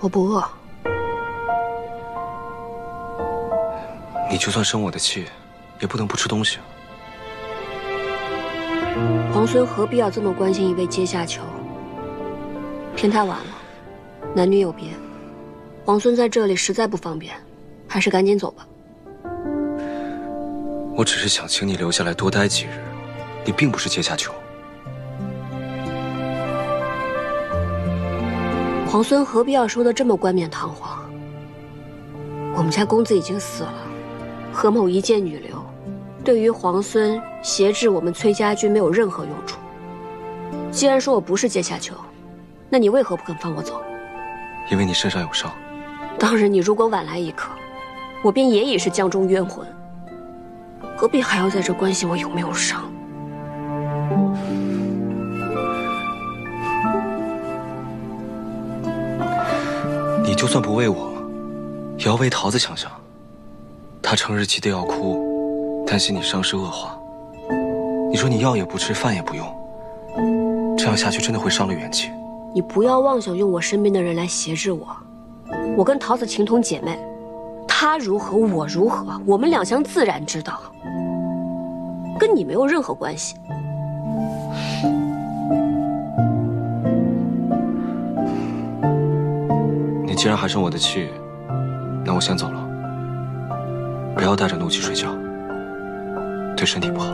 我不饿。你就算生我的气，也不能不吃东西。皇孙何必要这么关心一位阶下囚？天太晚了，男女有别，皇孙在这里实在不方便，还是赶紧走吧。我只是想请你留下来多待几日，你并不是阶下囚。皇孙何必要说的这么冠冕堂皇？我们家公子已经死了，何某一介女流，对于皇孙挟制我们崔家军没有任何用处。既然说我不是阶下囚，那你为何不肯放我走？因为你身上有伤。当日你如果晚来一刻，我便也已是江中冤魂，何必还要在这关心我有没有伤？你就算不为我，也要为桃子想想。她成日急得要哭，担心你伤势恶化。你说你药也不吃，饭也不用，这样下去真的会伤了元气。你不要妄想用我身边的人来挟制我。我跟桃子情同姐妹，她如何我如何，我们两相自然之道，跟你没有任何关系。你既然还生我的气，那我先走了。不要带着怒气睡觉，对身体不好。